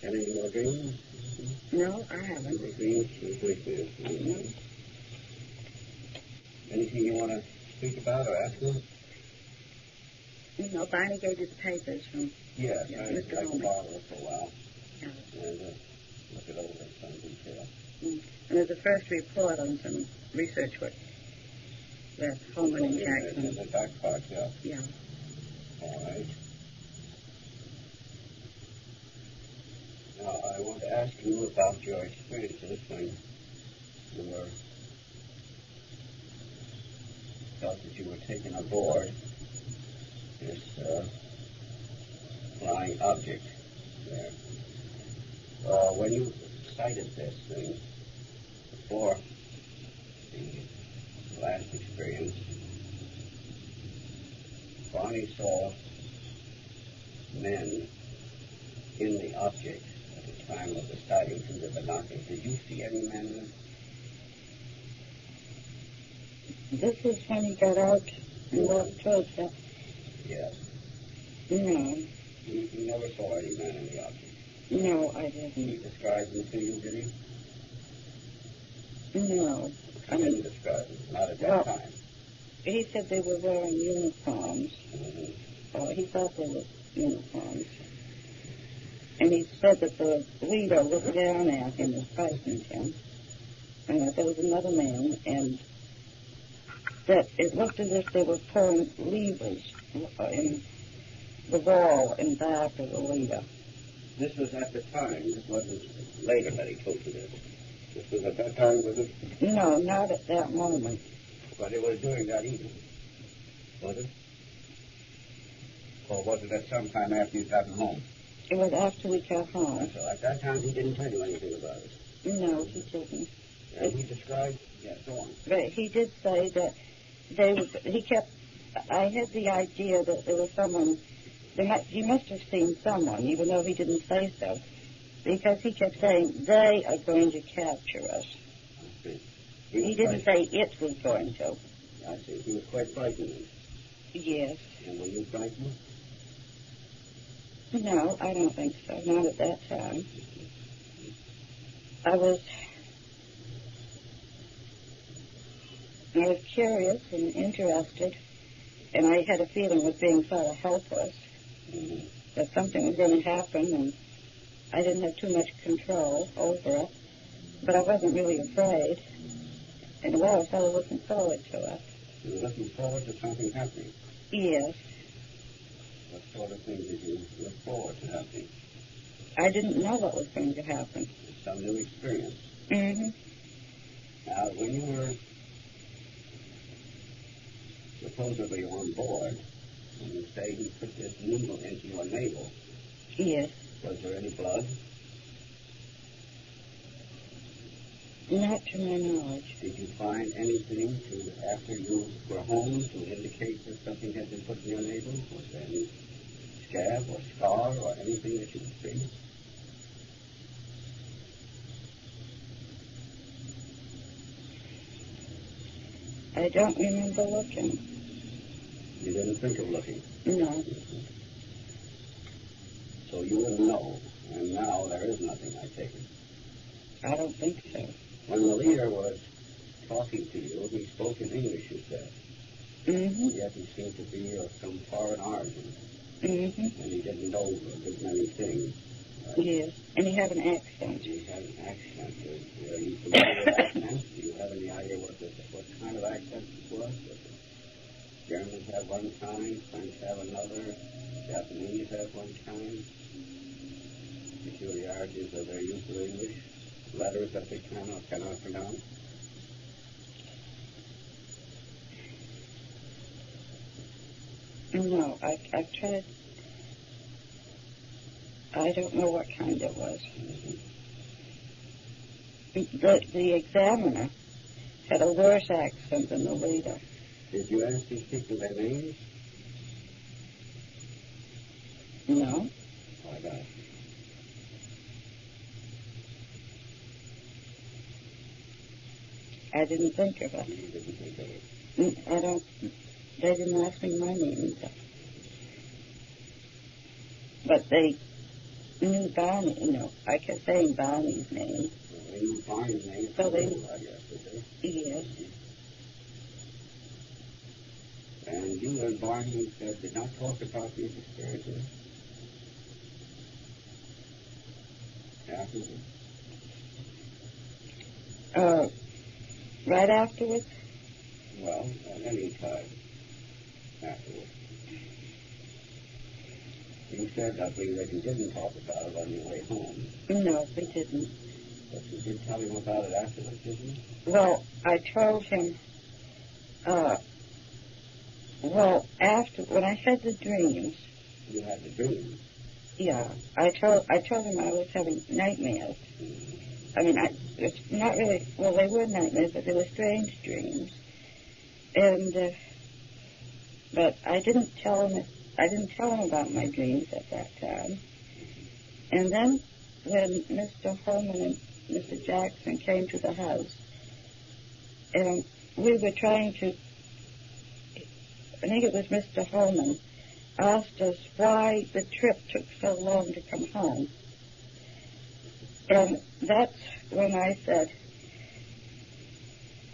Any more dreams? No, I haven't. Any dreams with this? No. Anything you want to speak about or ask him? No, Barney gave you the papers from Yes, Mr. I'd like to Holman. borrow it for a while Yeah. and look it over in some detail. And there's a first report on some research work that Holman and Jackson. In the back part, yeah. Yeah. All right. Now, I want to ask you about your experiences when you were felt that you were taken aboard this flying object there. When you sighted this thing before the last experience, Barney saw men in the object at the time of the sighting through the binoculars. Did you see any men? This is when he got out and walked towards us. Yes. No. You never saw any men in the object? No, I didn't. He described them to you, did he? No. He didn't describe them, not at that time. He said they were wearing uniforms. Mm-hmm. He thought they were uniforms. And he said that the leader looked down at him and frightened him. And that there was another man, and that it looked as if they were pulling levers in the wall in back of the leader. This was at the time. This wasn't later that he told you this. This was at that time, was it? No, not at that moment. But it was during that evening, was it? Or was it at some time after you'd gotten home? It was after we got home. So at that time he didn't tell you anything about it? No, he didn't. And he described, yes, go on. But he did say that I had the idea that there was someone, he must have seen someone, even though he didn't say so, because he kept saying, they are going to capture us. I see. He didn't say it was going to. I see. He was quite frightened. Yes. And were you frightened? No, I don't think so. Not at that time. I was curious and interested, and I had a feeling of being sort of helpless, that something was going to happen, and I didn't have too much control over it, but I wasn't really afraid, and I was sort of looking forward to it. You were looking forward to something happening? Yes. What sort of thing did you look forward to happening? I didn't know what was going to happen. Some new experience. Mm-hmm. Now, when you were supposedly on board, when you say he put this needle into your navel, Yes. was there any blood? Not to my knowledge. Did you find anything after you were home to indicate that something had been put in your navel? Was there any scab or scar or anything that you could see? I don't remember looking. You didn't think of looking? No. So you wouldn't know, and now there is nothing, I take it. I don't think so. When the leader was talking to you, he spoke in English, you said. Mm-hmm. Yet he seemed to be of some foreign origin. Mm-hmm. And he didn't know a good many things. Yes. And he had an accent. He had an accent. Are you familiar with accents? Do you have any idea what kind of accent it was? Germans have one kind, French have another, Japanese have one kind. Peculiarities of their use of English, letters that they cannot pronounce. No, I've tried. I don't know what kind it was. The examiner had a worse accent than the leader. Did you ask these people their names? No. Why not? I didn't think of it. You didn't think of it. They didn't ask me my name either. But they knew Barney, I kept saying Barney's name. Well, they knew Barney's name, So they- I guess, did they? Yes. And you and Barney did not talk about these experiences afterwards? Right afterwards? Well, at any time afterwards. You said, I believe, that you didn't talk about it on your way home. No, we didn't. But you did tell him about it afterwards, didn't you? Well, I told him, when I had the dreams, You had the dream. yeah, I told him I was having nightmares. I mean, it's not really, well, they were nightmares, but they were strange dreams. And, but I didn't tell him about my dreams at that time. And then when Mr. Holman and Mr. Jackson came to the house, and we were trying to, I think it was Mr. Holman, asked us why the trip took so long to come home. And that's when I said,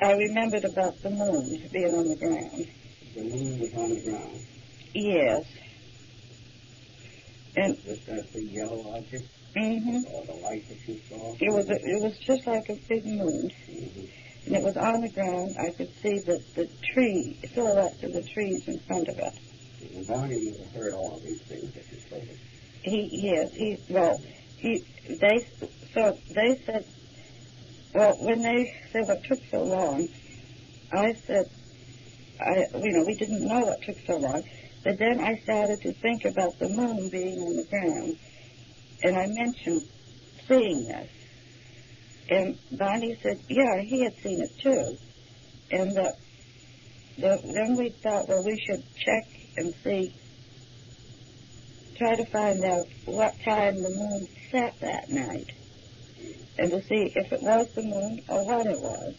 I remembered about the moon being on the ground. The moon was on the ground. Yes. And Just that big yellow object? mm-hmm. Or the light that you saw? It was just like a big moon. Mm-hmm. And it was on the ground. I could see the silhouettes of the trees in front of it. And Barney heard all of these things that you told us. They said, well, when they said what took so long, I said, we didn't know what took so long. But then I started to think about the moon being on the ground, and I mentioned seeing this. And Barney said, yeah, he had seen it too. And then we thought, well, we should check and see, try to find out what time the moon set that night, and to see if it was the moon or what it was.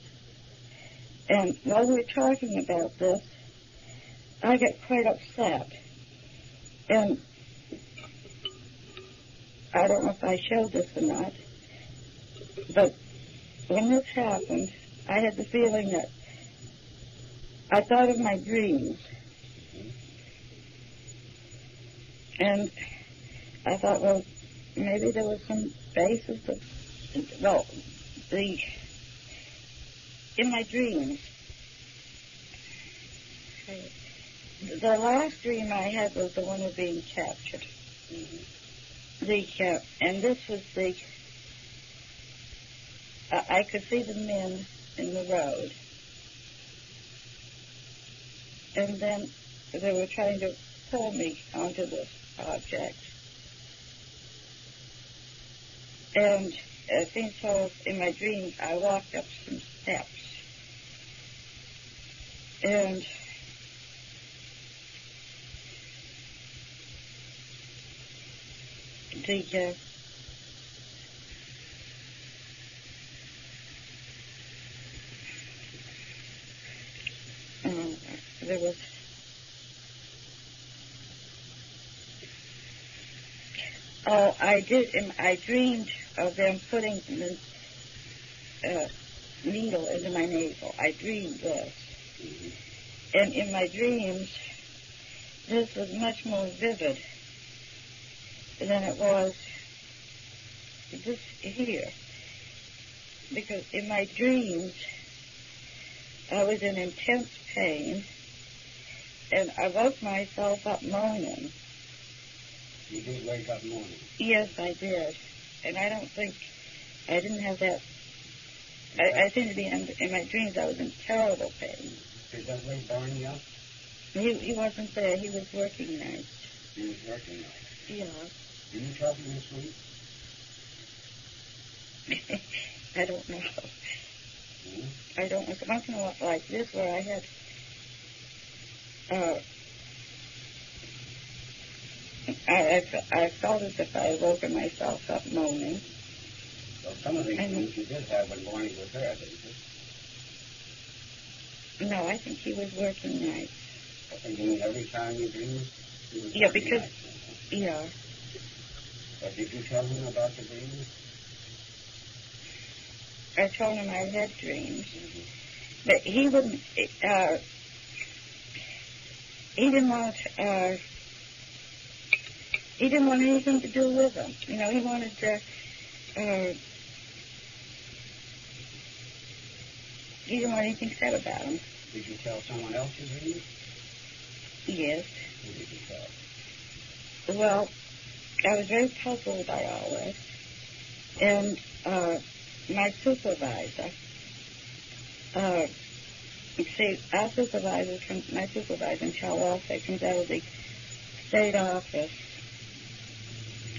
And while we were talking about this, I got quite upset. And I don't know if I showed this or not, but when this happened, I had the feeling that I thought of my dreams. And I thought, well, maybe there was some basis of, in my dreams, the last dream I had was the one of being captured. Mm-hmm. And this was I could see the men in the road. And then they were trying to pull me onto this object. And it seems so in my dreams I walked up some steps. And there was I dreamed of them putting the needle into my navel. I dreamed this. Mm-hmm. And in my dreams, this was much more vivid than it was this here. Because in my dreams, I was in intense pain, and I woke myself up moaning. You did wake up moaning? Yes, I did. And I didn't have that. I seemed to be, in my dreams, I was in terrible pain. Did that wake Barney up? He wasn't there. He was working nights. He was working nights? Yeah. Did you talk in your sleep? I don't know. Mm-hmm. I don't know. Once in a while, like this, where I had, I felt as if I had woken myself up moaning. Well, some of these things you did have when Barney was there, didn't you? No, I think he was working nights. I think every time you dreamed, he was Yeah, working because, nights. yeah. But Did you tell him about the dreams? I told him I had dreams. Mm-hmm. But he wouldn't, he didn't want anything to do with them. You know, he wanted he didn't want anything said about them. Did you tell someone else your dreams? Yes. Who did you tell? Well, I was very puzzled by all this. And my supervisor, see, my supervisor in Charlotte comes out of the state office,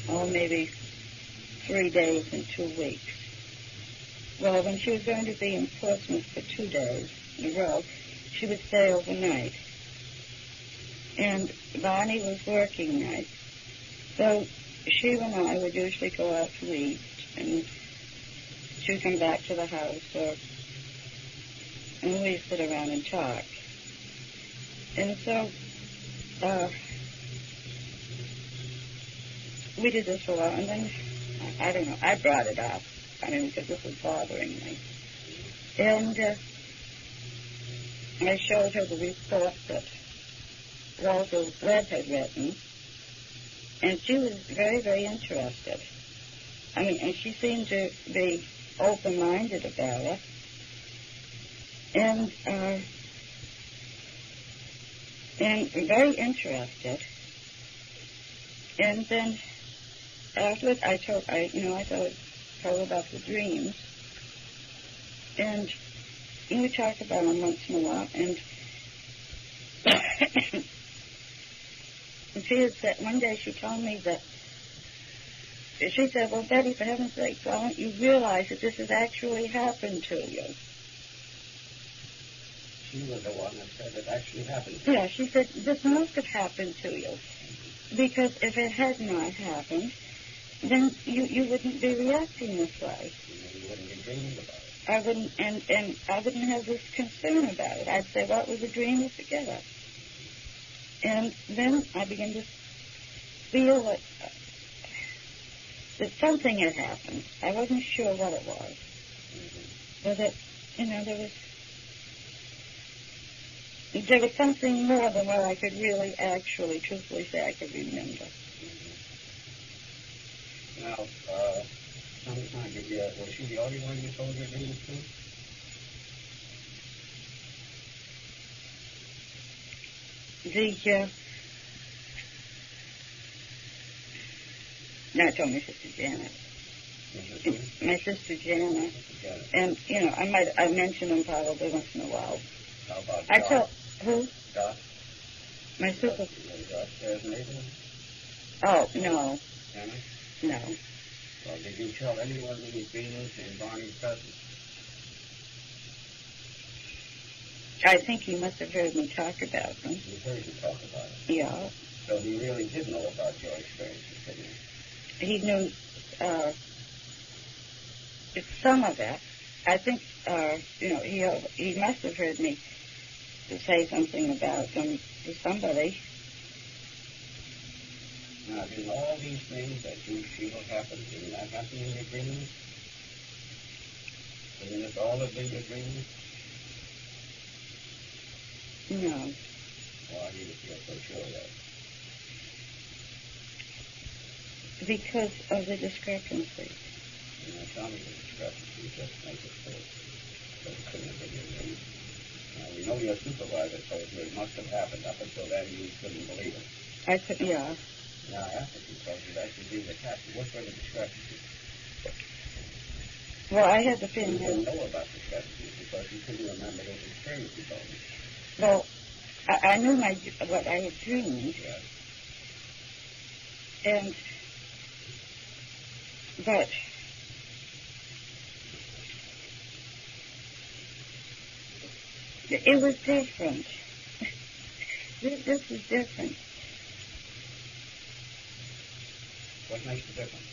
maybe 3 days and 2 weeks. Well, when she was going to be in Portsmouth for 2 days in a row, she would stay overnight. And Bonnie was working nights. So she and I would usually go out to eat, and she would come back to the house, and we'd sit around and talk. And so we did this for a while, and then, I don't know, I brought it up, because this was bothering me. And I showed her the report that Walter Webb had written, and she was very, very interested. And she seemed to be open-minded about it, and very interested. And then afterwards, I told her about the dreams, and we talked about them once in a while, and she had said, one day she told me that, she said, well, Betty, for heaven's sake, why don't you realize that this has actually happened to you? She was the one that said it actually happened to you. Yeah, she said, this must have happened to you. Because if it had not happened, then you wouldn't be reacting this way. You wouldn't be dreaming about it. I wouldn't, and I wouldn't have this concern about it. I'd say, well, it was a dream altogether. And then I began to feel that something had happened. I wasn't sure what it was. Mm-hmm. But that, there was something more than what I could really actually, truthfully say I could remember. Mm-hmm. Now, sometime was she the only one you told your dreams to? No, I told my sister Janet. My sister Janet. And, I mention them probably once in a while. How about I Dot? told, who? Dot? My sister. Upstairs neighbor? Oh, no. Janet? No. Well, did you tell anyone these dreams in Barney's presence? I think he must have heard me talk about them. He heard you talk about it? Yeah. So he really did know about your experiences, didn't he? He knew some of it. I think, he must have heard me say something about them to somebody. Now, didn't all these things that you feel happen, didn't that happen in your dreams? Didn't this all have been your dreams? No. Why do you feel so sure of that? Because of the discrepancy. Tell me the discrepancy, just make it clear. So it couldn't have been your dream. Now, we know your supervisor told you it must have happened. Up until then, you couldn't believe it. I could, yeah. Now, after she told you that, you dreamed the captain. What were the discrepancies? Well, I had the You feeling didn't know about discrepancies because you couldn't remember those experiences you told me. well, I knew what I had dreamed. Yes. But it was different. This is different. What makes the difference?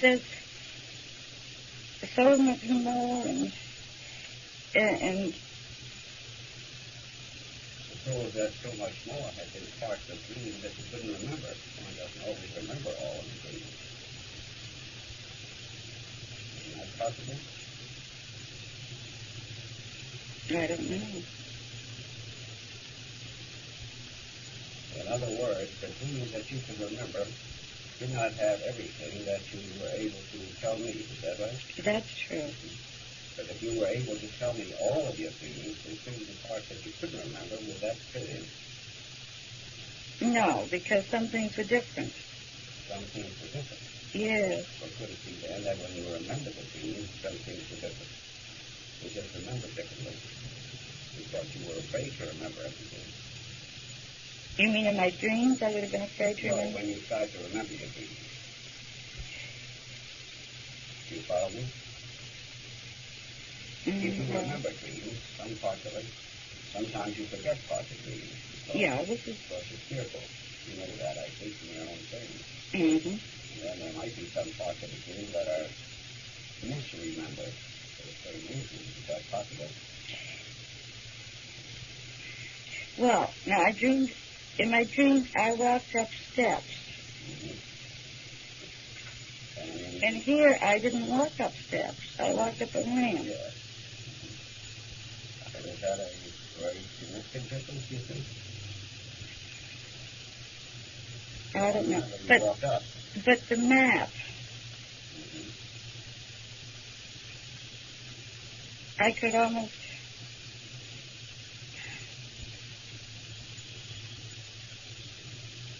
There's so much more, and suppose that so much more had been parts of dreams that you couldn't remember. One doesn't always remember all of the dreams. Isn't that possible? I don't know. In other words, the dreams that you can remember did not have everything that you were able to tell me. Is that right? That's true. But if you were able to tell me all of your dreams, including the parts that you couldn't remember, would that fit in? No, because some things were different. Some things were different. Yes. But could it be then that when you remember the dreams, some things were different? You just remember differently because you were afraid to remember everything. You mean in my dreams I would have been afraid to No, remember? when you tried to remember your dreams. Do you follow me? If you remember dreams, some parts of it, sometimes you forget parts of dreams. Yeah, this is... Because you're fearful. You know that, I think, from your own things. Mm-hmm. And there might be some parts of the dream that are misremembered for a certain reason. Is that possible? Well, now I dreamed... In my dreams, I walked up steps. Mm-hmm. And here, I didn't walk up steps. I walked up a ramp. Yeah. And is that a very significant difference, you think? I don't know. You walked up. But the map, Mm-hmm. I could almost...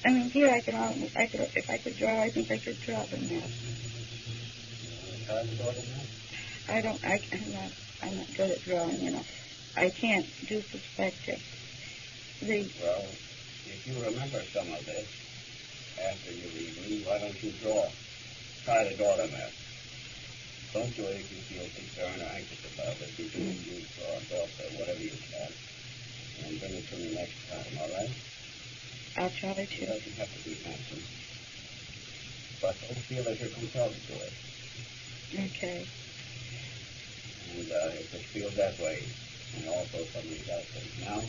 I mean, here I could almost... if I could draw, I think I could draw the map. Time to go to that? I'm not good at drawing, you know. I can't do perspective. Well, if you remember some of this after you read me, why don't you try to draw the map? Don't do it if you feel concerned or anxious about it. You can use draw or whatever you can, and bring it to me next time, all right? I'll try to. It doesn't have to be handsome, but don't feel that you're compelled to do it. Okay. And if it feels that way, and also some of these other things. Now,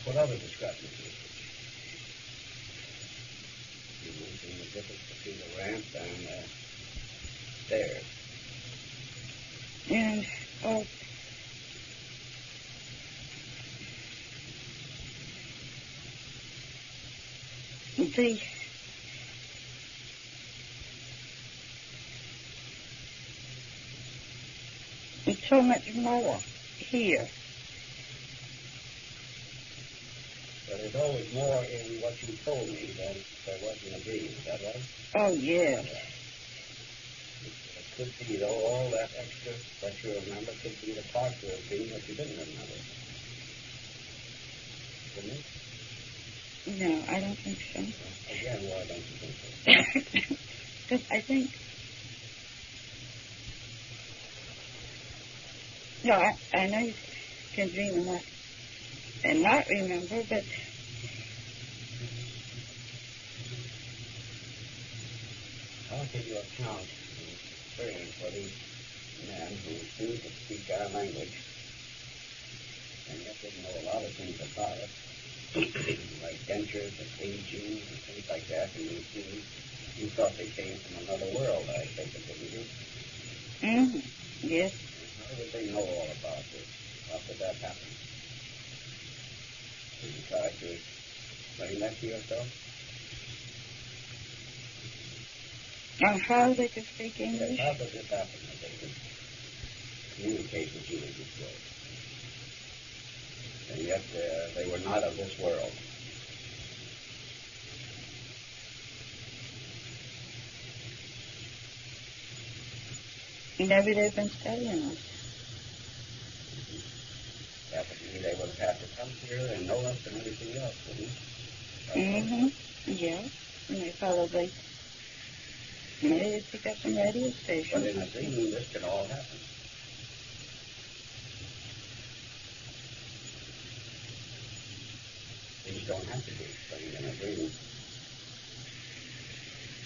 what other discrepancies? You mentioned the difference between the ramp and the stairs. And, it's so much more here. But there's always more in what you told me than there was in the dream. Is that right? Oh, yes. It could be, though, all that extra that you remember could be the parts of the dream that you didn't remember. Couldn't it? No, I don't think so. Again, why don't you think so? Because I think... No, I know you can dream and not remember, but... I'll give you a account of experience for these men who seem to speak our language and yet didn't know a lot of things about it, like dentures and aging and things like that, and you thought they came from another world, I think, didn't you? Mm-hmm. Yes. How did they know all about this? How could that happen? Did you try to explain that to yourself? On how they could speak English? How does it happen that they could communicate with you in this way? And yet they were not of this world. Maybe they've been studying us. That would mean they would have to come here and know us and everything else, wouldn't it? Mm-hmm. Yeah. And they probably... Maybe they pick up some radio stations. But in a dream, this can all happen. Things don't have to be explained in a dream.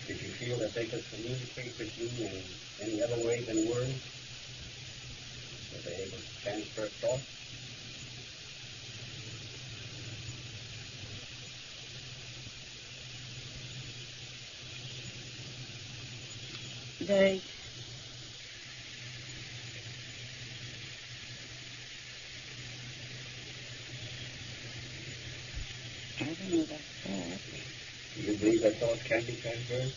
Did you feel that they could communicate with you in any other way than words? Were they able to transfer thoughts? They, I don't know about that. Do you believe that thoughts can be transferred?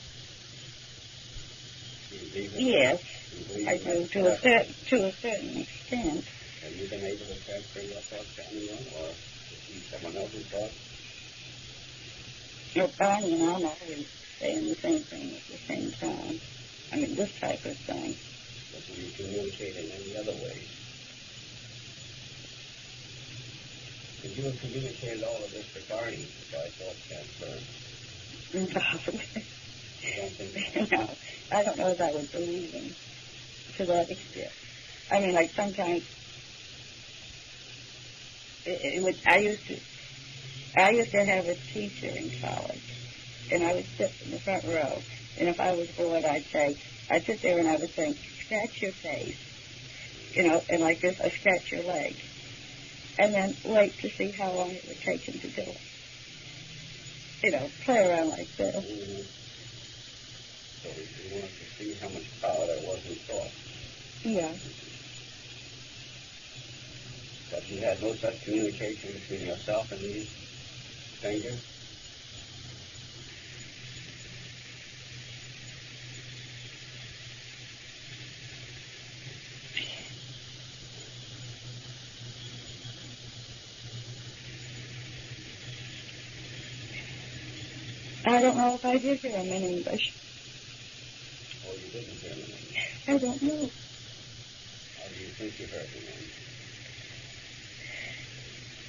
Do you believe that? Yes, You believe I that do, to a certain extent. Have you been able to transfer your thoughts to anyone or to see someone else's thoughts? Your body and I'm always saying the same thing at the same time. I mean, this type of thing. But do you communicate in any other way? Could you have communicated all of this to Barney by thought transfer? Impossible. You don't think so? No, I don't know if I would believe him to that extent. I mean, like sometimes it would. I used to have a teacher in college, and I would sit in the front row, and if I was bored, I'd sit there and I would say, scratch your face, and like this, I scratch your leg, and then wait to see how long it would take him to do it. Play around like this. Mm-hmm. So you wanted to see how much power there was in thought. Yeah. But you had no such communication between yourself and these strangers? I don't know if I did hear him in English. Oh, you didn't hear them in English? I don't know. How do you think you heard them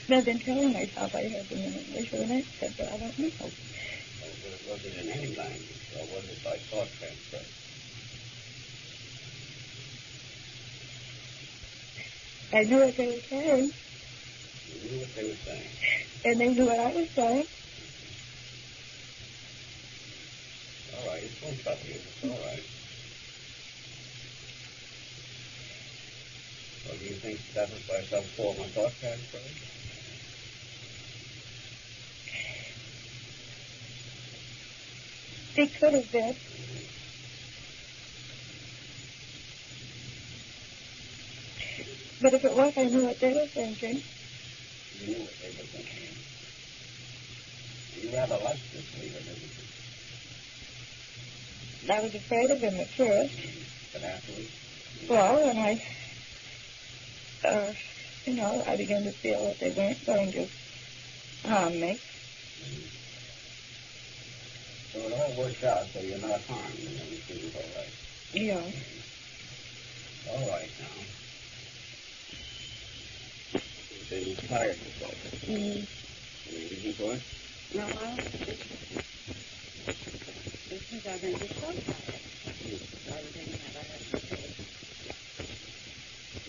in? I've been telling myself I heard them in English with an accent, but I don't know. Or was it in any language, or was it by thought transfer? I knew what they were saying, You knew what they were saying. and they knew what I was saying. All right, it won't trouble you. It's all right. Well, do you think that was by some form of thought transfer? It could have been. But if it was, I knew what they were thinking. You knew what they were thinking. You rather liked this leader, didn't you? I was afraid of him at first. But afterwards? Well, and I began to feel that they weren't going to harm me. So it all worked out, so you're not harmed, and everything is all right. Yeah. All right now. You say you tired yourself. Mm. Any reason for it? No, this is our very so tired. So I was thinking that I had to take.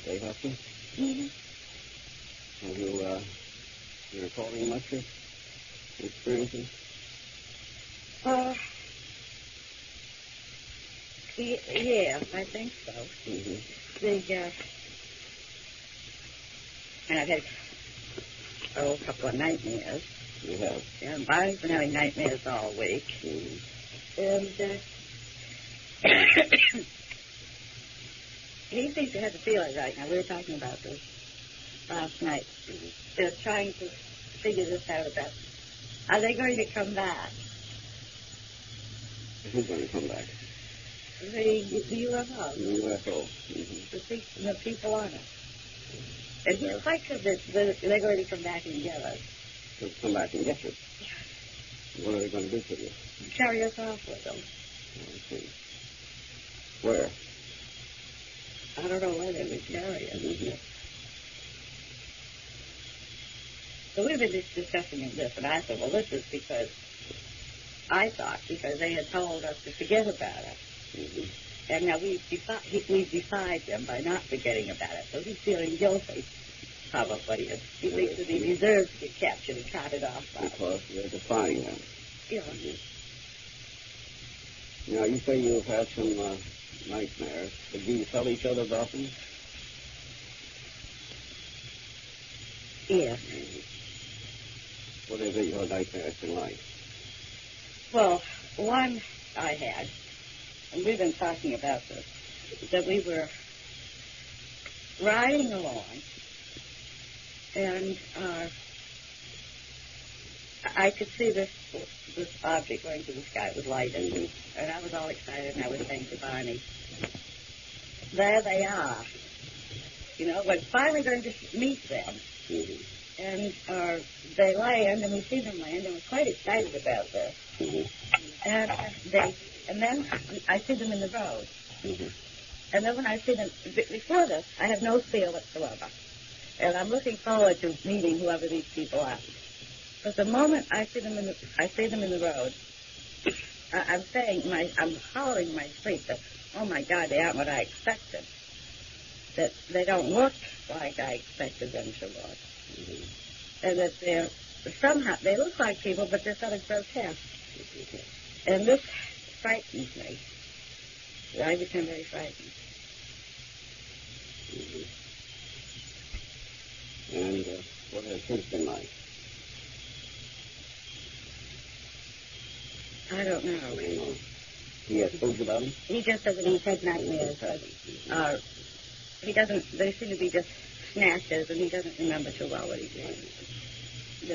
Dave help you? Mm-hmm. Have you recalling much of experiences? Yeah, I think so. Mm-hmm. And I've had a couple of nightmares. You have? Yeah, I've been having nightmares all week. Mm-hmm. And he seems to have the feeling right now. We were talking about this last night. Mm-hmm. They're trying to figure this out about, are they going to come back? Who's going to come back? The UFO. The UFO. Mm-hmm. The people on it. And he's quite convinced that they're going to come back and get us. They'll come back and get you. What are they going to do to you? Carry us off with them. I see. Where? I don't know where they would carry us. Mm-hmm. So we've been discussing this, and I said, well, this is because they had told us to forget about it. Mm-hmm. And now we've defied them by not forgetting about it. So he's feeling guilty, probably. He thinks that he deserves to get captured and carted off by Because you're defying them. Yeah. Mm-hmm. Now, you say you've had some nightmares. Do you tell each other about them? Yes. What is it your nightmares been like? Well, one I had, and we've been talking about this, that we were riding along, and I could see this object going through the sky. It was lighted, and I was all excited, and I was saying to Barney, there they are. You know, we're finally going to meet them. Mm-hmm. And they land, and we see them land, and we're quite excited about this. Mm-hmm. And then I see them in the road. Mm-hmm. And then when I see them, before this, I have no fear whatsoever. And I'm looking forward to meeting whoever these people are. But the moment I see them in the road, I'm hollering in my sleep that, oh my God, they aren't what I expected. That they don't look like I expected them to look. Mm-hmm. And that they look like people, but they're sort of grotesque. And this frightens me. I become very frightened. Mm-hmm. And what has since been like? I don't know. He has told you about him? He just says that he's had nightmares. He doesn't, they seem to be just snatches, and he doesn't remember too well what he did.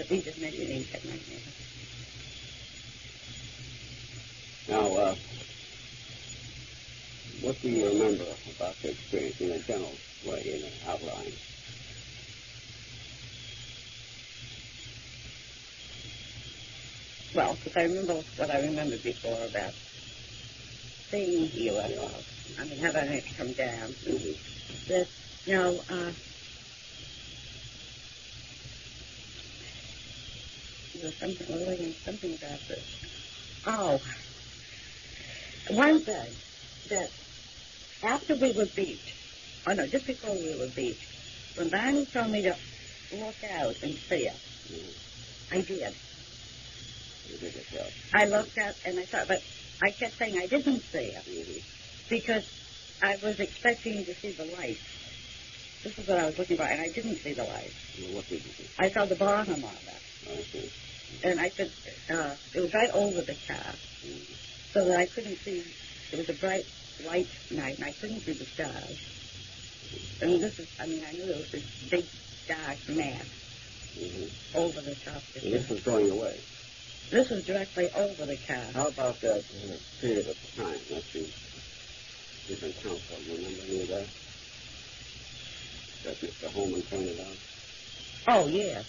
He just mentioned he's had nightmares. Now, what do you remember about the experience in a general way, in an outline? Well, because I remember what I remembered before about seeing UFOs. I mean, having it come down. Mm-hmm. That, you know, there's something about this. Oh, one thing, that after we were beached, just before we were beached, when Barney told me to look out and see it, I did. You did it, yeah. I looked out and I thought, but I kept saying I didn't see it because I was expecting to see the light. This is what I was looking for, and I didn't see the light. Well, what did you see? I saw the bottom of it. I see. And I could, it was right over the car, so that I couldn't see. It was a bright, light night, and I couldn't see the stars. And I knew there was this big, dark mass over the top of the car. And this was going away? This was directly over the car. How about that period of time that you different counsel? Do you remember any of that? That Mr. Holman pointed out? Oh, yes.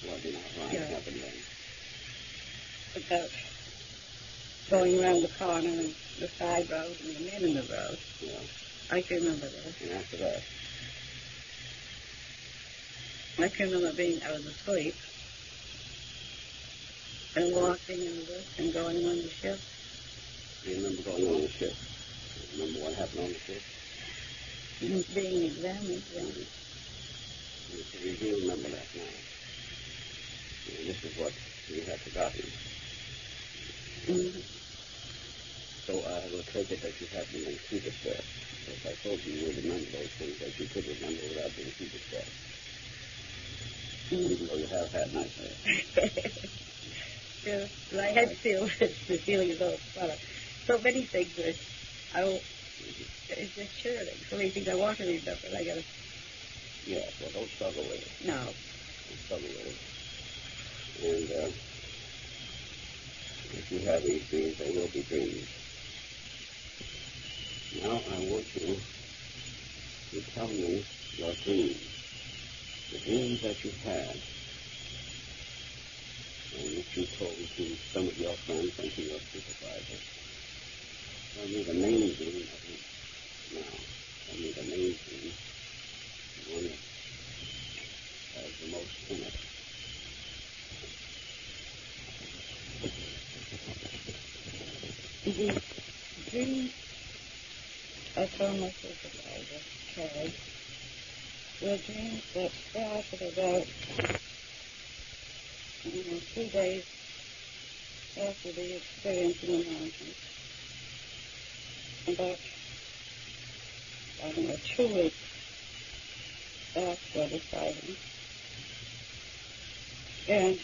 What did not happen then? About going around the corner and the side road and the men in the road. Yeah. I can remember that. And after that? I can remember I was asleep and walking in the woods and going on the ship. You remember going on the ship? You remember what happened on the ship? Being examined, yeah. You do remember that now. And this is what you had forgotten. Mm-hmm. So I will take it that you have been in too distressed. As I told you, you would remember those things that you could remember without being too distressed. Even though you have had nightmares. Yeah, well, I had the feeling as though so many things that it's just churning. So many things I want to remember, and I gotta. Yeah, well, don't struggle with it. No. Don't struggle with it. And if you have these dreams, they will be dreams. Now I want you to tell me your dreams. The dreams that you had, and which you told to some of your friends and to your supervisor. Tell me the main dream of each. Now, tell me the main dream, the one that has the most in it. The dreams I told my supervisor, Terry, were dreams that started about 3 days after the experience in the mountains. About, 2 weeks for the sighting. And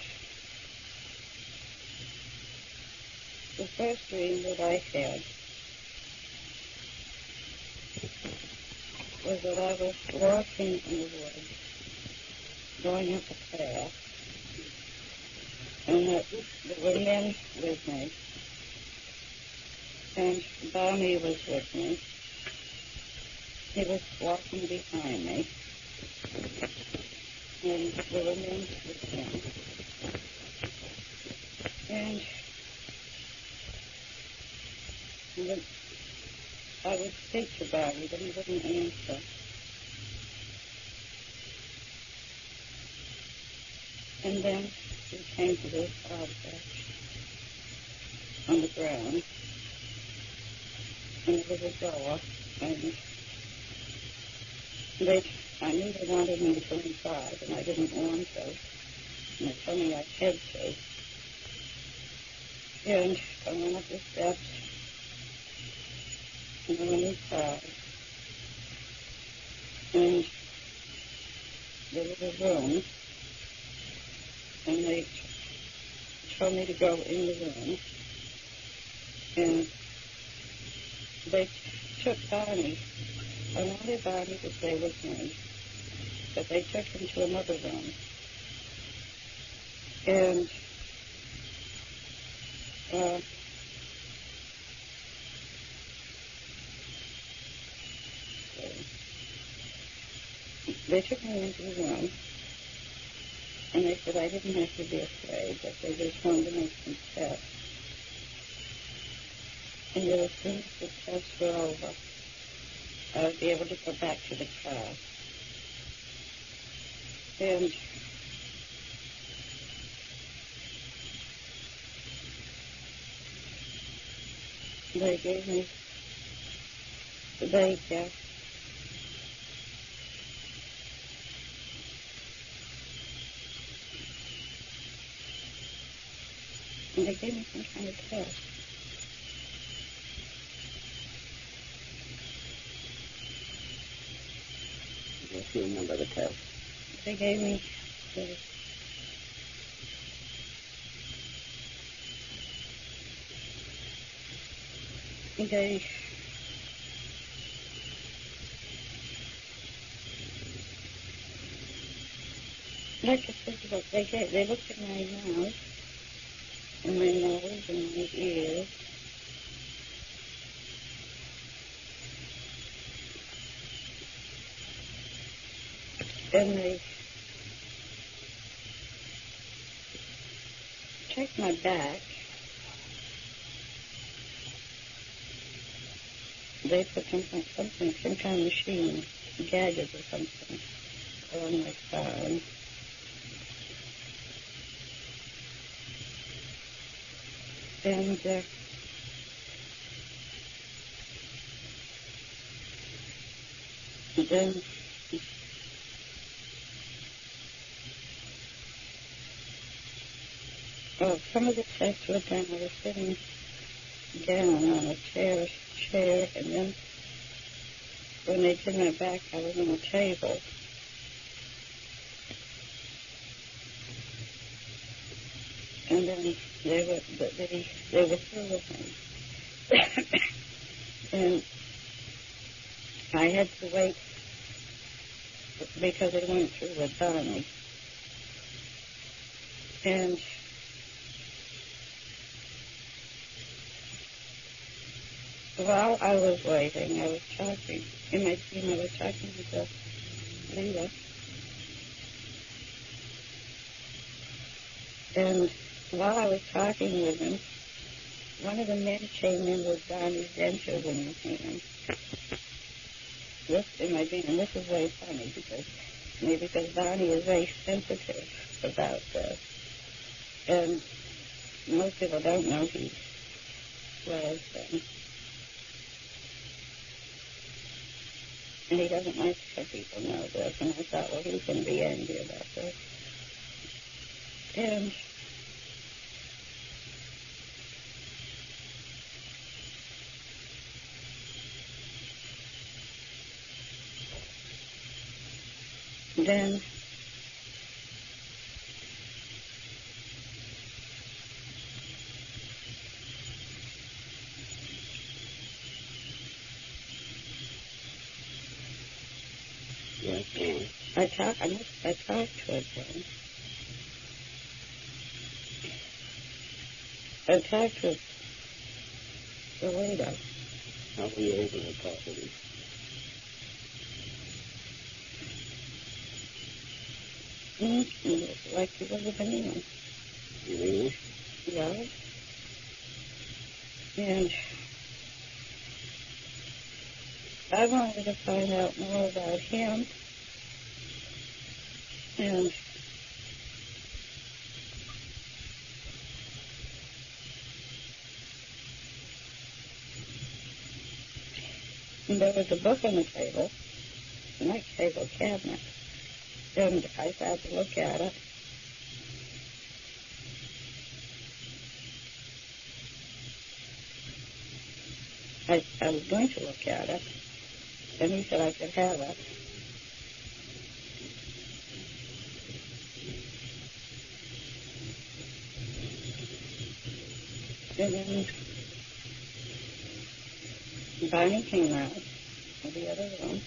the first dream that I had was that I was walking in the woods, going up a path, and that there were men with me, and Barney was with me. He was walking behind me, and there were men with him. And then I would speak to Barney, but he wouldn't answer. And then we came to this object on the ground, and there was a door, and I knew they wanted me to go inside, and I didn't want to, and they told me I had to. And I went up the steps, and I went inside, and there was a room, and they told me to go in the room, and they took Barney. I wanted Barney to stay with me, but they took him to another room. And they took me into the room, and they said I didn't have to be afraid, that they just wanted to make some tests. And that as soon as the tests were over, I would be able to go back to the car. And they gave me the daycare. And they gave me some kind of test. If you remember the test. They gave me they like I said, look, they looked at my mouth and my nose and my ears. And they checked my back. They put some kind of machine, gadget or something, on my spine. And then some of the tests were done. I was sitting down on a chair, and then when they did my back, I was on a table. And then they were through with me. And I had to wait because they went through with Darcy. And while I was waiting, I was talking. In my dream, I was talking to the leader. And while I was talking with him, one of the men came in with Barney's dentures in his hand. This in my dream, and this is very funny because Barney is very sensitive about this. And most people don't know he swears them. And he doesn't like to have people know this. And I thought, well, he's going to be angry about this. And then Yes, ma'am. I talked to her then. I talked to the waiter. How were you able to talk to him? Like he was a banana. In English? Yeah. And I wanted to find out more about him. And there was a book on the table, a nice table cabinet. And I sat to look at it. I was going to look at it, and he said I could have it. And then Barney came out of the other room,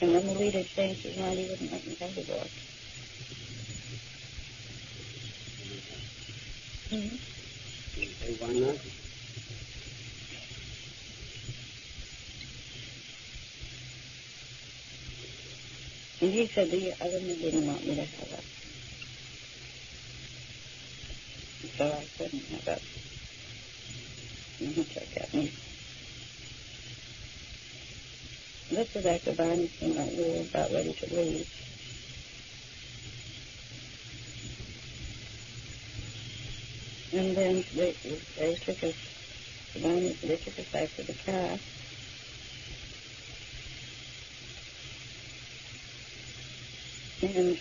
and then the leader changed his mind. He wouldn't let me have the book. Mm-hmm. Hey, why not? And he said the other men didn't want me to have it. So I couldn't have it. And he took it. And this was after Barney came out. We were about ready to leave. And then they took us, Barney, they took us back to the car. And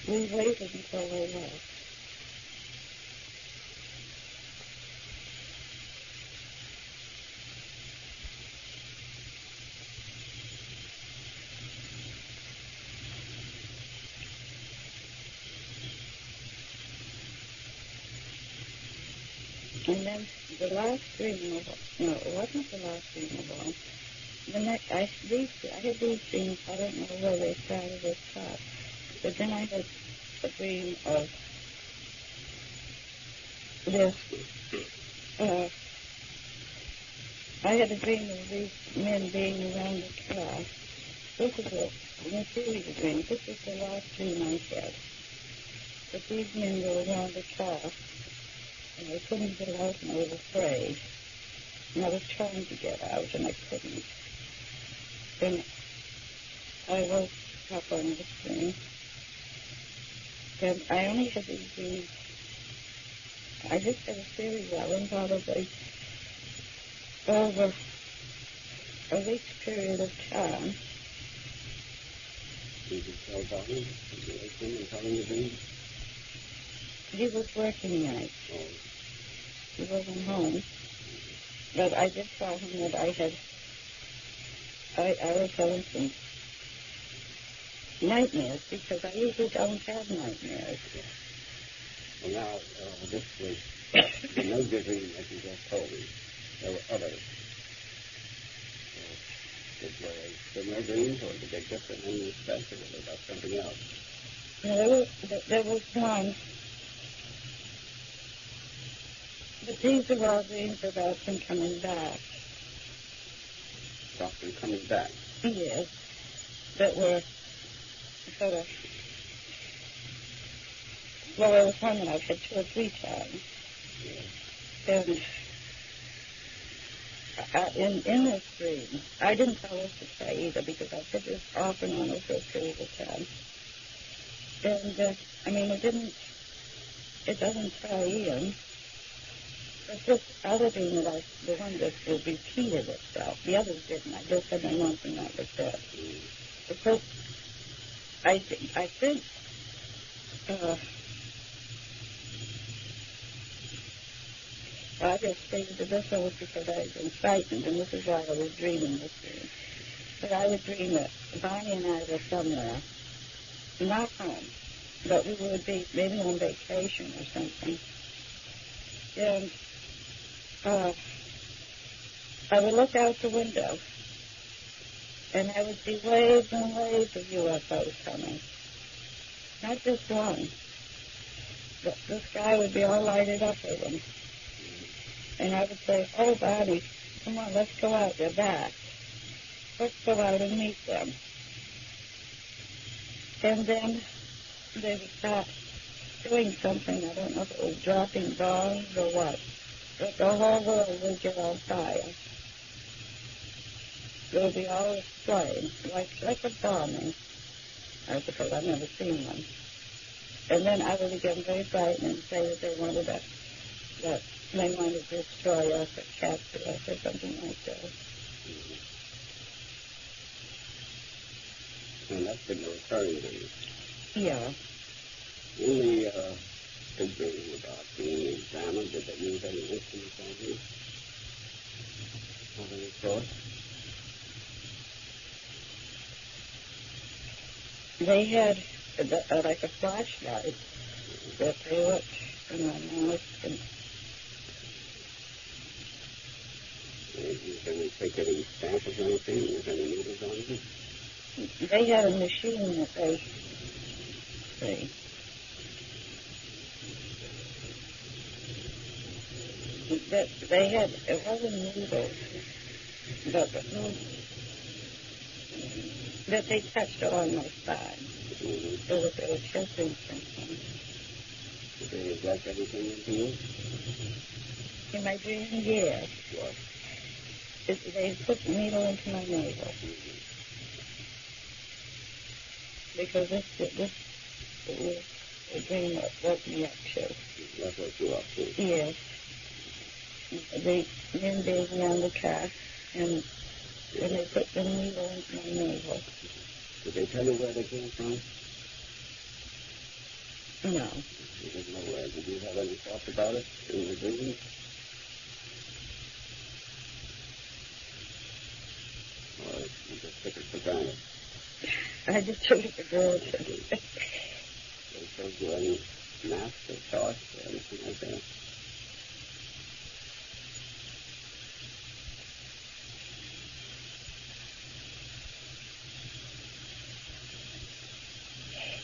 we waited until they left. And then the last dream no, it wasn't the last dream of all. The next, I had these dreams, I don't know where they started or stopped. But then I had a dream of this, I had a dream of these men being around the car. This is a series of dreams. This is the last dream I had. But these men were around the car, and I couldn't get out, and I was afraid. And I was trying to get out, and I couldn't. And I woke up on the screen. And I only had these dreams. I just had a series of them probably over a week's period of time. Did you tell Barney? Did you wake him and tell him your dream? He was working nights. Oh. He wasn't home. But I did tell him that I was having some nightmares, because I usually don't have nightmares. Yeah. Well, now, this was the major dream that you just told me. There were others. Did they similar dreams, or did they differ in any respect, or were they about something else? No, there was one. But these are all dreams about him coming back. About them coming back? Yes. That were sort of, well, there was one that I've had 2 or 3 times. Yeah. And in this dream, I didn't tell us to try either, because I put this off and on over a period of time. And, it doesn't tell Ian. But this other dream that the one that repeated itself, the others didn't. I just said my mom and that was it. Because I think, I just stated this over because I was frightened, and this is why I was dreaming this dream. But I would dream that Bonnie and I were somewhere, not home, but we would be maybe on vacation or something. And I would look out the window, and I would see waves and waves of UFOs coming. Not just one. But the sky would be all lighted up with them. And I would say, oh, Bonnie, come on, let's go out. They're back. Let's go out and meet them. And then they would start doing something. I don't know if it was dropping bombs or what. But the whole world would get on fire. It would be all aflame, like a bombing. I suppose I've never seen one. And then I would get very frightened and say that they wanted that they wanted to destroy us or capture us or something like that. And that's been recurring to you. Yeah. In the big dream about being examined, did they use any instruments on you? Of any sort? They had like a flashlight that they looked in my mouth. And Take any samples or anything? Use any needles on you? they had a machine that they had, it wasn't needles, but that they touched on my spine. It was just something. Did they inject anything into you? In my dream, yes. What? They put the needle into my navel. Because this was a dream that woke me up too. That's what you up to? Yes. They then gave me on the car, and they put the needle into my navel. Did they tell you where they came from? No. You didn't know where. Did you have any thoughts about it in the dream? Or you just took it for granted? I just took it for granted. They showed you any maps or charts or anything like that?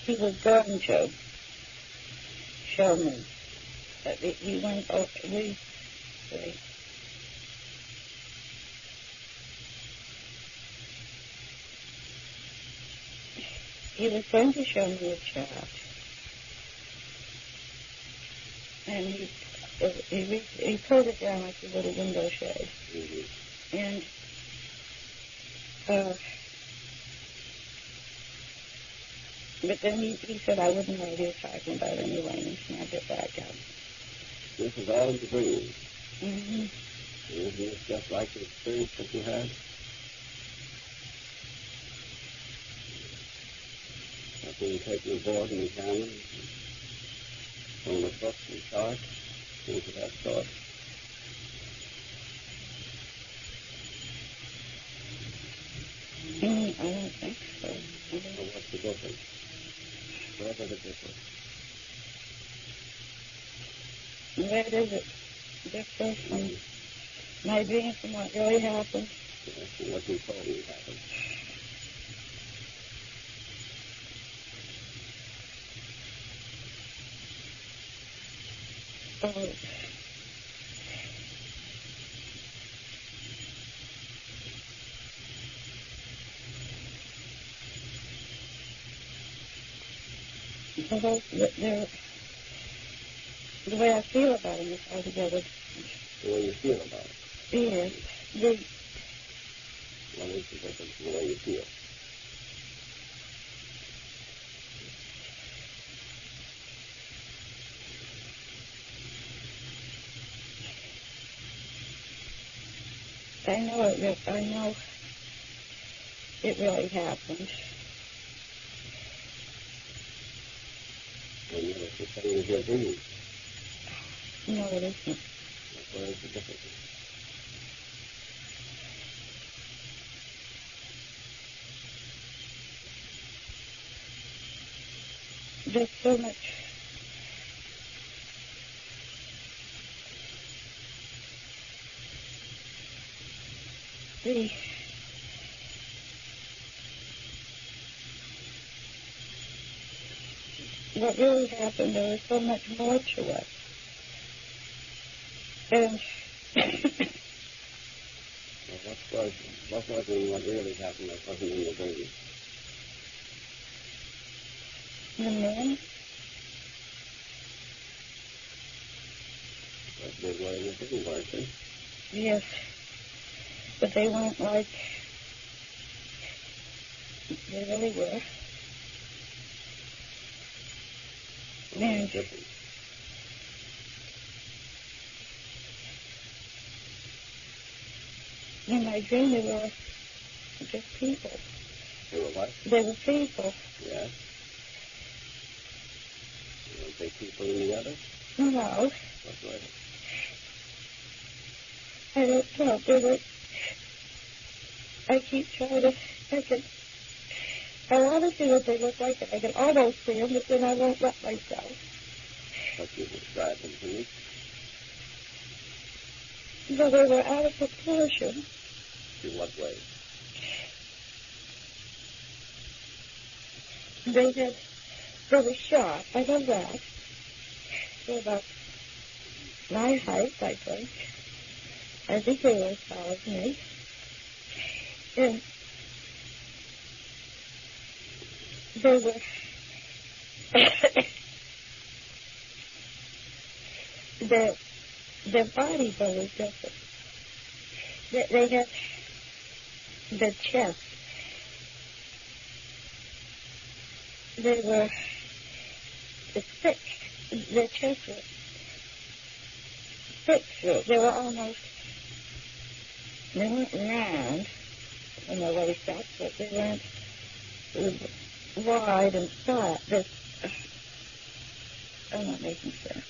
He was going to show me. He went over. He was going to show me a chart. And he pulled it down like a little window shade. Mm-hmm. And but then he said I wouldn't know what he was talking about anyway, and he snapped it back up. This is all in the dream. Mm-hmm. Isn't this just like the experience that you had? Of being taken aboard and examined, from the books and charts, things of that sort. I don't think so. Well, what's the difference? What are the difference? Where does it differ from my dream from what really happened? Yes, and what you told me happened. The way I feel about him is altogether. The way you feel about it. Yes. What is the difference in the way you feel? I know it really happened. And yet it's the same as your dream. No, it isn't. Where is the difference? There's so much. What really happened, there was so much more to it. And Well, what was in what really happened that wasn't in the dream? the men, But they were in the dream, weren't they? yes, but they weren't like they really were. And Different. in my dream, they were just people. They were what? They were people. Yes. Weren't they people in the other? No, What were they? I don't know. They were. I keep trying to. I want to see what they look like, and I can almost see them, but then I won't let myself. But you described them to me. So they were out of proportion. In what way? They were short. I know that. They're about my height, I think. I think they were as tall as me. And they were their body though was different. They had the chest. They were thick. Their chest was thick. They were almost. They weren't round in the waist up, but they weren't wide and flat. I'm not making sense.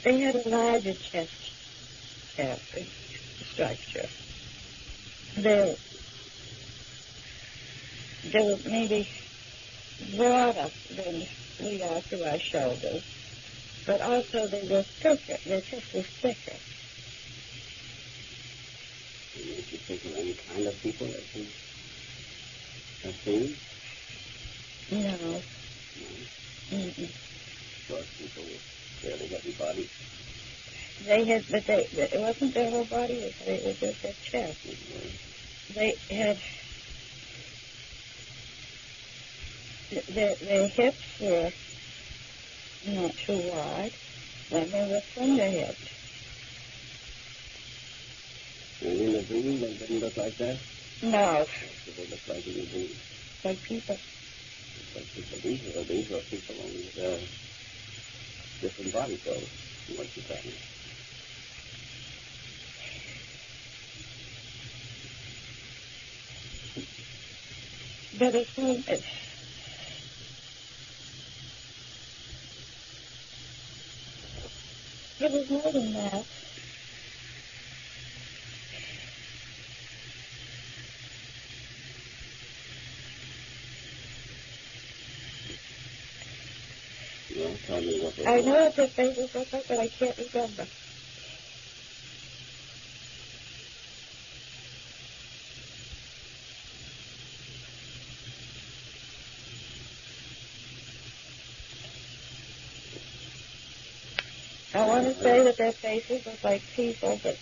They had a larger chest structure. They were maybe broader than we are to our shoulders, but also they were thicker. Their chest was thicker. Did you think of any kind of people that you have seen? No. No. Mm-mm. Short people with fairly heavy bodies. They had, but it wasn't their whole body, it was just their chest. They had, their hips were not too wide, and they were slender hips. And in the dream, they didn't look like that? No, What did they look like in the dream? like people. Like people. These were people with different body clothes from what you tell me. But it was more than that. No, tell me what they I were. know what their faces look like, but I can't remember. I want to say that their faces look like people, but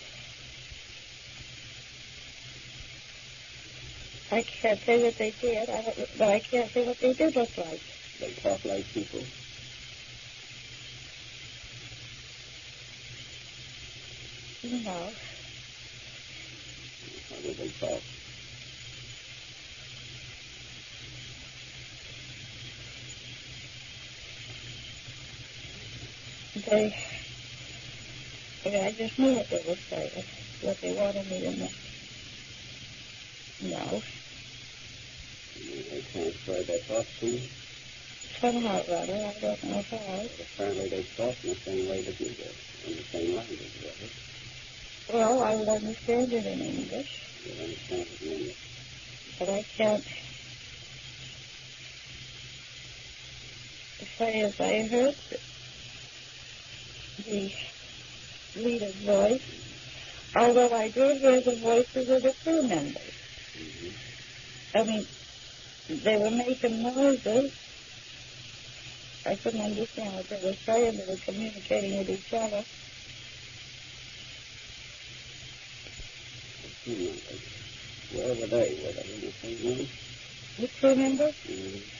I can't say what they did. But I can't say what they did look like. They talk like people. No. How do they talk? I just knew what they would say, what they wanted me to know. No. They transferred their thoughts to you? Somehow or other, I don't know how. But apparently they thought in the same way that you did, in the same language, was it? Well, I would understand it in English, You understand it in English. but I can't say as I heard the leader's voice, although I did hear the voices of the crew members. Mm-hmm. I mean, they were making noises. I couldn't understand what they were saying. They were communicating with each other. The crew members. Where were they? Were they in the same room? The crew members? Mm-hmm.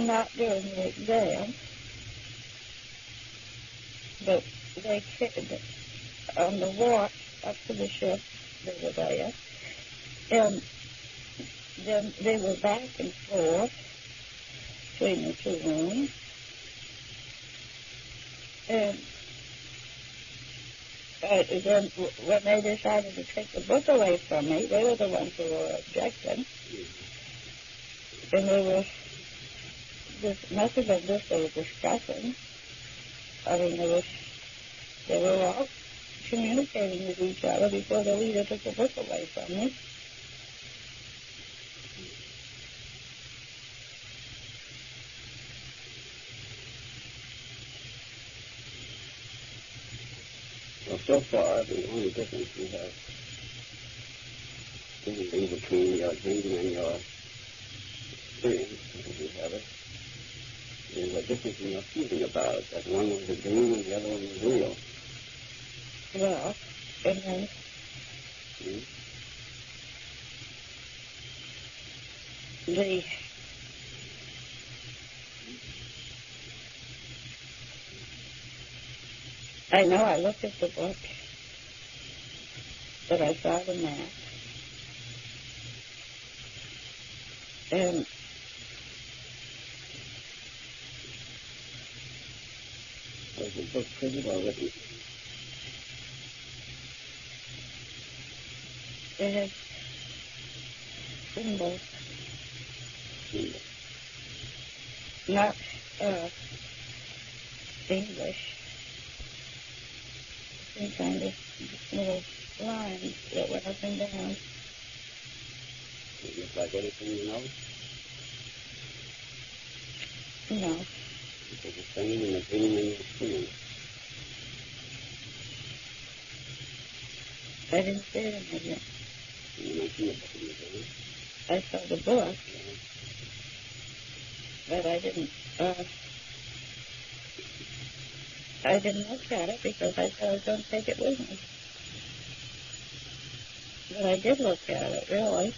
Not during the exam, but they kept on the walk up to the ship. They were there, and then they were back and forth between the two rooms, and then when they decided to take the book away from me, they were the ones who were objecting, and they were. This must have been this they were discussing. I mean, they were all communicating with each other before the leader took the book away from me. Well, so far, the only difference we have seemingly between your dream and your experience, as you have it, is a difference in your feeling about it, that one was a dream and the other one was real. Well, and then I know I looked at the book, but I saw the map, and Was the book printed or written? it had symbols, not English, some kind of little lines that went up and down. It looked like anything you know? No, It was the same in the dream and the experience. I didn't see it in it. You mentioned the book in the dream. I saw the book, Yeah. but I didn't look at it because I said I was going to take it with me. But I did look at it, really.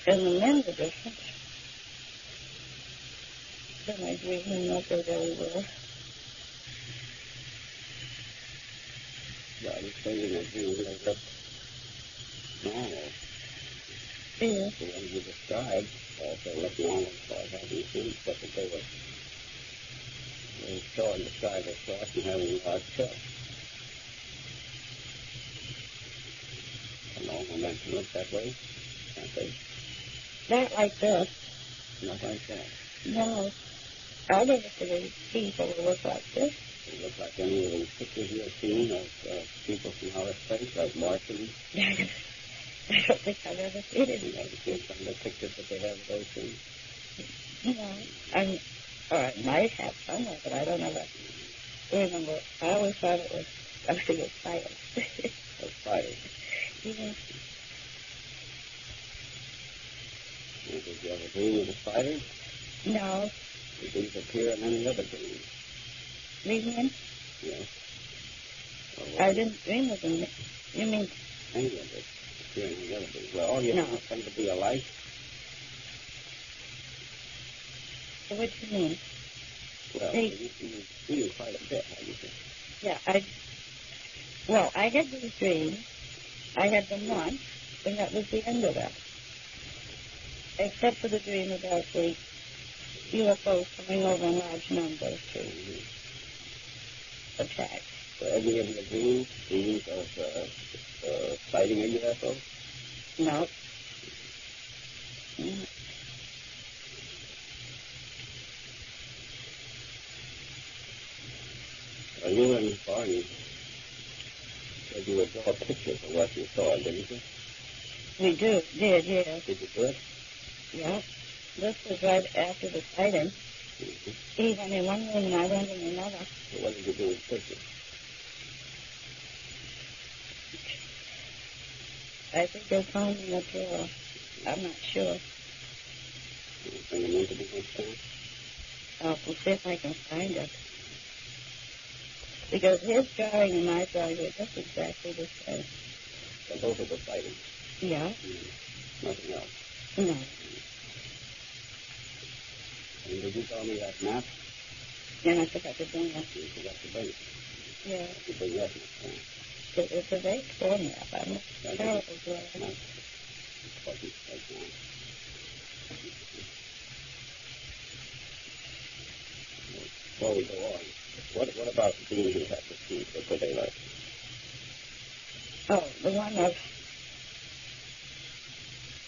And the men were different than I dreamed and what they really were. Well, you say in the dream they looked normal. Yeah. The ones you described also looked normal as far as I can see, except that they were short and described as short and having a large chest. And all men can look that way, can't they? Not like this. Not like that. No. I never seen people who look like this. They look like any of these pictures you've seen of people from outer space, like Martians. I don't think I've ever seen You it. ever seen some of the pictures that they have of those things? No. Or I might have somewhere, but I don't ever remember. I always thought it was something with fire. Of fighters. Yeah. Did you ever dream of the spiders? No. Did these appear in any other dream? These men? Yes. I didn't dream of them. You mean? Any of it appear in any other dream? Well, all your No. dreams tend to be alike. What do you mean? Well, you dream quite a bit, haven't you? Yeah, I had these dreams. I had them once, and that was the end of it. Except for the dream about the UFOs coming over in large numbers to attack. So any of your dreams of sighting a UFO? No. Mm. Well, you were in foreign. Said you would draw pictures of what you saw, didn't you? We did, yes. Did you do it? Yeah. This was right after the sighting. Mm-hmm. He went in one room and I went in another. So what did you do with pictures? I think they found in the drawer. I'm not sure. Did you bring them into the hotel? We'll see if I can find it. Because his drawing and my drawing were just exactly the same. So both of the sightings? Yeah. Nothing else? No. And did you tell me that map? And I forgot to bring it. You forgot to bring it. Yeah. You bring that next time. It's a very poor map. I'm a terrible drawer. No. It wasn't right now. Before we go on, what about the dreams you had with Keith? What were they like? Oh, the one of...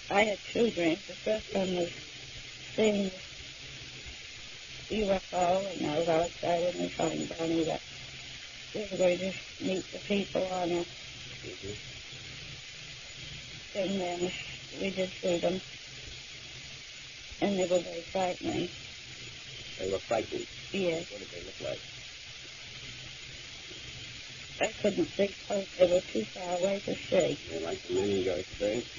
I had two dreams. The first one was seeing UFO, and I was all excited and telling Bonnie that we were going to meet the people on it. Mm-hmm. And then we did see them, and they were very frightening. They were frightening. Yes. What did they look like? I couldn't see close. They were too far away to see. They like the men in your experience?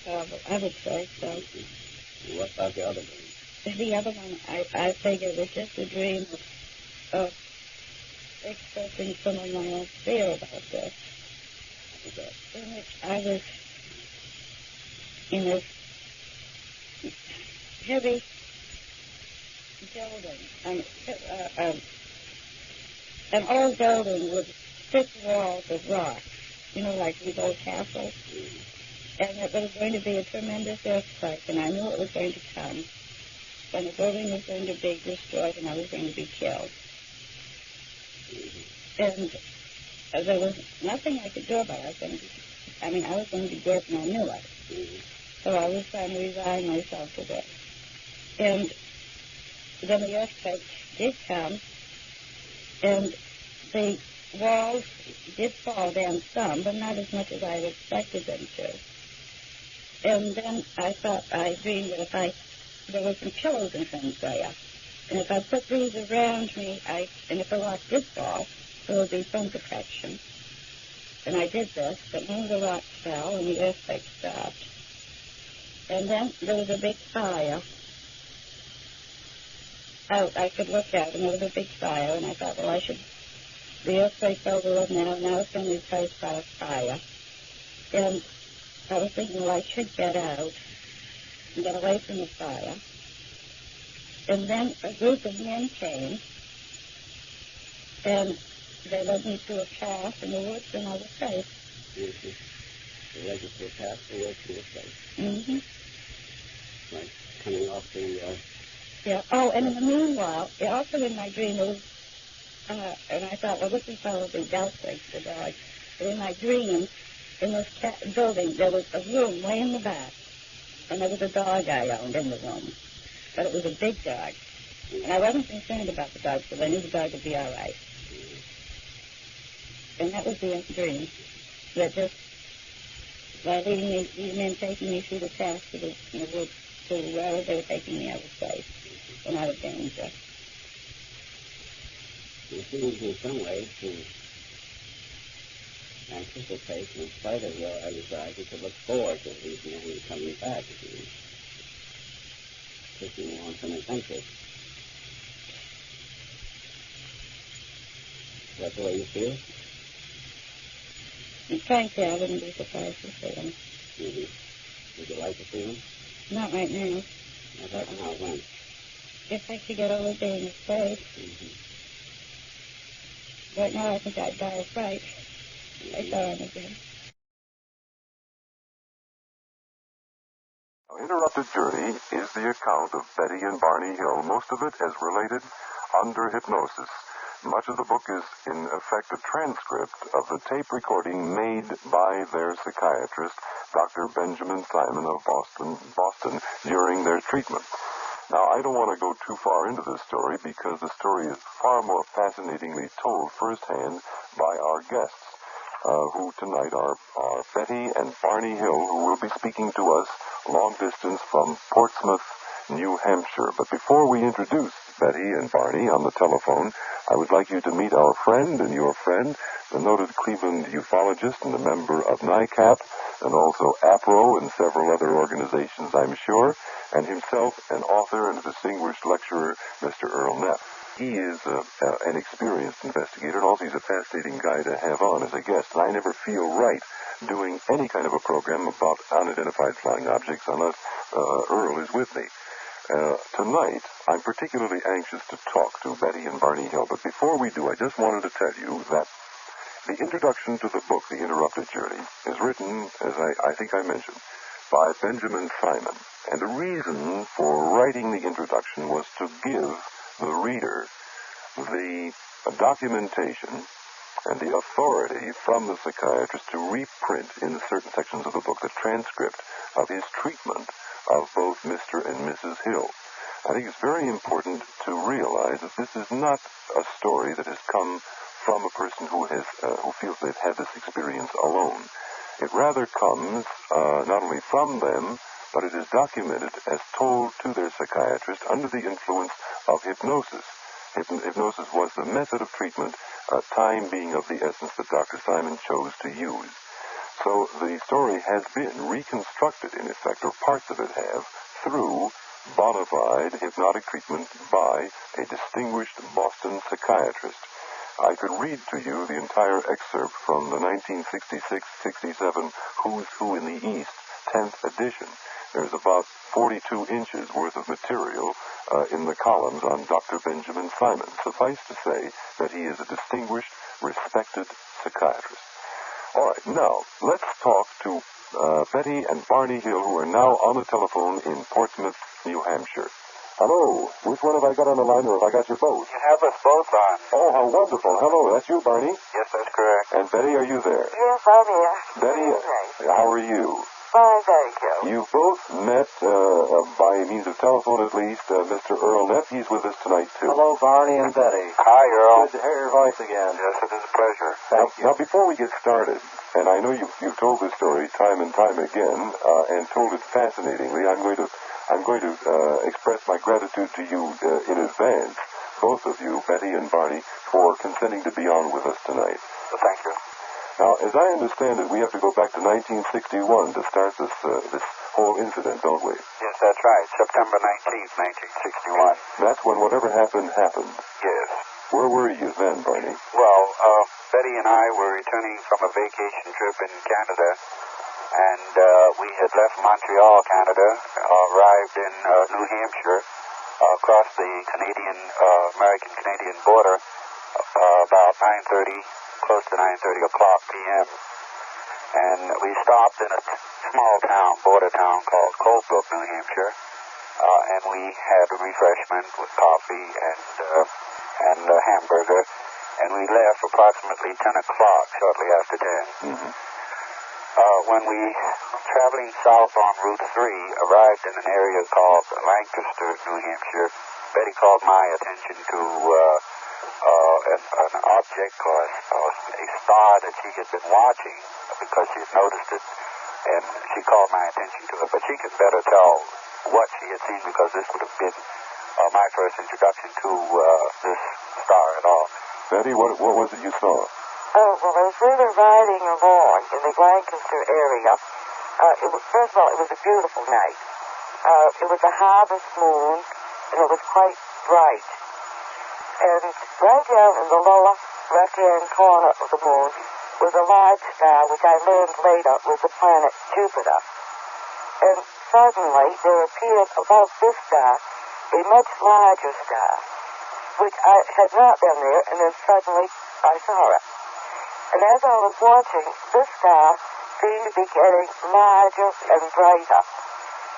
I would say so. And what about the other dream? The other one, I figured was just a dream of expressing some of my own fear about this. What was that? In which I was in this heavy building, an old building with thick walls of rock, like these old castles. And it was going to be a tremendous earthquake, and I knew it was going to come. And the building was going to be destroyed, and I was going to be killed. And there was nothing I could do about it. I was going to be dead, and I knew it. So I was trying to resign myself to this. And then the earthquake did come, and the walls did fall down some, but not as much as I had expected them to. And then I dreamed that there were some pillows and things there. And if I put these around me, and if the rock did fall, there would be some protection. And I did this, but then the rock fell and the earthquake stopped. And then there was a big fire out I could look at, and there was a big fire, and I thought, well, the earthquake's over with now it's going to be replaced by a fire. And I was thinking, well, I should get out and get away from the fire. And then a group of men came, and they led me to a path in the woods, and I was safe. They led you to a path, they led you to a safe. Mm-hmm. Like coming off the... Yeah. Oh, and in the meanwhile, also in my dream, there was, and I thought, well, this is probably Darcy, the dog. But in my dream, in this building, there was a room way in the back, and there was a dog I owned in the room. But it was a big dog. And I wasn't concerned about the dog, because I knew the dog would be all right. And that was the dream. That just, by leading me, these men taking me through the path to the woods, to wherever they were taking me, I was safe and out of danger. It seems in some ways to anticipate, in spite of your anxiety, to look forward to these men coming back, taking you on some adventures. Is that the way you feel? Frankly, I wouldn't be surprised to see them. Mm-hmm. Would you like to see them? Not right now. Not right now, when? If I could get over being afraid. Mm-hmm. Right now, I think I'd die of fright. I saw him again. Interrupted Journey is the account of Betty and Barney Hill, most of it as related under hypnosis. Much of the book is, in effect, a transcript of the tape recording made by their psychiatrist, Dr. Benjamin Simon of Boston, during their treatment. Now, I don't want to go too far into this story because the story is far more fascinatingly told firsthand by our guests, who tonight are Betty and Barney Hill, who will be speaking to us long distance from Portsmouth, New Hampshire. But before we introduce Betty and Barney on the telephone, I would like you to meet our friend and your friend, the noted Cleveland ufologist and a member of NICAP, and also APRO and several other organizations, I'm sure, and himself an author and a distinguished lecturer, Mr. Earl Neff. He is an experienced investigator, and also he's a fascinating guy to have on as a guest. And I never feel right doing any kind of a program about unidentified flying objects unless Earl is with me. Tonight, I'm particularly anxious to talk to Betty and Barney Hill, but before we do, I just wanted to tell you that the introduction to the book, The Interrupted Journey, is written, as I think I mentioned, by Benjamin Simon. And the reason for writing the introduction was to give the reader the documentation and the authority from the psychiatrist to reprint in certain sections of the book the transcript of his treatment of both Mr. and Mrs. Hill. I think it's very important to realize that this is not a story that has come from a person who feels they've had this experience alone. It rather comes not only from them, but it is documented as told to their psychiatrist under the influence of hypnosis. Hypnosis was the method of treatment, time being of the essence that Dr. Simon chose to use. So the story has been reconstructed, in effect, or parts of it have, through bona fide hypnotic treatment by a distinguished Boston psychiatrist. I could read to you the entire excerpt from the 1966-67 Who's Who in the East, 10th edition. There's about 42 inches worth of material in the columns on Dr. Benjamin Simon. Suffice to say that he is a distinguished, respected psychiatrist. All right, now, let's talk to Betty and Barney Hill, who are now on the telephone in Portsmouth, New Hampshire. Hello. Which one have I got on the line, or have I got you both? You have us both on. Oh, how wonderful. Hello, that's you, Barney? Yes, that's correct. And Betty, are you there? Yes, I'm here. Betty, how are you? Fine, thank you. You both met, by means of telephone at least, Mr. Earl Neff. He's with us tonight, too. Hello, Barney and Betty. Hi, Earl. Good to hear your voice again. Yes, it is a pleasure. Now, before we get started, and I know you've told this story time and time again, and told it fascinatingly, I'm going to express my gratitude to you in advance, both of you, Betty and Barney, for consenting to be on with us tonight. Well, thank you. Now, as I understand it, we have to go back to 1961 to start this whole incident, don't we? Yes, that's right. September 19th, 1961. That's when whatever happened. Yes. Where were you then, Barney? Well, Betty and I were returning from a vacation trip in Canada, and we had left Montreal, Canada, arrived in New Hampshire, across the American-Canadian border about 9:30, close to 9:30 o'clock p.m. And we stopped in a small town, border town called Coldbrook, New Hampshire, and we had a refreshment with coffee and a hamburger, and we left approximately 10 o'clock, shortly after 10. Mm-hmm. When we, traveling south on Route 3, arrived in an area called Lancaster, New Hampshire, Betty called my attention to an object or a star that she had been watching because she had noticed it, and she called my attention to it. But she could better tell what she had seen because this would have been my first introduction to this star at all. Betty, what was it you saw? Oh, well, as we were riding along in the Lancaster area, first of all, it was a beautiful night. It was a harvest moon, and it was quite bright. And right down in the lower left-hand corner of the moon was a large star, which I learned later was the planet Jupiter. And suddenly there appeared above this star a much larger star, which I had not been there, and then suddenly I saw it. And as I was watching, this star seemed to be getting larger and brighter.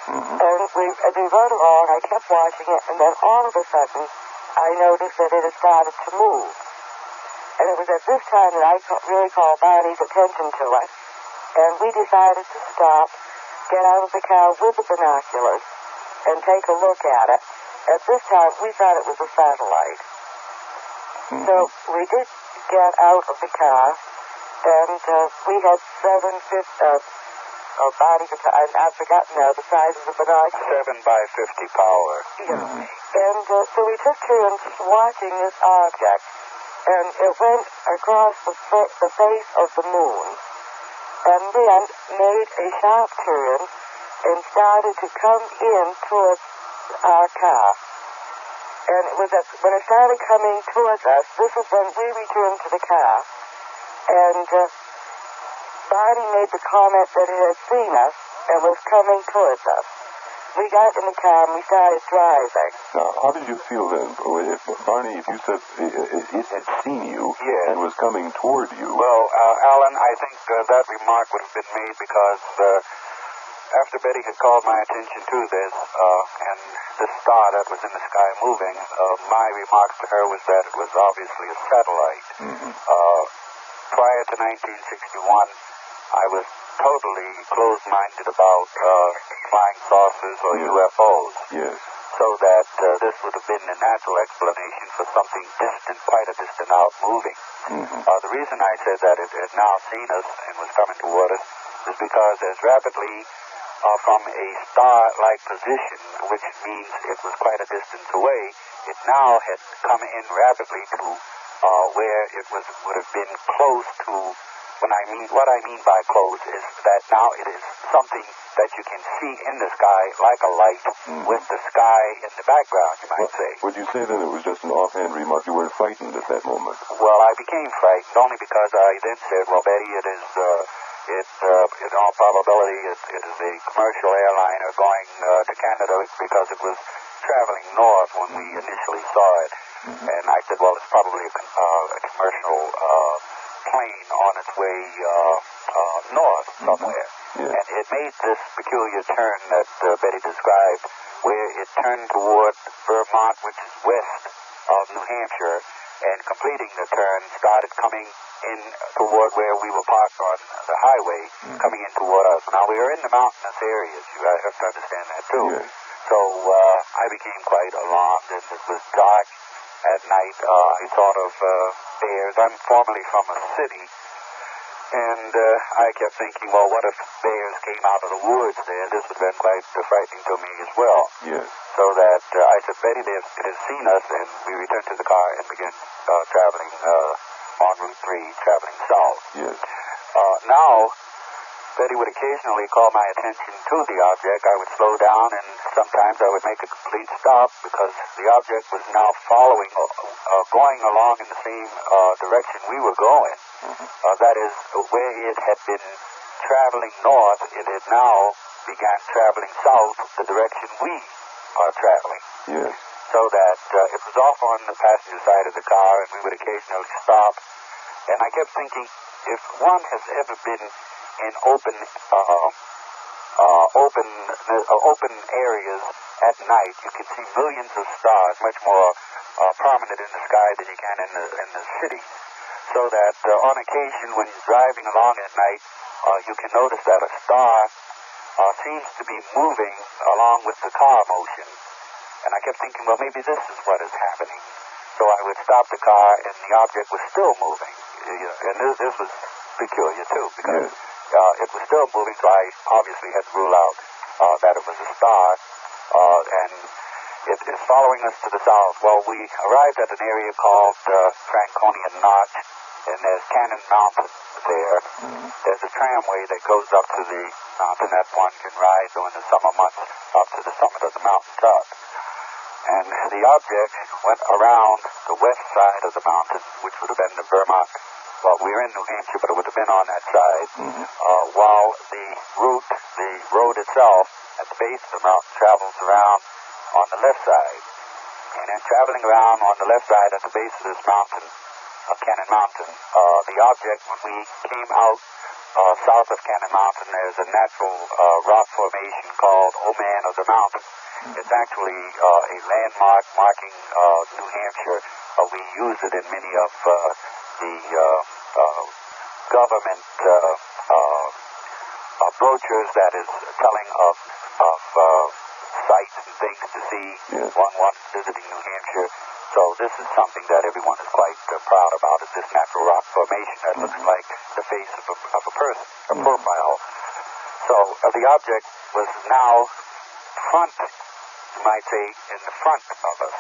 And as we rode along, I kept watching it, and then all of a sudden, I noticed that it had started to move. And it was at this time that I really called Barney's attention to it, and we decided to stop, get out of the car with the binoculars, and take a look at it. At this time, we thought it was a satellite. So we did get out of the car, and we had 7 Barney, I've forgotten now the size of the binoculars. 7 by 50 power. Yeah. And so we took turns watching this object, and it went across the face of the moon, and then made a sharp turn and started to come in towards our car. And it was when it started coming towards us, this is when we returned to the car, and Barney made the comment that it had seen us and was coming towards us. We got in the car and we started driving. Now, how did you feel then? Barney, if you said it had seen you and was coming toward you. Well, Alan, I think that remark would have been made because after Betty had called my attention to this and the star that was in the sky moving, my remarks to her was that it was obviously a satellite. Prior to 1961, I was totally closed-minded about flying saucers or UFOs. Yes. So that this would have been the natural explanation for something distant, quite a distance out, moving. The reason I said that it had now seen us and was coming toward us is because as rapidly from a star-like position, which means it was quite a distance away, it now had come in rapidly to where it would have been close to. What I mean by close is that now it is something that you can see in the sky like a light with the sky in the background, you might say. Would you say then it was just an offhand remark? You weren't frightened at that moment? Well, I became frightened only because I then said, well, Betty, it is, in all probability, it is a commercial airliner going to Canada because it was traveling north when we initially saw it. And I said, well, it's probably a commercial plane on its way north somewhere. And it made this peculiar turn that Betty described, where it turned toward Vermont, which is west of New Hampshire, and completing the turn started coming in toward where we were parked on the highway, coming in toward us. Now, we are in the mountainous areas. You have to understand that, too. So I became quite alarmed, and it was dark at night. I thought of bears. I'm formerly from a city, and I kept thinking, well, what if bears came out of the woods there? This would have been quite frightening to me as well. Yes. So that I said, Betty, it has seen us, and we returned to the car and began traveling on Route 3, traveling south. Yes. Now, Betty would occasionally call my attention to the object. I would slow down, and sometimes I would make a complete stop because the object was now following, going along in the same direction we were going. That is, where it had been traveling north, it had now began traveling south, the direction we are traveling. Yes. So that it was off on the passenger side of the car, and we would occasionally stop. And I kept thinking, if one has ever been in open areas at night, you can see millions of stars, much more prominent in the sky than you can in the city. So that on occasion, when you're driving along at night, you can notice that a star seems to be moving along with the car motion. And I kept thinking, well, maybe this is what is happening. So I would stop the car, and the object was still moving. And this was peculiar, too, because it was still moving, so I obviously had to rule out that it was a star. And it is following us to the south. Well, we arrived at an area called Franconian Notch, and there's Cannon Mountain there. There's a tramway that goes up to the mountain that one can ride during the summer months up to the summit of the mountain top. And the object went around the west side of the mountain, which would have been the Vermont. Well, we were in New Hampshire, but it would have been on that side. While the road itself, at the base of the mountain, travels around on the left side. And then traveling around on the left side at the base of this mountain, Cannon Mountain, the object, when we came out south of Cannon Mountain, there's a natural rock formation called Oman of the Mountain. It's actually a landmark marking New Hampshire. We use it in many of the government brochures that is telling of sites and things to see. Yes. One visiting New Hampshire. So this is something that everyone is quite proud about, is this natural rock formation that looks like the face of a person, a profile. So the object was now front, you might say, in the front of us.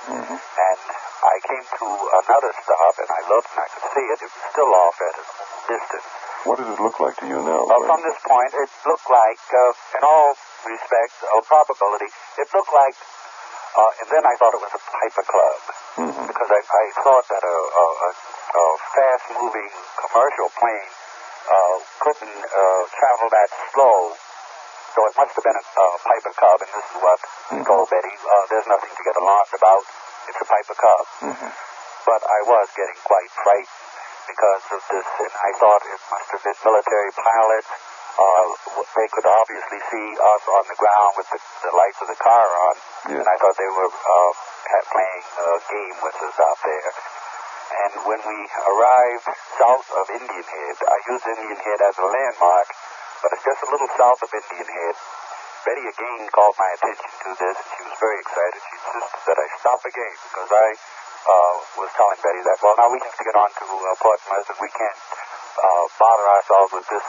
And I came to another stop, and I looked, and I could see it. It was still off at a distance. What does it look like to you now? From this point, it looked like, in all respects or probability, it looked like, and then I thought it was a Piper Club, because I thought that a fast-moving commercial plane couldn't travel that slow. So it must have been a Piper Cub, and this is what I told Betty. There's nothing to get alarmed about. It's a Piper Cub. But I was getting quite frightened because of this, and I thought it must have been military pilots. They could obviously see us on the ground with the lights of the car on, and I thought they were playing a game with us out there. And when we arrived south of Indian Head, I use Indian Head as a landmark, but it's just a little south of Indian Head. Betty again called my attention to this, and she was very excited. She insisted that I stop again, because I was telling Betty that, well, now we have to get on to Portsmouth, and we can't bother ourselves with this,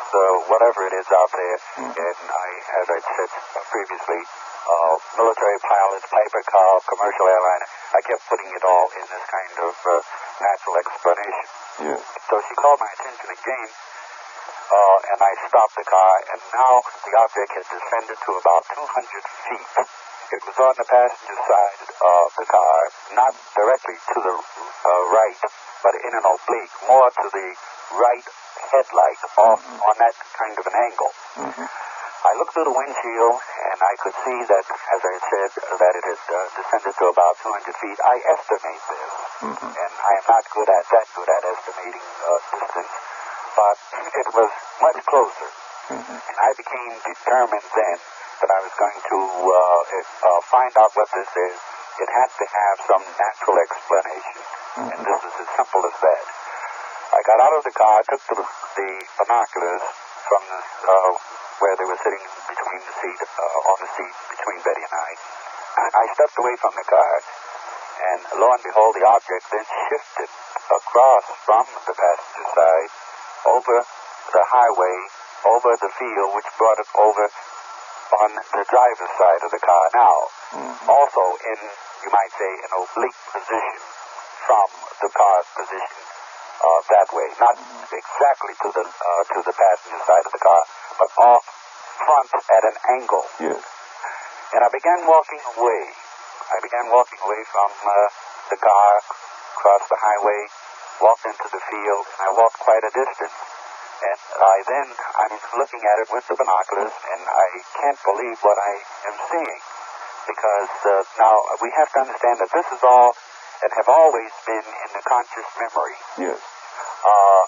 whatever it is out there. And I, as I said previously, military pilots, Piper Cub, commercial airliner, I kept putting it all in this kind of natural explanation. So she called my attention again, and I stopped the car, and now the object had descended to about 200 feet. It was on the passenger side of the car, not directly to the right, but in an oblique, more to the right headlight, off on that kind of an angle. I looked through the windshield, and I could see that, as I said, that it had descended to about 200 feet. I estimate this, and I am not that good at estimating distance, but it was much closer. And I became determined then that I was going to find out what this is. It had to have some natural explanation, and this is as simple as that. I got out of the car, took the binoculars from where they were sitting between the seat, on the seat between Betty and I. I stepped away from the car, and lo and behold, the object then shifted across from the passenger side over the highway, over the field, which brought it over on the driver's side of the car now. Also in, you might say, an oblique position from the car's position that way. Not exactly to the passenger side of the car, but off front at an angle. And I began walking away. From the car, across the highway, walked into the field, and I walked quite a distance. And I'm looking at it with the binoculars, and I can't believe what I am seeing. Because now we have to understand that this is all that have always been in the conscious memory.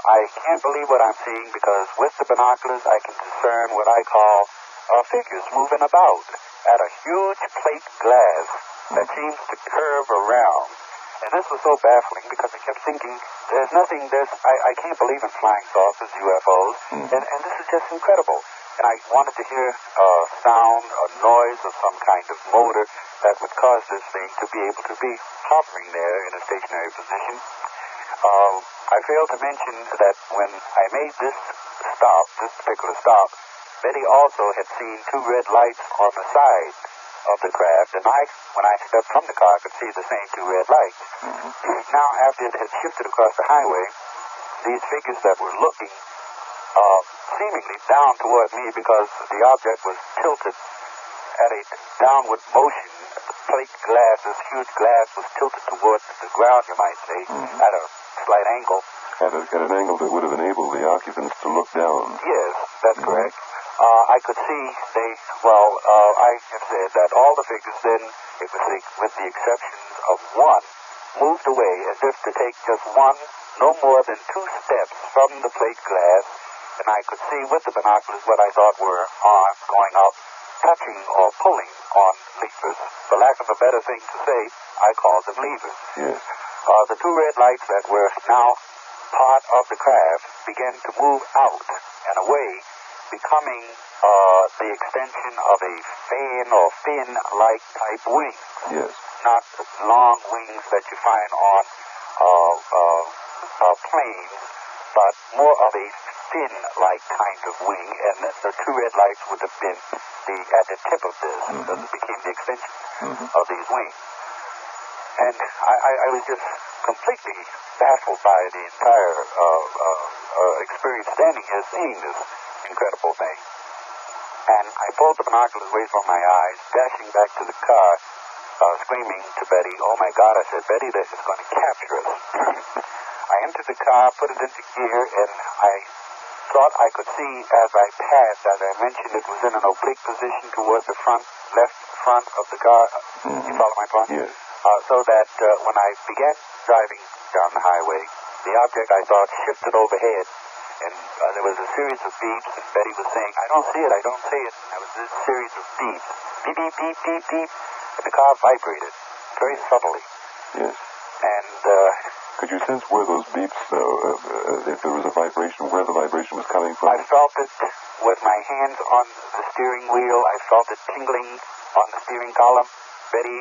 I can't believe what I'm seeing, because with the binoculars I can discern what I call figures moving about at a huge plate glass that seems to curve around. And this was so baffling, because I kept thinking, there's nothing, I can't believe in flying saucers, UFOs, and this is just incredible. And I wanted to hear a sound, a noise of some kind of motor that would cause this thing to be able to be hovering there in a stationary position. I failed to mention that when I made this particular stop, Betty also had seen two red lights on the side of the craft, and when I stepped from the car, I could see the same two red lights. Now, after it had shifted across the highway, these figures that were looking seemingly down toward me, because the object was tilted at a downward motion. The plate glass, this huge glass, was tilted towards the ground, you might say, at a slight angle. At an angle that would have enabled the occupants to look down. Yes, that's correct. I could see I have said that all the figures then, with the exception of one, moved away as if to take just one, no more than 2 steps from the plate glass, and I could see with the binoculars what I thought were arms going up, touching or pulling on levers. For lack of a better thing to say, I called them levers. Yes. The two red lights that were now part of the craft began to move out and away, becoming the extension of a fan or fin-like type wing. Yes. Not long wings that you find on planes, but more of a fin-like kind of wing, and the two red lights would have been at the tip of this, that became the extension of these wings. And I was just completely baffled by the entire experience standing here seeing this incredible thing. And I pulled the binoculars away from my eyes, dashing back to the car, screaming to Betty, "Oh my God," I said, "Betty, this is going to capture us." I entered the car, put it into gear, and I thought I could see as I passed, as I mentioned, it was in an oblique position towards the left front of the car. You follow my point? Yes. So that when I began driving down the highway, the object I thought shifted overhead, and there was a series of beeps, and Betty was saying, "I don't see it, I don't see it." And there was this series of beeps, beep, beep, beep, beep, beep, and the car vibrated very subtly. Yes. And could you sense where those beeps, if there was a vibration, where the vibration was coming from? I felt it with my hands on the steering wheel. I felt it tingling on the steering column. Betty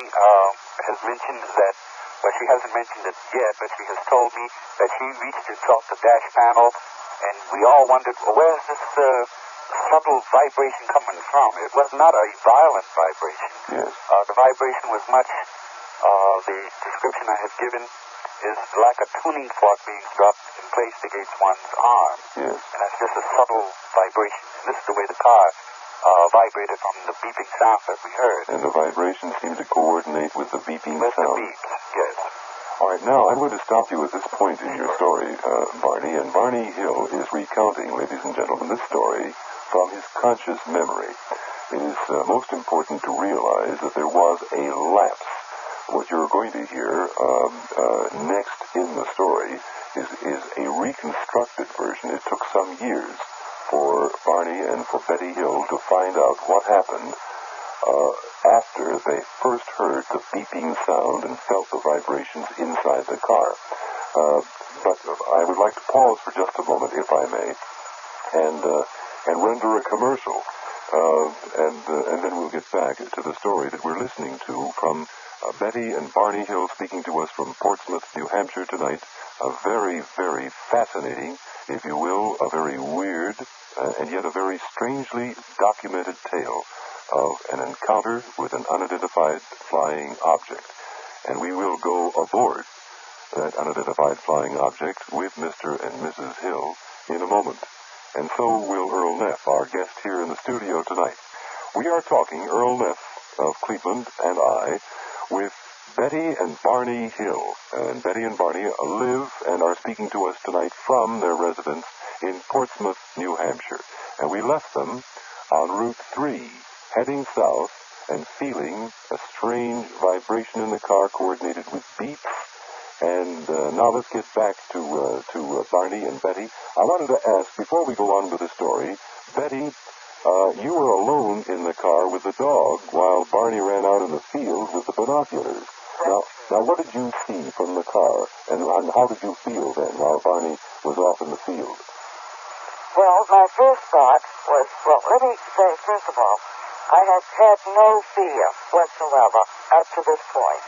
has mentioned that, well, she hasn't mentioned it yet, but she has told me that she reached and felt the dash panel, and we all wondered, well, where's this subtle vibration coming from? It was not a violent vibration. Yes. The vibration was much, the description I have given is like a tuning fork being struck and placed against one's arm. Yes. And that's just a subtle vibration. And this is the way the car vibrated from the beeping sound that we heard. And the vibration seemed to coordinate with the beeping With sound. the beeps, yes. All right, now I'm going to stop you at this point in your story, Barney. And Barney Hill is recounting, ladies and gentlemen, this story from his conscious memory. It is most important to realize that there was a lapse. What you're going to hear next in the story is a reconstructed version. It took some years for Barney and for Betty Hill to find out what happened after they first heard the beeping sound and felt the vibrations inside the car. But I would like to pause for just a moment, if I may, and render a commercial, and then we'll get back to the story that we're listening to from Betty and Barney Hill speaking to us from Portsmouth, New Hampshire tonight. A very, very fascinating, if you will, a very weird, and yet a very strangely documented tale of an encounter with an unidentified flying object. And we will go aboard that unidentified flying object with Mr. and Mrs. Hill in a moment. And so will Earl Neff, our guest here in the studio tonight. We are talking, Earl Neff of Cleveland and I, with Betty and Barney Hill. And Betty and Barney live and are speaking to us tonight from their residence in Portsmouth, New Hampshire. And we left them on Route 3, heading south and feeling a strange vibration in the car coordinated with beeps. And now let's get back to Barney and Betty. I wanted to ask, before we go on with the story, Betty, you were alone in the car with the dog while Barney ran out in the field with the binoculars. Now, what did you see from the car, and how did you feel then while Barney was off in the field? Well, my first thought was, well, let me say, first of all, I have had no fear whatsoever up to this point.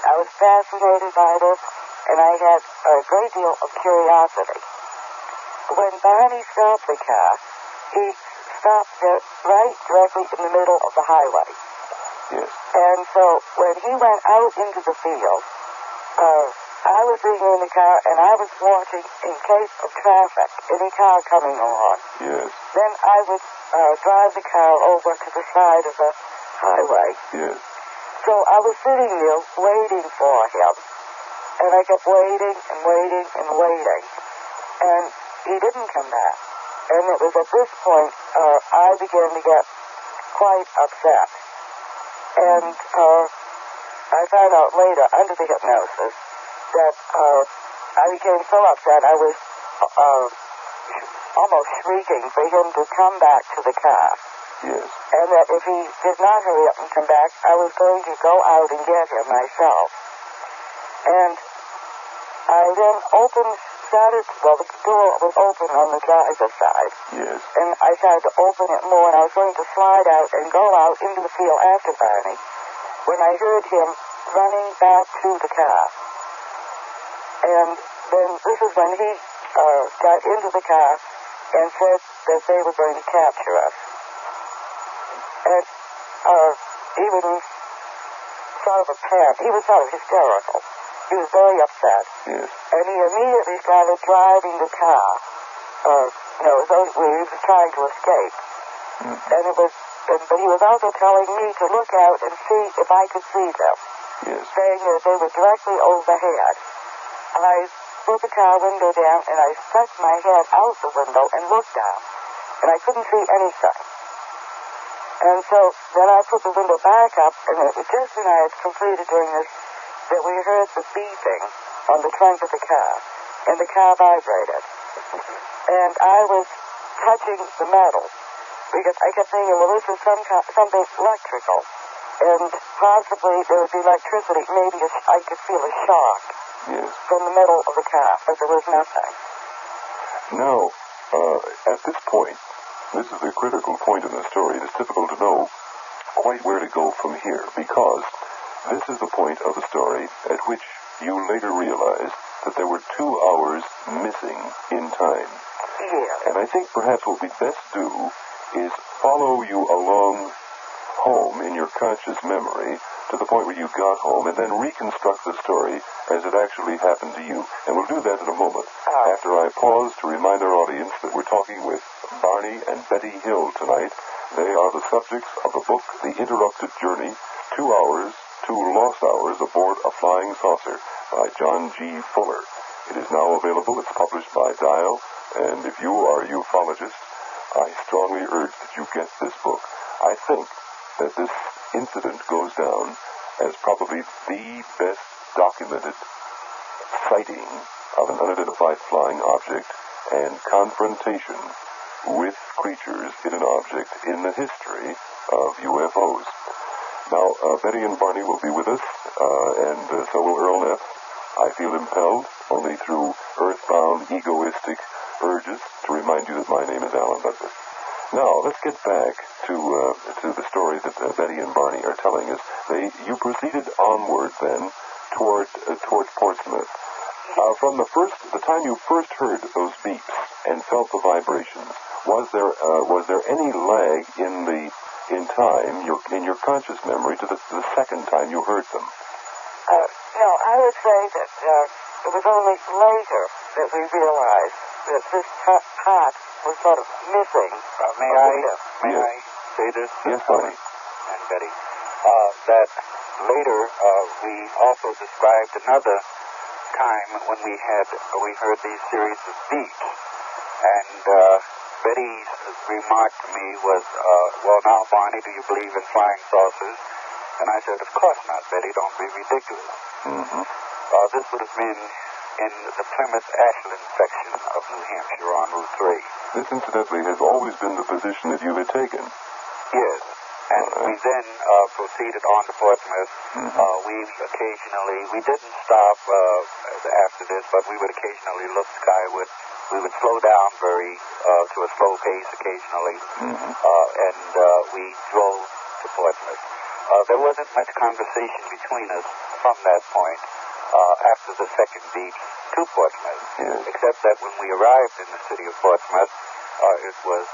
I was fascinated by this, and I had a great deal of curiosity. When Barney stopped the car, he stopped right directly in the middle of the highway. Yes. And so when he went out into the field, I was sitting in the car, and I was watching in case of traffic, any car coming along. Yes. Then I would drive the car over to the side of the highway. Yes. So I was sitting there waiting for him, and I kept waiting and waiting and waiting, and he didn't come back. And it was at this point I began to get quite upset. And I found out later, under the hypnosis, that I became so upset I was almost shrieking for him to come back to the car. Yes. And that if he did not hurry up and come back, I was going to go out and get him myself. And I then the door was open on the driver's side. Yes. And I tried to open it more, and I was going to slide out and go out into the field after Barney, when I heard him running back to the car. And then this is when he got into the car and said that they were going to capture us. And he was sort of a panic. He was sort of hysterical. He was very upset. Yes. And he immediately started driving the car. As though he was trying to escape. And but he was also telling me to look out and see if I could see them. Yes. Saying that they were directly overhead. I put the car window down and I stuck my head out the window and looked down. And I couldn't see anything. And so then I put the window back up, and it was just when I had completed doing this that we heard the beeping on the trunk of the car, and the car vibrated. And I was touching the metal, because I kept thinking, well, this is something electrical, and possibly there would be electricity. Maybe I could feel a shock from the metal of the car, but there was nothing. Now, at this point, this is a critical point in the story. It is difficult to know quite where to go from here, because this is the point of the story at which you later realized that there were 2 hours missing in time. Yeah. And I think perhaps what we'd best do is follow you along home in your conscious memory to the point where you got home, and then reconstruct the story as it actually happened to you. And we'll do that in a moment, after I pause to remind our audience that we're talking with Barney and Betty Hill tonight. They are the subjects of the book, The Interrupted Journey, 2 hours, 2 lost hours aboard a flying saucer, by John G. Fuller. It is now available. It's published by Dial, and if you are a ufologist, I strongly urge that you get this book. I think that this incident goes down as probably the best documented sighting of an unidentified flying object and confrontation with creatures in an object in the history of UFOs. Now, Betty and Barney will be with us, and so will Earl F. I feel impelled, only through earthbound, egoistic urges, to remind you that my name is Alan Douglas. Now, let's get back to the story that Betty and Barney are telling us. You proceeded onward then towards Portsmouth. From the time you first heard those beeps and felt the vibrations, was there any lag in time, in your conscious memory, to the second time you heard them? No, I would say that it was only later that we realized that this part was sort of missing. May I say this? Yes, Barney. And Betty. That later we also described another time when we heard these series of beeps, and Betty's remark to me was, well, now, Barney, do you believe in flying saucers? And I said, of course not, Betty, don't be ridiculous. Mm-hmm. This would have been in the Plymouth-Ashland section of New Hampshire on Route 3. This, incidentally, has always been the position that you had taken. Yes. And we then proceeded on to Portsmouth. We didn't stop after this, but we would occasionally look skyward. We would slow down to a slow pace occasionally, and we drove to Portsmouth. There wasn't much conversation between us from that point after the second beep to Portsmouth, except that when we arrived in the city of Portsmouth, it was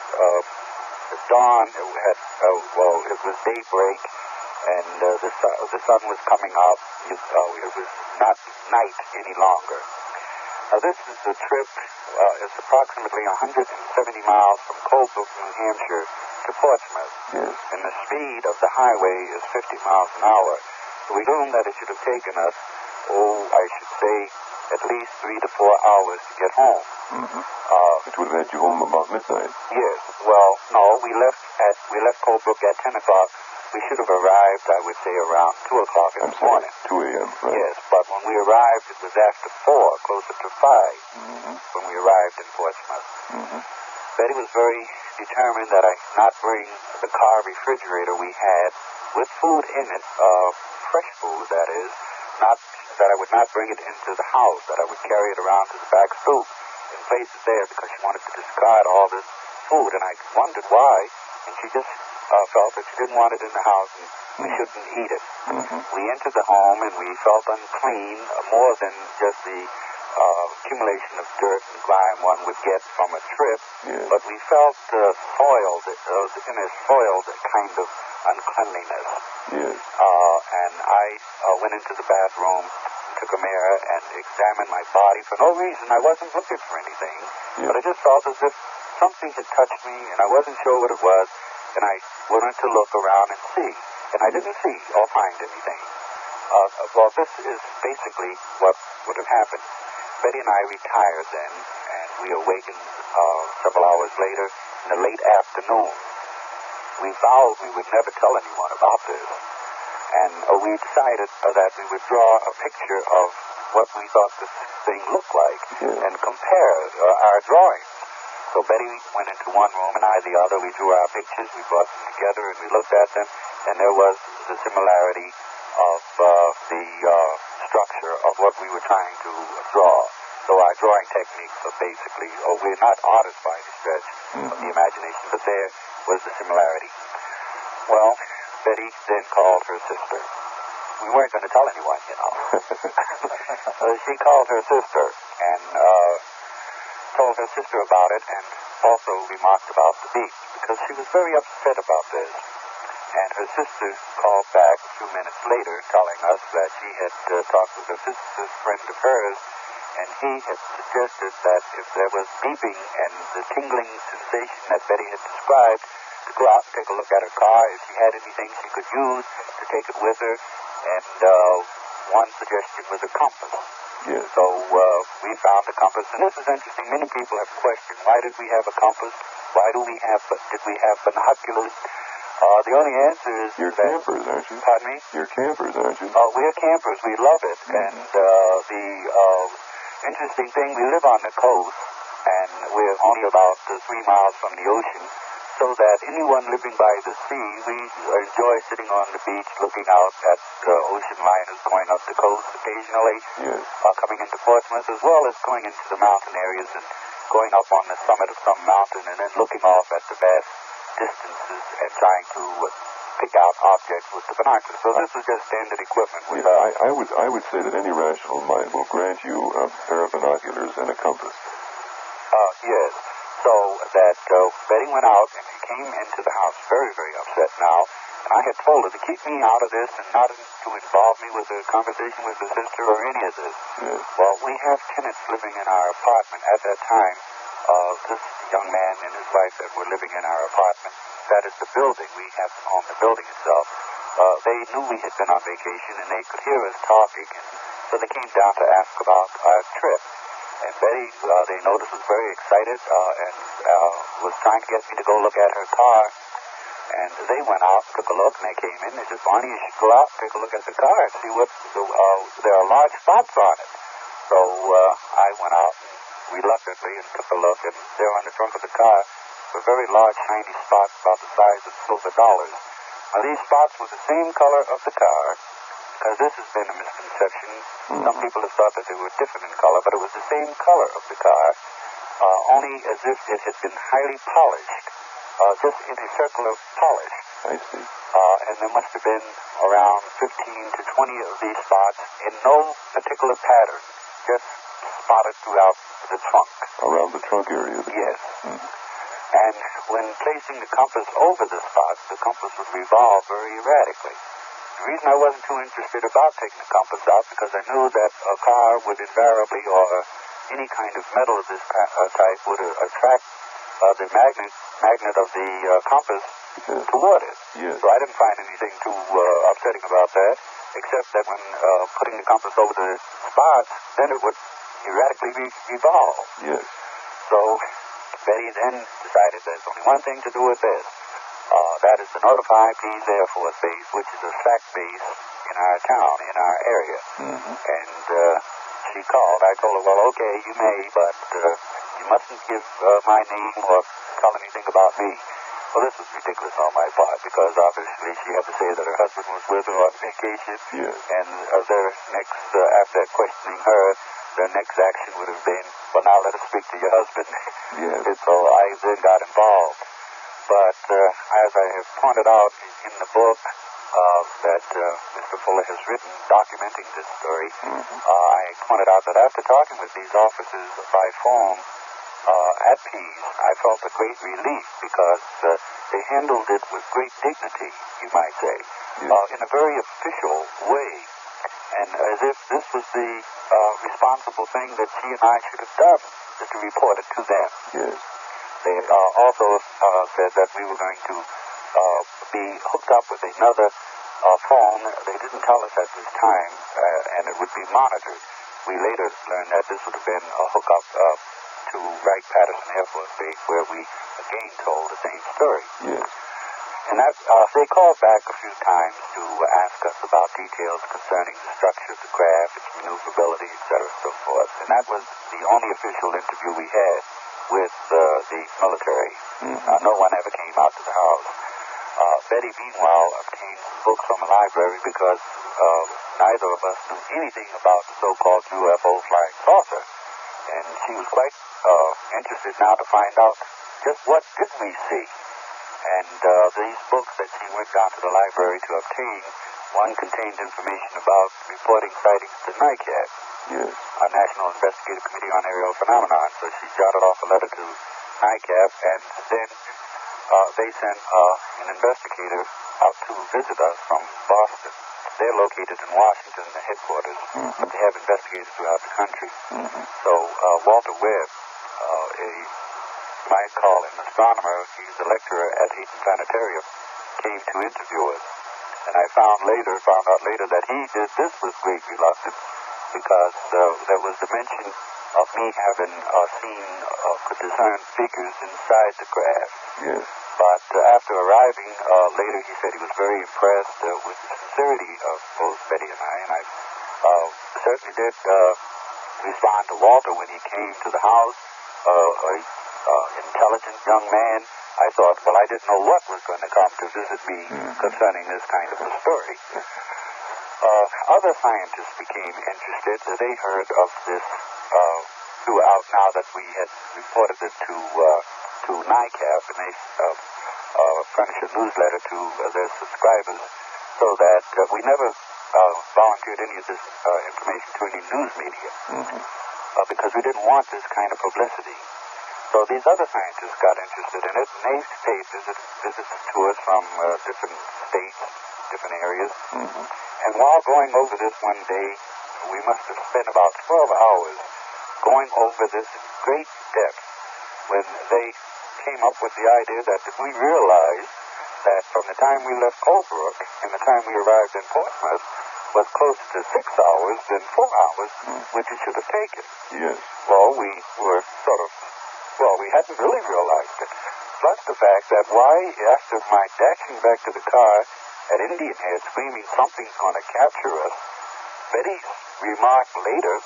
dawn. It was daybreak, and the sun was coming up. It was not night any longer. This is a trip. It's approximately 170 miles from Colebrook, New Hampshire, to Portsmouth, and the speed of the highway is 50 miles an hour. So we assume that it should have taken us, I should say, at least 3 to 4 hours to get home. Which would have had you home about midnight. Yes. Well, no, we left Colebrook at 10 o'clock. We should have arrived, I would say, around 2 o'clock in the morning. 2 a.m., right? Yes, but when we arrived, it was after 4, closer to 5, when we arrived in Portsmouth. Betty was very determined that I not bring the car refrigerator we had with food in it, fresh food, that is, not that I would not bring it into the house, that I would carry it around to the back stoop and place it there because she wanted to discard all this food, and I wondered why, and she just felt that she didn't want it in the house and we shouldn't eat it. We entered the home and we felt unclean, more than just the accumulation of dirt and grime one would get from a trip, but we felt soiled, in a soiled kind of uncleanliness. And I went into the bathroom, took a mirror, and examined my body for no reason. I wasn't looking for anything, but I just felt as if something had touched me, and I wasn't sure what it was, and I wanted to look around and see, and I didn't see or find anything. Well, this is basically what would have happened. Betty and I retired then, and we awakened several hours later in the late afternoon. We vowed we would never tell anyone about this, and we decided that we would draw a picture of what we thought this thing looked like and compare our drawings. So Betty went into one room and I the other. We drew our pictures, we brought them together, and we looked at them, and there was the similarity of the structure of what we were trying to draw. So our drawing techniques are basically, we're not artists by any stretch of the imagination, but there was the similarity. Well, Betty then called her sister. We weren't going to tell anyone, you know. So she called her sister and told her sister about it, and also remarked about the beach, because she was very upset about this. And her sister called back a few minutes later, telling us that she had talked with a physicist friend of hers, and he had suggested that if there was beeping and the tingling sensation that Betty had described, to go out and take a look at her car, if she had anything she could use to take it with her, and one suggestion was a compass. So we found a compass, and this is interesting. Many people have questioned, why did we have a compass? Why did we have binoculars? The only answer is You're campers, aren't you? Pardon me? You're campers, aren't you? We're campers. We love it. And the interesting thing, we live on the coast, and we're only about 3 miles from the ocean, so that anyone living by the sea, we enjoy sitting on the beach looking out at ocean liners going up the coast occasionally, coming into Portsmouth, as well as going into the mountain areas and going up on the summit of some mountain and then looking off at the vast distances and trying to pick out objects with the binoculars. So this is just standard equipment. I would say that any rational mind will grant you a pair of binoculars and a compass. Yes. So that Betty went out and came into the house very, very upset now. And I had told her to keep me out of this and not to involve me with a conversation with her sister or any of this. Well, we have tenants living in our apartment at that time. This young man and his wife that were living in our apartment, that is the building. We have on the building itself. They knew we had been on vacation and they could hear us talking, and so they came down to ask about our trip. And Betty, they noticed, was very excited and was trying to get me to go look at her car. And they went out and took a look, and they came in. They said, Barney, you should go out and take a look at the car and see what there are large spots on it. So I went out reluctantly and took a look, and there on the trunk of the car were very large, shiny spots about the size of silver dollars. Now, these spots were the same color of the car, because this has been a misconception. Some people have thought that they were different in color, but it was the same color of the car, only as if it had been highly polished, just in a circular polish. I see. And there must have been around 15 to 20 of these spots in no particular pattern, just spotted throughout the trunk. Around the trunk area? Yes. And when placing the compass over the spots, the compass would revolve very erratically. The reason I wasn't too interested about taking the compass out, because I knew that a car would invariably, or any kind of metal of this type, would attract the magnet of the compass toward it. So I didn't find anything too upsetting about that, except that when putting the compass over the spots, then it would erratically revolve. So Betty then decided there's only one thing to do with this. That is to notify Pease Air Force Base, which is a SAC base in our town, in our area. And she called. I told her, well, okay, you may, but you mustn't give my name or tell anything about me. Well, this was ridiculous on my part because obviously she had to say that her husband was with her on vacation. Yes. And their next, after questioning her, their next action would have been, well, now let us speak to your husband. Yes. And so I then got involved. But as I have pointed out in the book that Mr. Fuller has written documenting this story, I pointed out that after talking with these officers by phone at Pease, I felt a great relief because they handled it with great dignity, you might say, in a very official way, and as if this was the responsible thing that she and I should have done, is to report it to them. Yes. They also said that we were going to be hooked up with another phone. They didn't tell us at this time, and it would be monitored. We later learned that this would have been a hookup to Wright-Patterson Air Force Base, where we again told the same story. Yes. And that, they called back a few times to ask us about details concerning the structure of the craft, its maneuverability, etc., and so forth. And that was the only official interview we had with the military. No one ever came out to the house. Betty, meanwhile, obtained some books from the library because neither of us knew anything about the so-called UFO flying saucer. And she was quite interested now to find out just what did we see. And these books that she went down to the library to obtain, one contained information about reporting sightings to NICAD, a National Investigative Committee on Aerial Phenomenon. So she jotted off a letter to NICAD, and then they sent an investigator out to visit us from Boston. They're located in Washington, the headquarters, but they have investigators throughout the country. So Walter Webb, might call him an astronomer, he's a lecturer at Eaton Planetarium, came to interview us. And I found out later that he did this with great reluctance because there was the mention of me having could discern figures inside the craft. Yes. But after arriving later, he said he was very impressed with the sincerity of both Betty and I certainly did respond to Walter when he came to the house. Intelligent young man. I thought, well, I didn't know what was going to come to visit me concerning this kind of a story. Other scientists became interested. They heard of this throughout now that we had reported it to NICAP, and they furnished a newsletter to their subscribers, so that we never volunteered any of this information to any news media because we didn't want this kind of publicity. So these other scientists got interested in it, and they paid visits to us from different states, different areas. And while going over this one day, we must have spent about 12 hours going over this in great depth when they came up with the idea that we realized that from the time we left Colebrook and the time we arrived in Portsmouth was closer to 6 hours than 4 hours, which it should have taken. Yes. Well, we were we hadn't really realized it. Plus the fact that after my dashing back to the car at Indian Head screaming something's going to capture us, Betty's remark later is,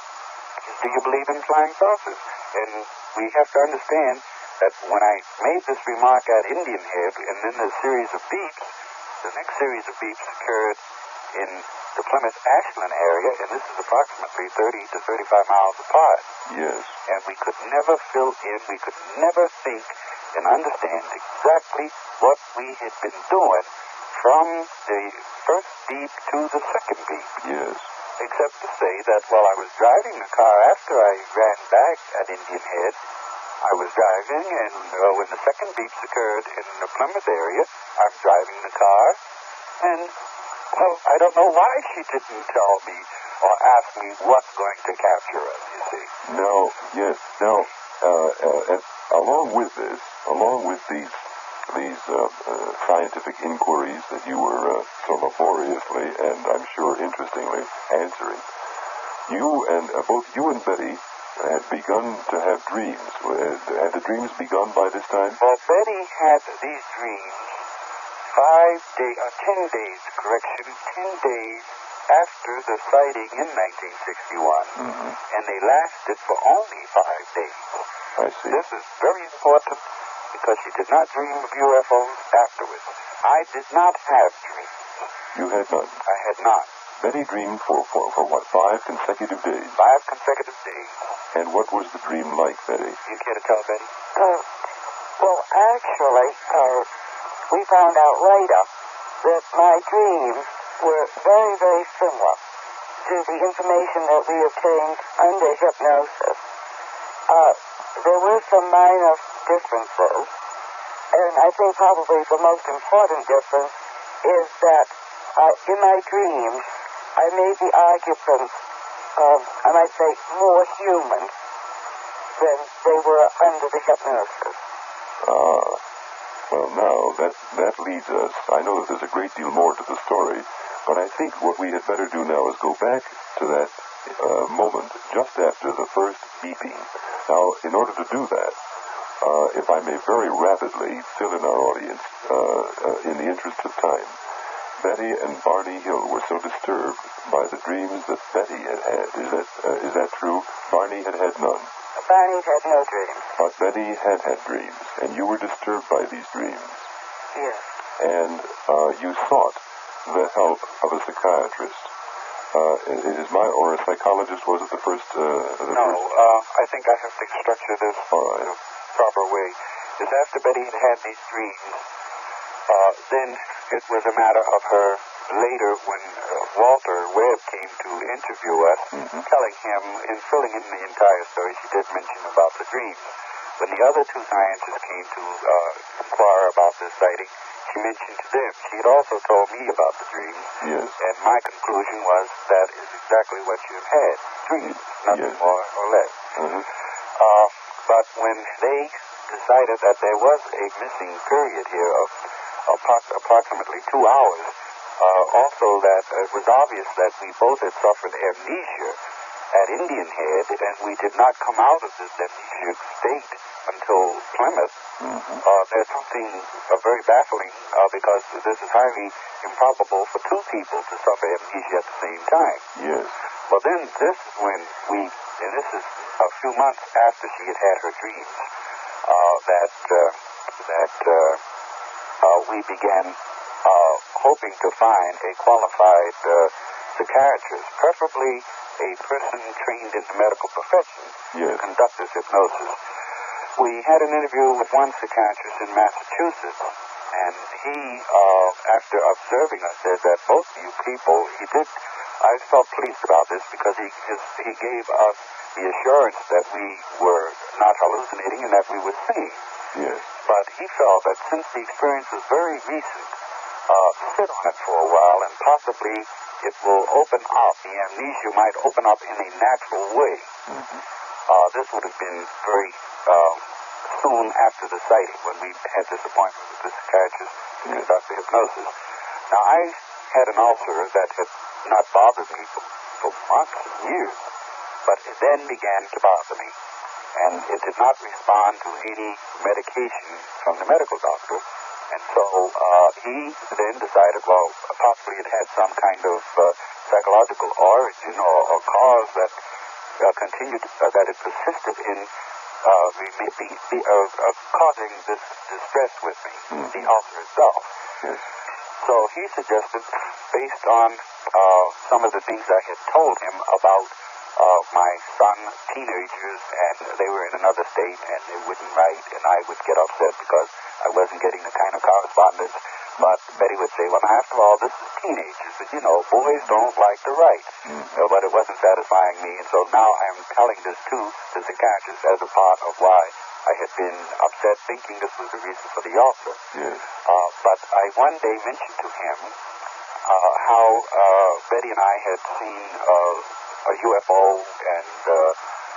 do you believe in flying saucers? And we have to understand that when I made this remark at Indian Head and then the series of beeps, the next series of beeps occurred in the Plymouth-Ashland area, and this is approximately 30 to 35 miles apart. Yes. And we could never fill in, we could never think and understand exactly what we had been doing from the first beep to the second beep. Yes. Except to say that while I was driving the car after I ran back at Indian Head, I was driving, and when the second beeps occurred in the Plymouth area, I'm driving the car, and well, I don't know why she didn't tell me or ask me what's going to capture us, you see. Now, yes. Now, along with these scientific inquiries that you were so laboriously and I'm sure interestingly answering, both you and Betty had begun to have dreams. Had the dreams begun by this time? Well, Betty had these dreams 10 days after the sighting in 1961, and they lasted for only 5 days. I see. This is very important because she did not dream of UFOs afterwards. I did not have dreams. You had none. I had not. Betty dreamed for what, 5 consecutive days? 5 consecutive days. And what was the dream like, Betty? You care to tell, Betty? Well, actually, we found out later that my dreams were very, very similar to the information that we obtained under hypnosis. There were some minor differences, and I think probably the most important difference is that in my dreams, I made the occupants, I might say, more human than they were under the hypnosis. Well, now, that leads us. I know that there's a great deal more to the story, but I think what we had better do now is go back to that moment just after the first beeping. Now, in order to do that, if I may very rapidly fill in our audience in the interest of time, Betty and Barney Hill were so disturbed by the dreams that Betty had had. Is that true? Barney had had none. Barney had no dreams. But Betty had had dreams, and you were disturbed by these dreams. Yes. And you sought the help of a psychiatrist. Or a psychologist, was it the first? I think I have to structure this in a proper way. Is after Betty had had these dreams, then it was a matter of her later when Walter Webb came to interview us, telling him and filling in the entire story. She did mention about the dreams. When the other 2 scientists came to inquire about this sighting, she mentioned to them. She had also told me about the dreams. Yes. And my conclusion was that is exactly what you have had. Dreams, nothing more or less. But when they decided that there was a missing period here of approximately 2 hours, also that it was obvious that we both had suffered amnesia at Indian Head, and we did not come out of this amnesiac state until Plymouth. There's something very baffling because this is highly improbable for 2 people to suffer amnesia at the same time. Yes. Well, then this is when and this is a few months after she had had her dreams, we began hoping to find a qualified psychiatrist, preferably a person trained in the medical profession, to conduct this hypnosis. We had an interview with one psychiatrist in Massachusetts, and he, after observing us, said that both of you people, I felt pleased about this because he gave us the assurance that we were not hallucinating and that we were seeing. Yes. But he felt that since the experience was very recent, sit on it for a while and possibly it will open up. The amnesia might open up in a natural way. This would have been very soon after the sighting when we had this appointment with the psychiatrist to conduct the hypnosis. Now, I had an ulcer that had not bothered me for months and years, but it then began to bother me. And it did not respond to any medication from the medical doctor. And so he then decided, well, possibly it had some kind of psychological origin or cause that continued, that it persisted in causing this distress with me, the ulcer itself. Yes. So he suggested, based on some of the things I had told him about my son's teenagers, and they were in another state, and they wouldn't write, and I would get upset because I wasn't getting the kind of correspondence. But Betty would say, well, after all, this is teenagers, and boys don't like to write. But it wasn't satisfying me, and so now I'm telling this to the psychiatrist as a part of why I had been upset, thinking this was the reason for the ulcer. Yes. But I one day mentioned to him how Betty and I had seen a UFO, and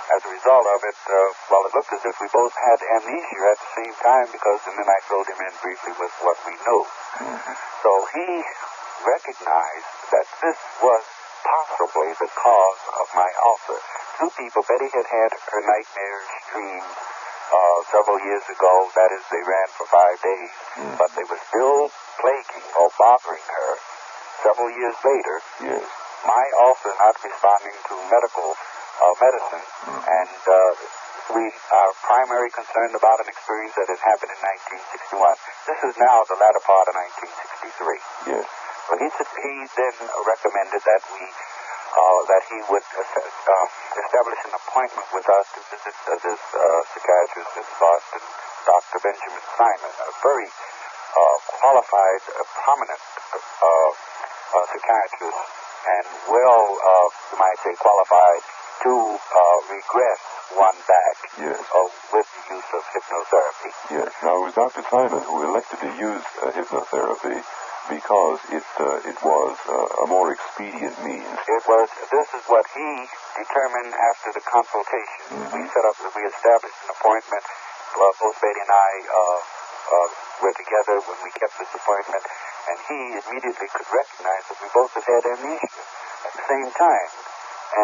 as a result of it, it looked as if we both had amnesia at the same time, and then I filled him in briefly with what we knew. So he recognized that this was possibly the cause of my ulcer. 2 people, Betty had had her nightmarish dreams several years ago. That is, they ran for 5 days, but they were still plaguing or bothering her several years later. Yes. My ulcer not responding to medicine, and we are primarily concerned about an experience that had happened in 1961. This is now the latter part of 1963. Yes. Well, he then recommended that that he would establish an appointment with us to visit this psychiatrist in Boston, Dr. Benjamin Simon, a very qualified, prominent psychiatrist, and you might say, qualified to regress one back with the use of hypnotherapy. Yes. Now, it was Dr. Simon who elected to use hypnotherapy because it was a more expedient means. This is what he determined after the consultation. We established an appointment. Both Betty and I were together when we kept this appointment, and he immediately could recognize that we both had amnesia at the same time,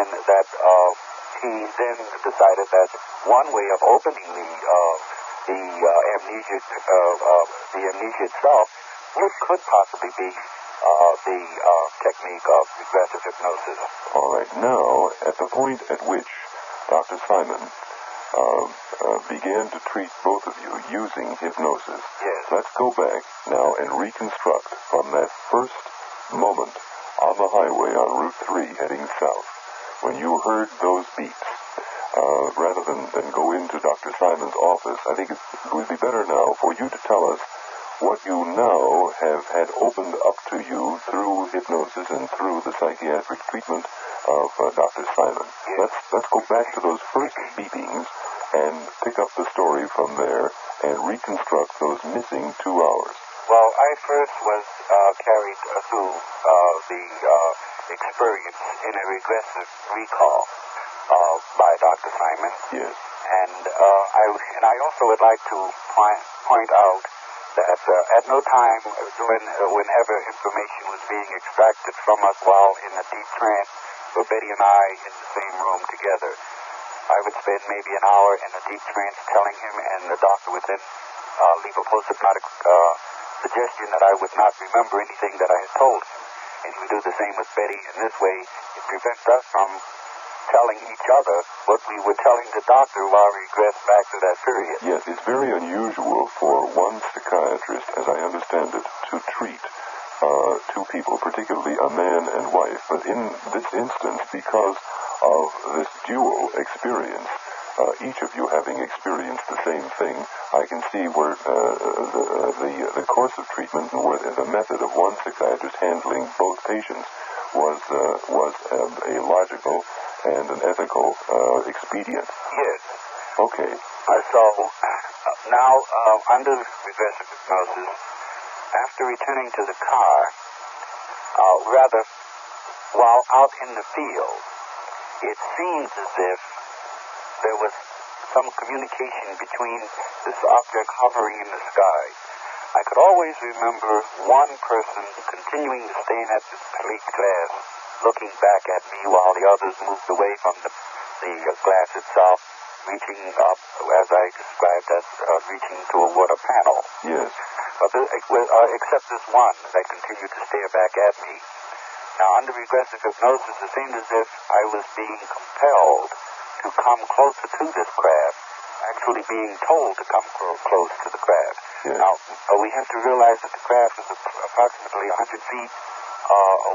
and that he then decided that one way of opening the amnesia itself could possibly be the technique of regressive hypnosis. All right. Now, at the point at which Dr. Simon began to treat both of you using hypnosis, let's go back now and reconstruct from that first moment on the highway on Route 3 heading south, when you heard those beeps. Rather than go into Dr. Simon's office, I think it would be better now for you to tell us what you now have had opened up to you through hypnosis and through the psychiatric treatment of Dr. Simon. Let's go back to those first beepings and pick up the story from there and reconstruct those missing 2 hours. Well, I first was carried through the experience in a regressive recall by Dr. Simon. Yes. And I also would like to point out that at no time whenever information was being extracted from us while in a deep trance, were Betty and I in the same room together. I would spend maybe an hour in a deep trance telling him, and the doctor would then leave a post-hypnotic suggestion that I would not remember anything that I had told him. And he would do the same with Betty, and this way it prevents us from telling each other what we were telling the doctor while we regressed back to that period. Yes, it's very unusual for one psychiatrist, as I understand it, to treat two people, particularly a man and wife. But in this instance, because of this dual experience, each of you having experienced the same thing, I can see where the course of treatment and where the method of one psychiatrist handling both patients was a logical and an ethical expedient. Yes. Okay. So now, under regressive hypnosis, after returning to the car, while out in the field, it seems as if there was some communication between this object hovering in the sky. I could always remember one person continuing to stay at this plate glass, looking back at me while the others moved away from the glass itself, reaching up, as I described as reaching to a water panel. Yes. Except this one that continued to stare back at me. Now, under regressive hypnosis, it seemed as if I was being compelled to come closer to this craft, actually being told to come close to the craft. Yes. Now, we have to realize that the craft is approximately 100 feet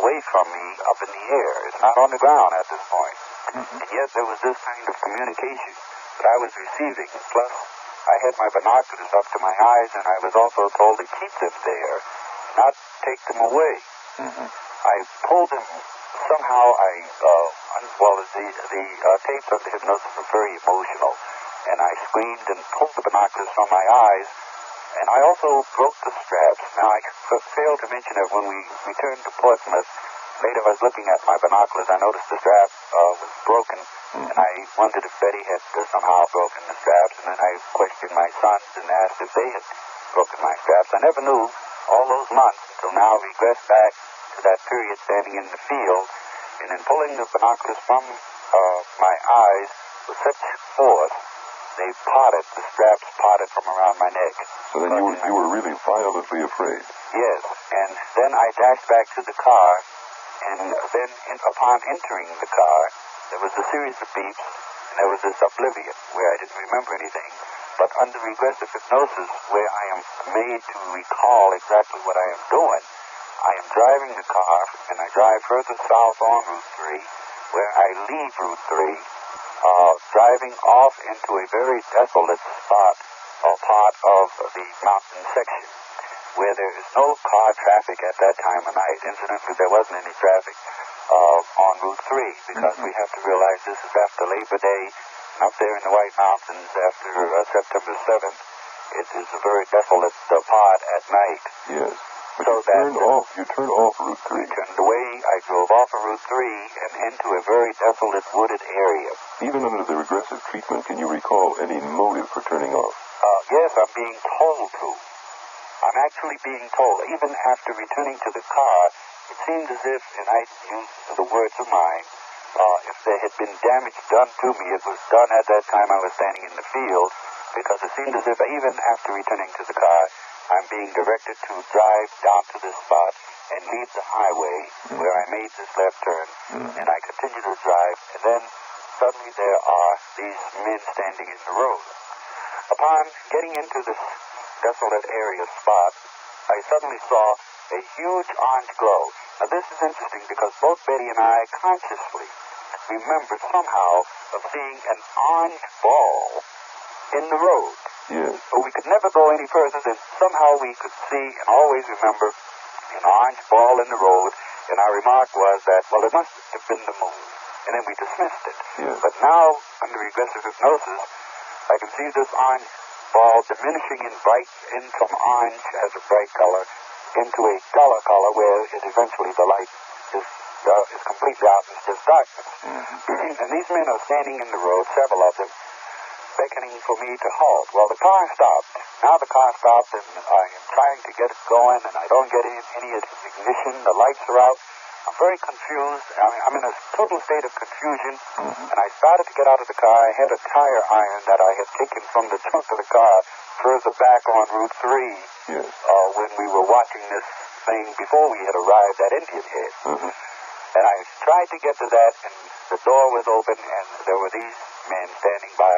away from me up in the air. It's not on the ground at this point. Mm-hmm. And yet there was this kind of communication that I was receiving. Plus, I had my binoculars up to my eyes, and I was also told to keep them there, not take them away. Mm-hmm. I pulled them. Somehow the tapes of the hypnosis were very emotional, and I screamed and pulled the binoculars from my eyes, and I also broke the straps. Now, I failed to mention that when we returned to Portsmouth, later I was looking at my binoculars, I noticed the strap was broken, and I wondered if Betty had somehow broken the straps, and then I questioned my sons and asked if they had broken my straps. I never knew all those months until now I regressed back to that period standing in the field, and in pulling the binoculars from my eyes with such force, the straps parted from around my neck. So then you were really violently afraid. Yes, and then I dashed back to the car, and then upon entering the car, there was a series of beeps, there was this oblivion where I didn't remember anything. But under regressive hypnosis, where I am made to recall exactly what I am doing, I am driving the car, and I drive further south on Route 3, where I leave Route 3, driving off into a very desolate spot, or part of the mountain section, where there is no car traffic at that time of night. Incidentally, there wasn't any traffic on Route 3, because we have to realize this is after Labor Day, and up there in the White Mountains after September 7th, it is a very desolate part at night. Yes. But So you turned off Route 3. I turned away, I drove off of Route 3 and into a very desolate wooded area. Even under the regressive treatment, can you recall any motive for turning off? Yes, I'm being told to. I'm actually being told. Even after returning to the car, it seemed as if, and I use the words of mine, if there had been damage done to me, it was done at that time I was standing in the field, because it seemed as if even after returning to the car, I'm being directed to drive down to this spot and leave the highway where I made this left turn, and I continue to drive, and then suddenly there are these men standing in the road. Upon getting into this desolate area spot, I suddenly saw a huge orange glow. Now this is interesting because both Betty and I consciously remembered somehow of seeing an orange ball in the road. Yes. But we could never go any further than somehow we could see and always remember an orange ball in the road, and our remark was that, well, it must have been the moon. And then we dismissed it. Yes. But now, under regressive hypnosis, I can see this orange ball diminishing in bright, in from orange as a bright color, into a duller color where it eventually the light is completely out and it's just darkness. And these men are standing in the road, several of them, beckoning for me to halt. Well, the car stopped. Now the car stopped, and I am trying to get it going, and I don't get any ignition. The lights are out. I'm very confused. I'm in a total state of confusion, and I started to get out of the car. I had a tire iron that I had taken from the trunk of the car further back on Route 3 Yes. when we were watching this thing before we had arrived at Indian Head. And I tried to get to that, and the door was open, and there were these men standing by,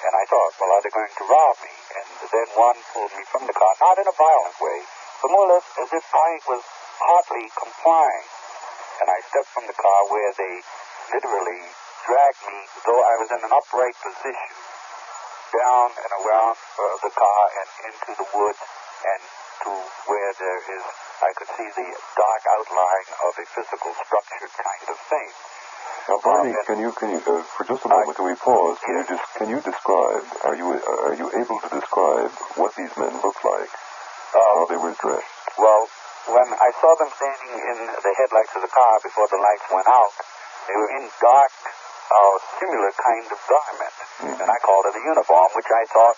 and I thought, well, are they going to rob me? And then one pulled me from the car, not in a violent way, but more or less as if I was partly complying. And I stepped from the car where they literally dragged me, though I was in an upright position, down and around the car and into the woods and to where there is, I could see the dark outline of a physical structure kind of thing. Now, Barney, can you, for just a moment, can we pause? Can you describe? Are you able to describe what these men looked like? How they were dressed? Well, when I saw them standing in the headlights of the car before the lights went out, they were in dark, similar kind of garment, and I called it a uniform, which I thought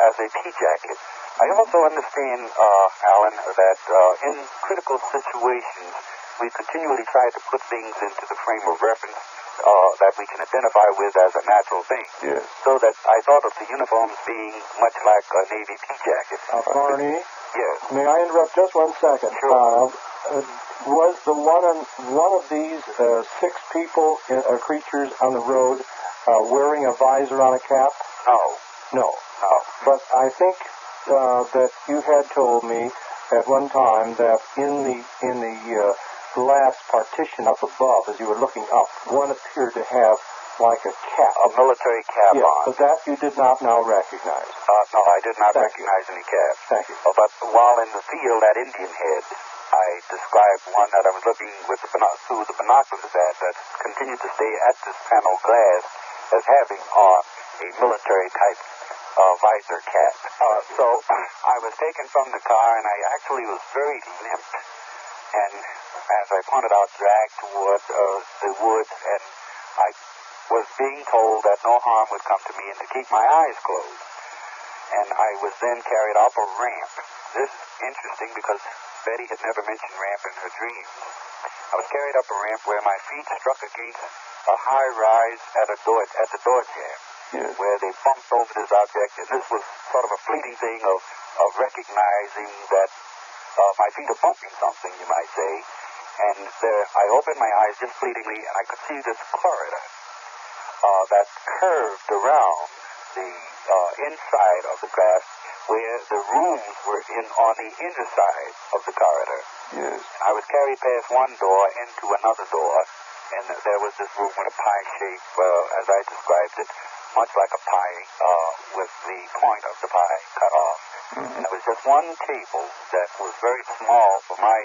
as a pea jacket. I also understand, Alan, that in critical situations, we continually try to put things into the frame of reference that we can identify with as a natural thing. Yes. So that I thought of the uniforms being much like a Navy pea jacket. Barney, Yes. may I interrupt just 1 second? Sure. Was the one of these 6 people, creatures on the road, wearing a visor on a cap? No. No. No. But I think that you had told me at one time that in the glass partition up above, as you were looking up, one appeared to have like a cap. A military cap Yes, on. but that you did not now recognize. No, I did not Thank recognize any caps. Thank you. But while in the field at Indian Head, I described one that I was looking with through the binoculars at that continued to stay at this panel glass as having on a military type visor cap. So I was taken from the car, and I actually was very limp. And as I pointed out, dragged toward the woods, and I was being told that no harm would come to me and to keep my eyes closed. And I was then carried up a ramp. This is interesting because Betty had never mentioned ramp in her dreams. I was carried up a ramp where my feet struck against a high rise at the door jamb, where they bumped over this object, and this was sort of a fleeting thing of recognizing that my feet are bumping something, you might say. And there, I opened my eyes just fleetingly, and I could see this corridor. that curved around the inside of the glass where the rooms were on the inner side of the corridor. Yes. I was carried past one door into another door, and there was this room with a pie shape, as I described it, much like a pie with the point of the pie cut off. Mm-hmm. And there was just one table that was very small for my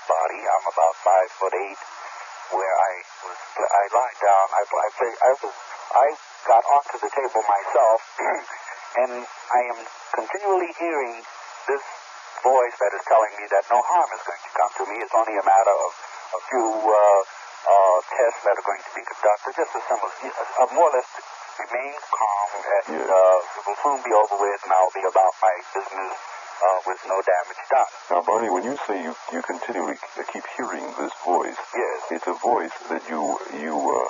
body. I'm about 5'8", where I lied down. I got onto the table myself, and I am continually hearing this voice that is telling me that no harm is going to come to me. It's only a matter of a few tests that are going to be conducted, just more or less remain calm, and it will soon be over with, and I'll be about my business with no damage done. Now, Barney, when you say you continually keep hearing this voice, yes, it's a voice that you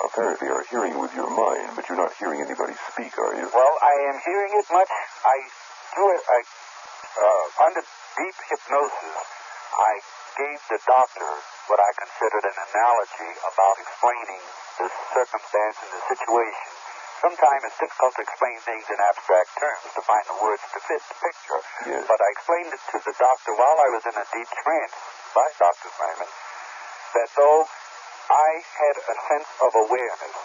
apparently are hearing with your mind, but you're not hearing anybody speak, are you? Well, I am hearing it much. Under deep hypnosis, I gave the doctor what I considered an analogy about explaining the circumstance and the situation. Sometimes it's difficult to explain things in abstract terms, to find the words to fit the picture. Yes. But I explained it to the doctor while I was in a deep trance by Dr. Simon, that though I had a sense of awareness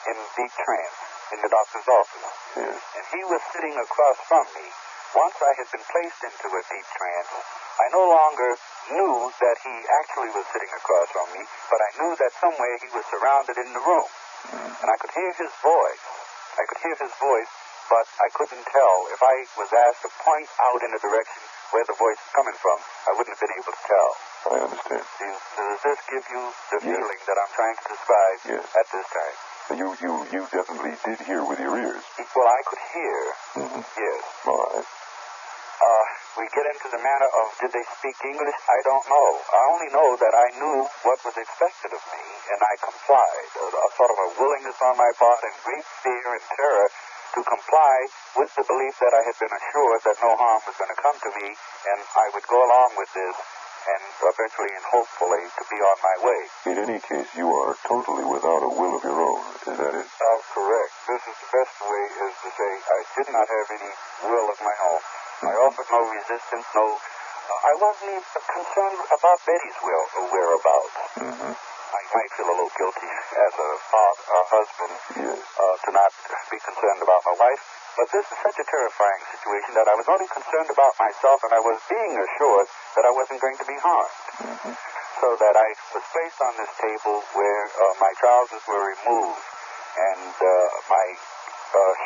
in deep trance in the doctor's office, Yes. and he was sitting across from me, once I had been placed into a deep trance, I no longer knew that he actually was sitting across from me, but I knew that somewhere he was surrounded in the room. And I could hear his voice. But I couldn't tell. If I was asked to point out in a direction where the voice was coming from, I wouldn't have been able to tell. I understand. Does this give you the feeling that I'm trying to describe at this time? You definitely did hear with your ears. Well, I could hear. Mm-hmm. Yes. All right. We get into the matter of did they speak English? I don't know. I only know that I knew what was expected of me, and I complied. A sort of a willingness on my part and great fear and terror to comply with the belief that I had been assured that no harm was going to come to me, and I would go along with this and eventually and hopefully to be on my way. In any case, you are totally without a will of your own. Is that it? Correct. This is the best way, is to say I did not have any will of my own. I offered no resistance, I wasn't even concerned about Betty's whereabouts. Mm-hmm. I might feel a little guilty as a husband to not be concerned about my wife, but this is such a terrifying situation that I was only concerned about myself, and I was being assured that I wasn't going to be harmed. Mm-hmm. So that I was placed on this table where my trousers were removed, and my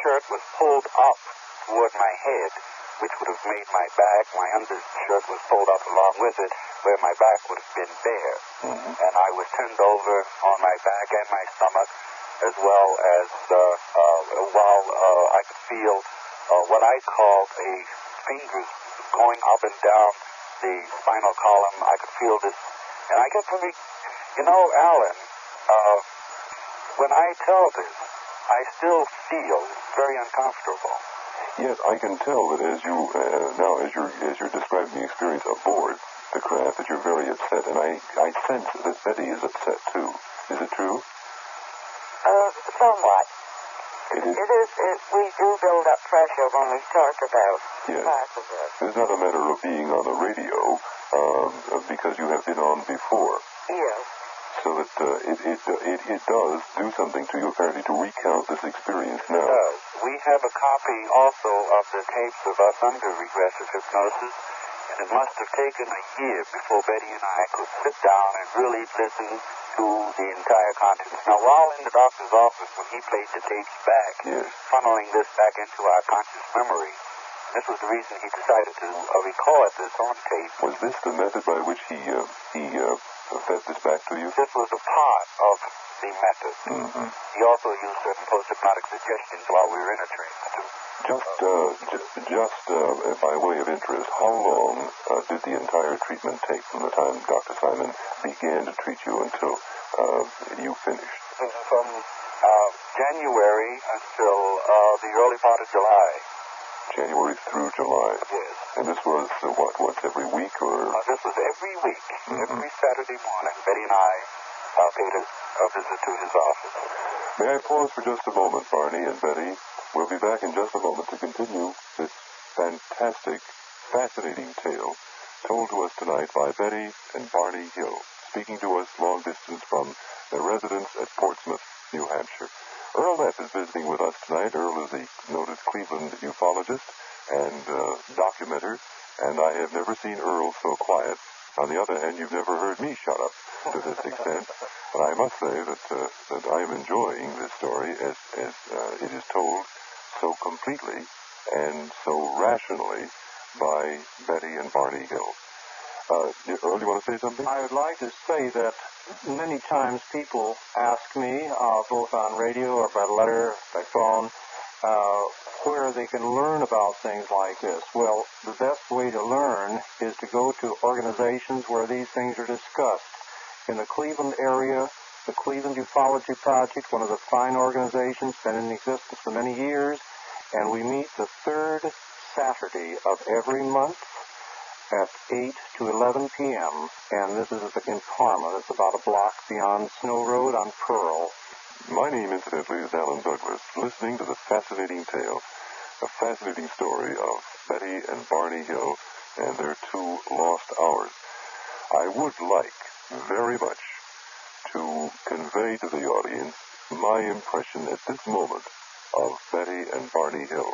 shirt was pulled up toward my head, which would have made my back, my undershirt was pulled up along with it, where my back would have been bare. Mm-hmm. And I was turned over on my back and my stomach, as well as while I could feel what I called a fingers going up and down the spinal column. I could feel this, and I kept thinking, Alan, when I tell this, I still feel very uncomfortable. Yes, I can tell that as you're describing the experience aboard the craft, that you're very upset, and I sense that Betty is upset too. Is it true? Somewhat. It is. We do build up pressure when we talk about Yes. parts of it. It's not a matter of being on the radio, because you have been on before. Yes. So that it does do something to you, apparently, to recount this experience now. It does. We have a copy also of the tapes of us under regressive hypnosis, and it must have taken a year before Betty and I could sit down and really listen to the entire contents. Now, while in the doctor's office, when he played the tapes back, funneling this back into our conscious memory, this was the reason he decided to record this on tape. Was this the method by which he fed this back to you? This was a part of the method. Mm-hmm. He also used certain post-hypnotic suggestions while we were in a trance, too. Just by way of interest, how long did the entire treatment take from the time Dr. Simon began to treat you until you finished? From January until the early part of July. January through July. Yes. And this was, once every week, or? This was every week. Mm-hmm. Every Saturday morning, Betty and I paid a visit to his office. May I pause for just a moment, Barney and Betty? We'll be back in just a moment to continue this fantastic, fascinating tale told to us tonight by Betty and Barney Hill, speaking to us long distance from their residence at Portsmouth, New Hampshire. Earl Neff is visiting with us tonight. Earl is a noted Cleveland ufologist and documenter, and I have never seen Earl so quiet. On the other hand, you've never heard me shut up to this extent. And I must say that I am enjoying this story as it is told so completely and so rationally by Betty and Barney Hill. Earl, you want to say something? I would like to say that many times people ask me, both on radio or by letter, by phone, where they can learn about things like this. Well, the best way to learn is to go to organizations where these things are discussed. In the Cleveland area, the Cleveland Ufology Project, one of the fine organizations, been in existence for many years, and we meet the third Saturday of every month at 8 to 11 p.m., and this is in Parma. That's about a block beyond Snow Road on Pearl. My name, incidentally, is Alan Douglas, listening to the fascinating tale, a fascinating story of Betty and Barney Hill and their 2 lost hours. I would like very much to convey to the audience my impression at this moment of Betty and Barney Hill.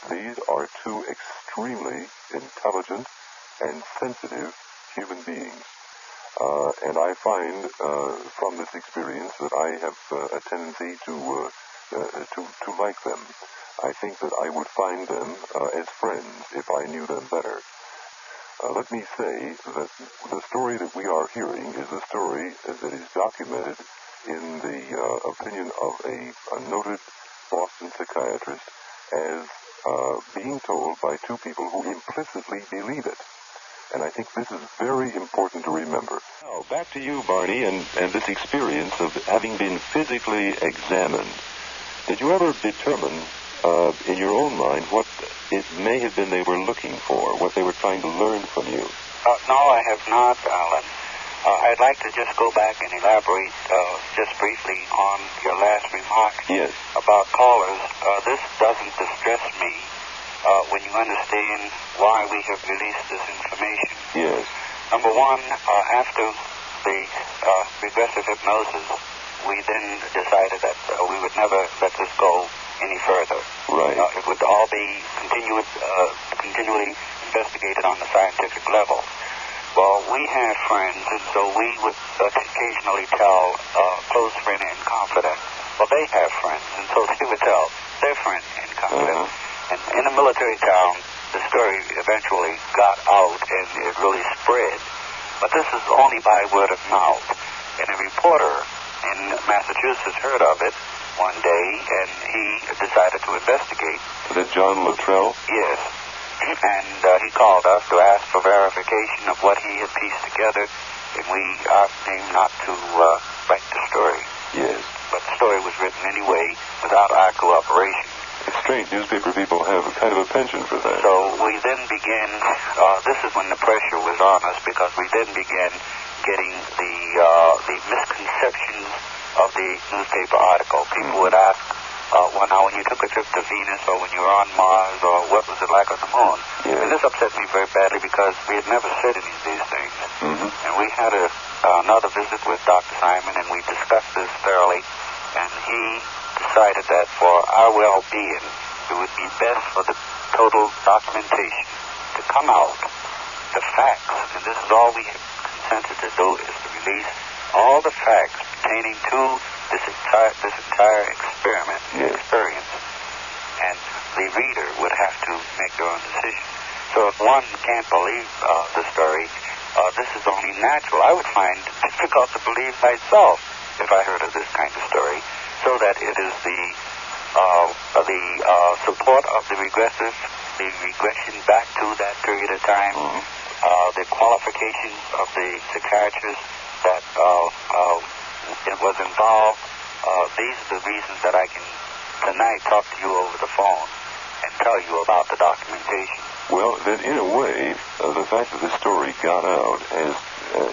These are 2 extremely intelligent and sensitive human beings. And I find from this experience that I have a tendency to like them. I think that I would find them as friends if I knew them better. Let me say that the story that we are hearing is a story that is documented in the opinion of a noted Boston psychiatrist as being told by 2 people who implicitly believe it. And I think this is very important to remember. Now, back to you, Barney, and this experience of having been physically examined. Did you ever determine in your own mind what it may have been they were looking for, what they were trying to learn from you? No, I have not, Alan. I'd like to just go back and elaborate just briefly on your last remark about callers. This doesn't distress me when you understand why we have released this information. Yes. Number one, after the regressive hypnosis, we then decided that we would never let this go any further. Right. It would all be continually investigated on the scientific level. Well, we have friends, and so we would occasionally tell a close friend in confidence. Well, they have friends, and so they would tell their friend in confidence. And in a military town, the story eventually got out, and it really spread. But this is only by word of mouth. And a reporter in Massachusetts heard of it one day, and he decided to investigate. Is that John Luttrell? Yes. And he called us to ask for verification of what he had pieced together, and we asked him not to write the story. Yes. But the story was written anyway without our cooperation. It's strange. Newspaper people have a kind of a penchant for that. So we then began, this is when the pressure was on us, because we then began getting the misconceptions of the newspaper article. People would ask, well, now when you took a trip to Venus, or when you were on Mars, or what was it like on the moon? Yes. And this upset me very badly because we had never said any of these things. Mm-hmm. And we had another visit with Dr. Simon, and we discussed this thoroughly, and he decided that for our well-being, it would be best for the total documentation to come out, the facts, and this is all we have consented to do, is to release all the facts pertaining to this entire experiment, experience, and the reader would have to make their own decision. So if one can't believe the story, this is only natural. I would find it difficult to believe myself if I heard of this kind of story, so that it is the support of the regressive, the regression back to that period of time, the qualifications of the psychiatrist that it was involved. These are the reasons that I can tonight talk to you over the phone and tell you about the documentation. Well, then, in a way, the fact that this story got out has,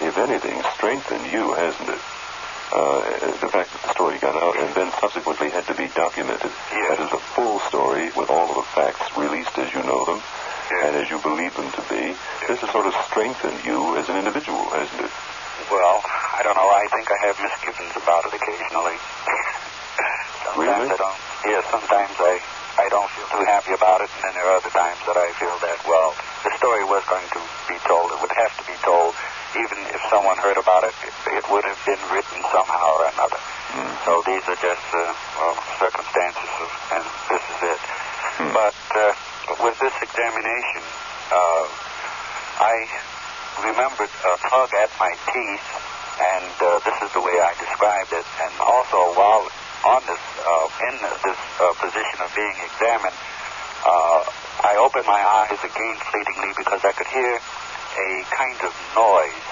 if anything, strengthened you, hasn't it? the fact that the story got out and then subsequently had to be documented. That is a full story with all of the facts released as you know them and as you believe them to be. This has sort of strengthened you as an individual, hasn't it? Well, I don't know. I think I have misgivings about it occasionally. Sometimes Really? I don't. Yes, sometimes I don't feel too happy about it, and then there are other times that I feel that, well, the story was going to be told. It would have to be told. Even if someone heard about it, it would have been written somehow or another. So these are just circumstances, and this is it. But with this examination, I remembered a tug at my teeth, and this is the way I described it. And also, while on this, in this position of being examined, I opened my eyes again fleetingly because I could hear a kind of noise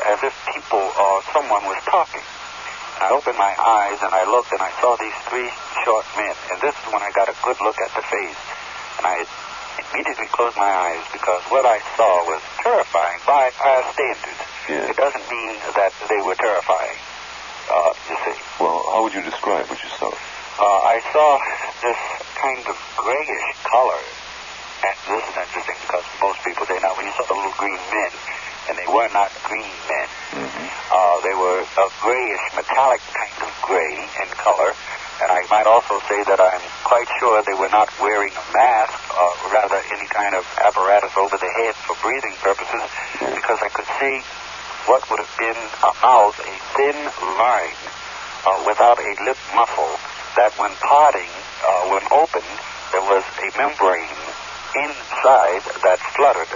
as if people or someone was talking. I opened my eyes and I looked and I saw these three short men. And this is when I got a good look at the face. And I immediately closed my eyes because what I saw was terrifying by our standards. Yes. It doesn't mean that they were terrifying, you see. Well, how would you describe what you saw? I saw this kind of grayish color. And this is interesting because most people, they know when you saw the little green men, and they were not green men. They were a grayish, metallic kind of gray in color. And I might also say that I'm quite sure they were not wearing a mask, or rather any kind of apparatus over the head for breathing purposes, because I could see what would have been a mouth, a thin line, without a lip muffle, that when parting, when opened, there was a membrane inside that fluttered,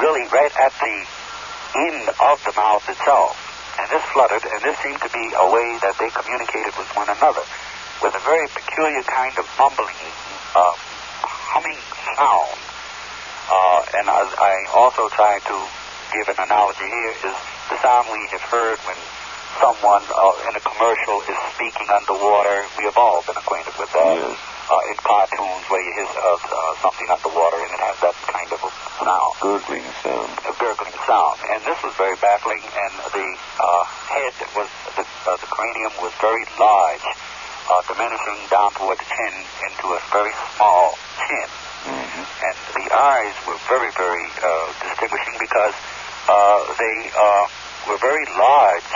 really right at the end of the mouth itself. And this fluttered, and this seemed to be a way that they communicated with one another, with a very peculiar kind of mumbling, humming sound. And I also try to give an analogy here is the sound we have heard when someone in a commercial is speaking underwater. We have all been acquainted with that. Yes. In cartoons where you hear something underwater and it has that kind of a sound. Gurgling sound. A gurgling sound. And this was very baffling, and the head was, the cranium was very large, diminishing down toward the chin into a very small chin. And the eyes were very, very distinguishing because they were very large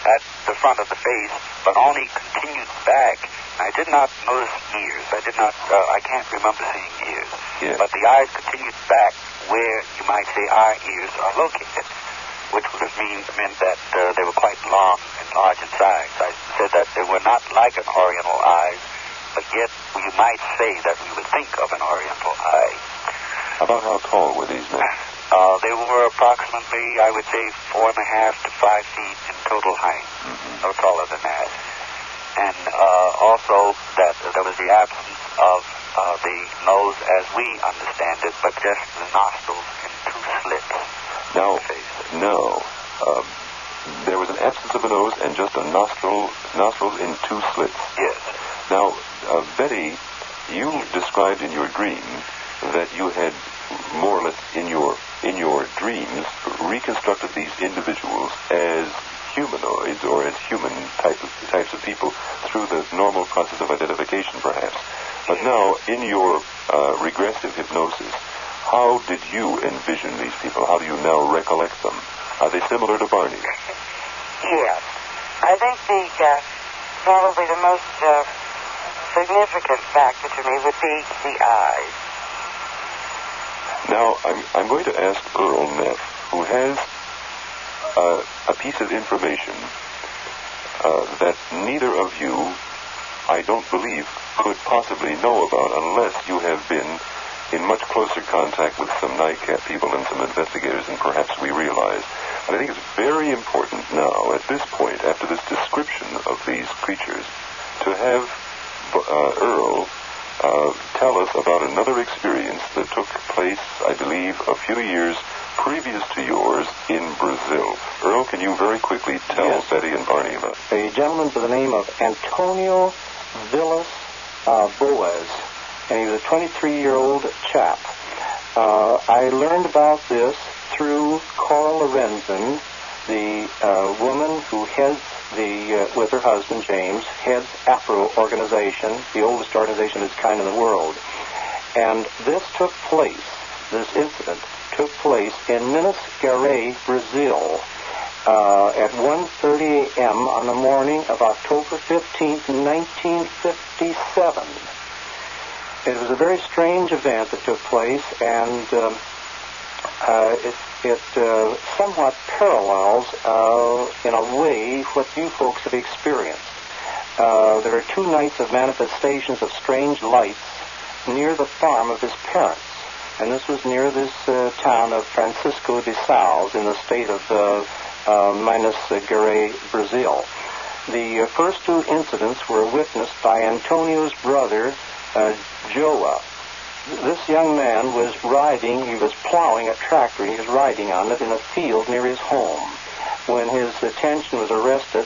at the front of the face, but only continued back. I did not notice ears. I can't remember seeing ears. Yes. But the eyes continued back where you might say our ears are located, which would have meant that they were quite long and large in size. I said that they were not like an oriental eye, but yet you might say that we would think of an oriental eye. About how tall were these men? They were approximately, I would say, 4.5 to 5 feet in total height. No taller than that. And also that there was the absence of the nose as we understand it, but just the nostrils in two slits. There was an absence of a nose and just a nostrils in two slits. Yes. Now, Betty, you described in your dream that you had more or less in your dreams reconstructed these individuals as humanoids or as human types of people through the normal process of identification, perhaps. But now, in your regressive hypnosis, how did you envision these people? How do you now recollect them? Are they similar to Barney? Yes. I think probably the most significant factor to me would be the eyes. Now, I'm going to ask Earl Neff, who has a piece of information that neither of you, I don't believe, could possibly know about unless you have been in much closer contact with some NICAP people and some investigators than perhaps we realize. And I think it's very important now, at this point, after this description of these creatures, to have Earl tell us about another experience that took place, I believe, a few years previous to yours in Brazil. Earl, can you very quickly tell Betty and Barney about it? A gentleman by the name of Antonio Villas Boas, and he was a 23-year-old chap. I learned about this through Carl Lorenzen, the woman who heads with her husband, James, heads Afro organization, the oldest organization of its kind in the world. And this incident took place in Minas Gerais, Brazil, at 1:30 a.m. on the morning of October 15th, 1957. It was a very strange event that took place, and it somewhat parallels, in a way, what you folks have experienced. There were 2 nights of manifestations of strange lights near the farm of his parents, and this was near this town of Francisco de Sales in the state of Minas Gerais, Brazil. The first 2 incidents were witnessed by Antonio's brother, Joa. This young man was he was plowing a tractor, he was riding on it in a field near his home, when his attention was arrested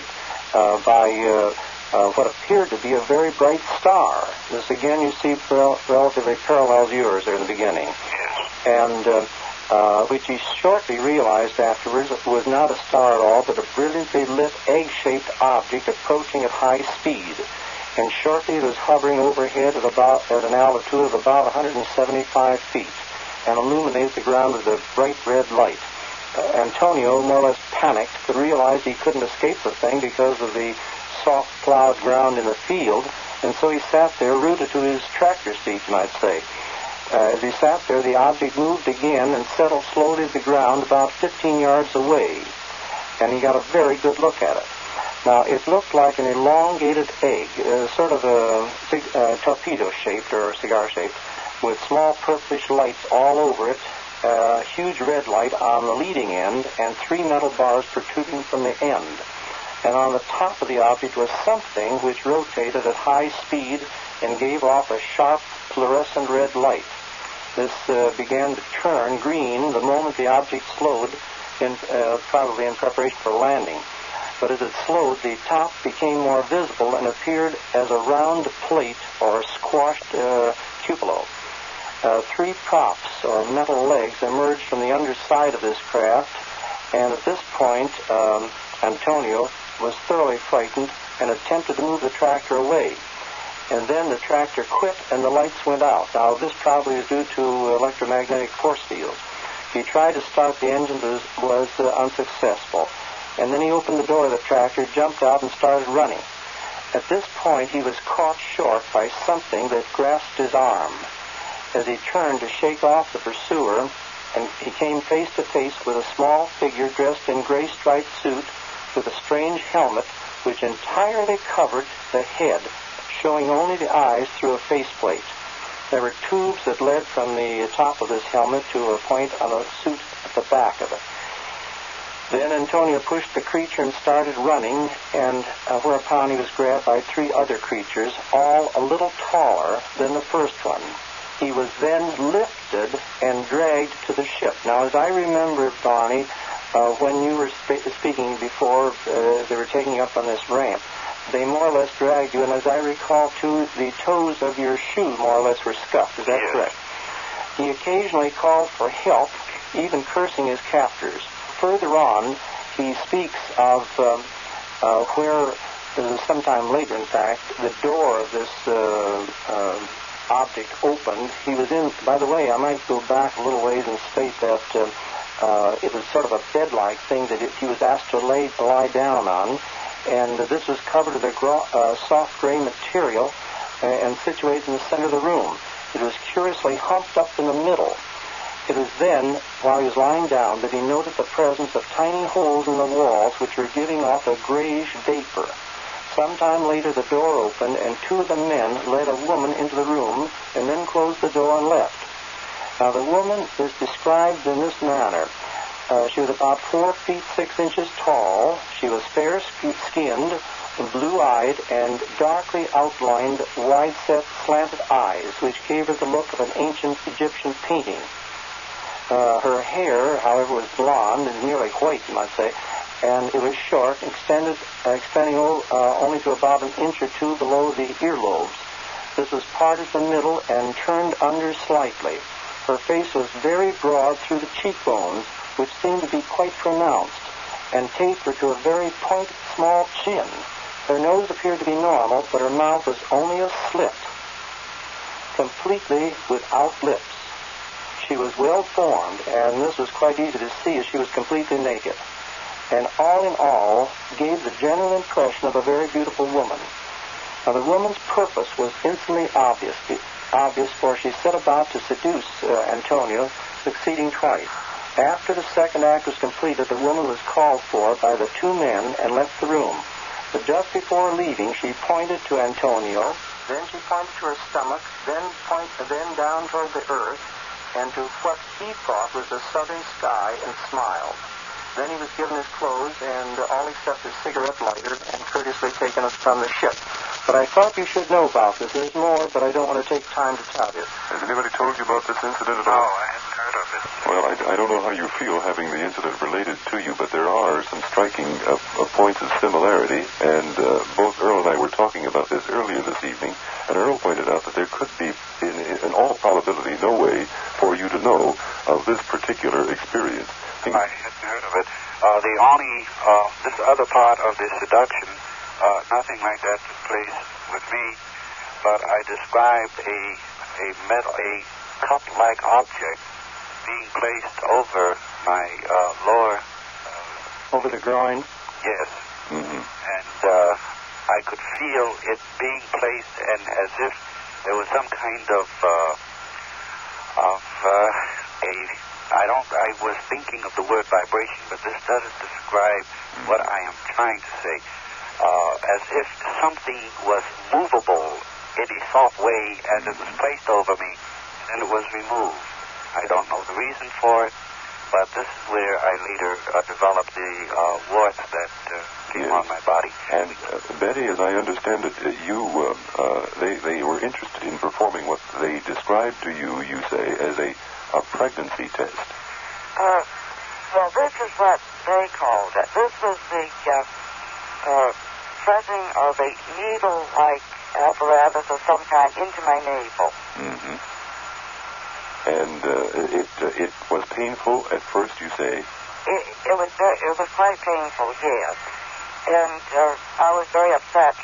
by what appeared to be a very bright star. This, again, you see relatively parallels yours there in the beginning. And which he shortly realized afterwards was not a star at all, but a brilliantly lit egg-shaped object approaching at high speed. And shortly it was hovering overhead at an altitude of about 175 feet and illuminated the ground with a bright red light. Antonio, more or less panicked, but realized he couldn't escape the thing because of the soft plowed ground in the field, and so he sat there rooted to his tractor seat, you might say. As he sat there, the object moved again and settled slowly to the ground about 15 yards away, and he got a very good look at it. Now, it looked like an elongated egg, sort of a torpedo-shaped or cigar-shaped, with small purplish lights all over it, a huge red light on the leading end, and 3 metal bars protruding from the end. And on the top of the object was something which rotated at high speed and gave off a sharp fluorescent red light. This began to turn green the moment the object slowed, probably in preparation for landing. But as it slowed, the top became more visible and appeared as a round plate or squashed cupola. 3 props or metal legs emerged from the underside of this craft, and at this point, Antonio was thoroughly frightened and attempted to move the tractor away. And then the tractor quit and the lights went out. Now, this probably is due to electromagnetic force fields. He tried to start the engine, but was unsuccessful. And then he opened the door of the tractor, jumped out, and started running. At this point, he was caught short by something that grasped his arm. As he turned to shake off the pursuer, and he came face to face with a small figure dressed in gray striped suit with a strange helmet which entirely covered the head, showing only the eyes through a faceplate. There were tubes that led from the top of this helmet to a point on a suit at the back of it. Then Antonio pushed the creature and started running, and whereupon he was grabbed by 3 other creatures, all a little taller than the first one. He was then lifted and dragged to the ship. Now, as I remember, Barney, when you were speaking before, they were taking you up on this ramp. They more or less dragged you, and as I recall, too, the toes of your shoe more or less were scuffed. Is that correct? He occasionally called for help, even cursing his captors. Further on, he speaks of where, sometime later, in fact, the door of this object opened. He was in, by the way, I might go back a little ways and state that it was sort of a bed-like thing that he was asked to lie down on, and this was covered with a soft gray material and situated in the center of the room. It was curiously humped up in the middle. It was then, while he was lying down, that he noted the presence of tiny holes in the walls which were giving off a grayish vapor. Sometime later, the door opened, and 2 of the men led a woman into the room and then closed the door and left. Now, the woman is described in this manner. She was about 4 feet 6 inches tall. She was fair-skinned, blue-eyed, and darkly outlined, wide-set, slanted eyes, which gave her the look of an ancient Egyptian painting. Her hair, however, was blonde and nearly white, you might say, and it was short, extending only to about an inch or 2 below the earlobes. This was parted in the middle and turned under slightly. Her face was very broad through the cheekbones, which seemed to be quite pronounced, and taper to a very pointed, small chin. Her nose appeared to be normal, but her mouth was only a slit, completely without lips. She was well formed, and this was quite easy to see as she was completely naked, and all in all gave the general impression of a very beautiful woman. Now, the woman's purpose was instantly obvious, for she set about to seduce Antonio, succeeding twice. After the second act was completed, the woman was called for by the two men and left the room. But just before leaving, she pointed to Antonio, then she pointed to her stomach, then down toward the earth, and to what he thought was the southern sky, and smiled. Then he was given his clothes and all except his cigarette lighter, and courteously taken from the ship. But I thought you should know about this. There's more, but I don't want to take time to tell you. Has anybody told you about this incident at No, all? I hadn't heard of it. Well, I don't know how you feel having the incident related to you, but there are some striking points of similarity, and both Earl and I were talking about this earlier this evening, and Earl pointed out that there could be, in all probability, no way for you to know of this particular experience. I hadn't heard of it. The only, this other part of the seduction, nothing like that took place with me, but I described a cup-like object being placed over my lower... Over the groin? Yes. Mm-hmm. And I could feel it being placed, and as if there was some kind of I was thinking of the word vibration, but this doesn't describe what I am trying to say. As if something was movable in a soft way as it was placed over me, and it was removed. I don't know the reason for it, but this is where I later developed the warts that came on my body. And Betty, as I understand it, they were interested in performing what they described to you, you say, as a pregnancy test. Well, this is what they called it. This was the pressing of a needle-like apparatus of some kind into my navel. Mm-hmm. And it was painful at first, you say? It was quite painful, yes. And I was very upset,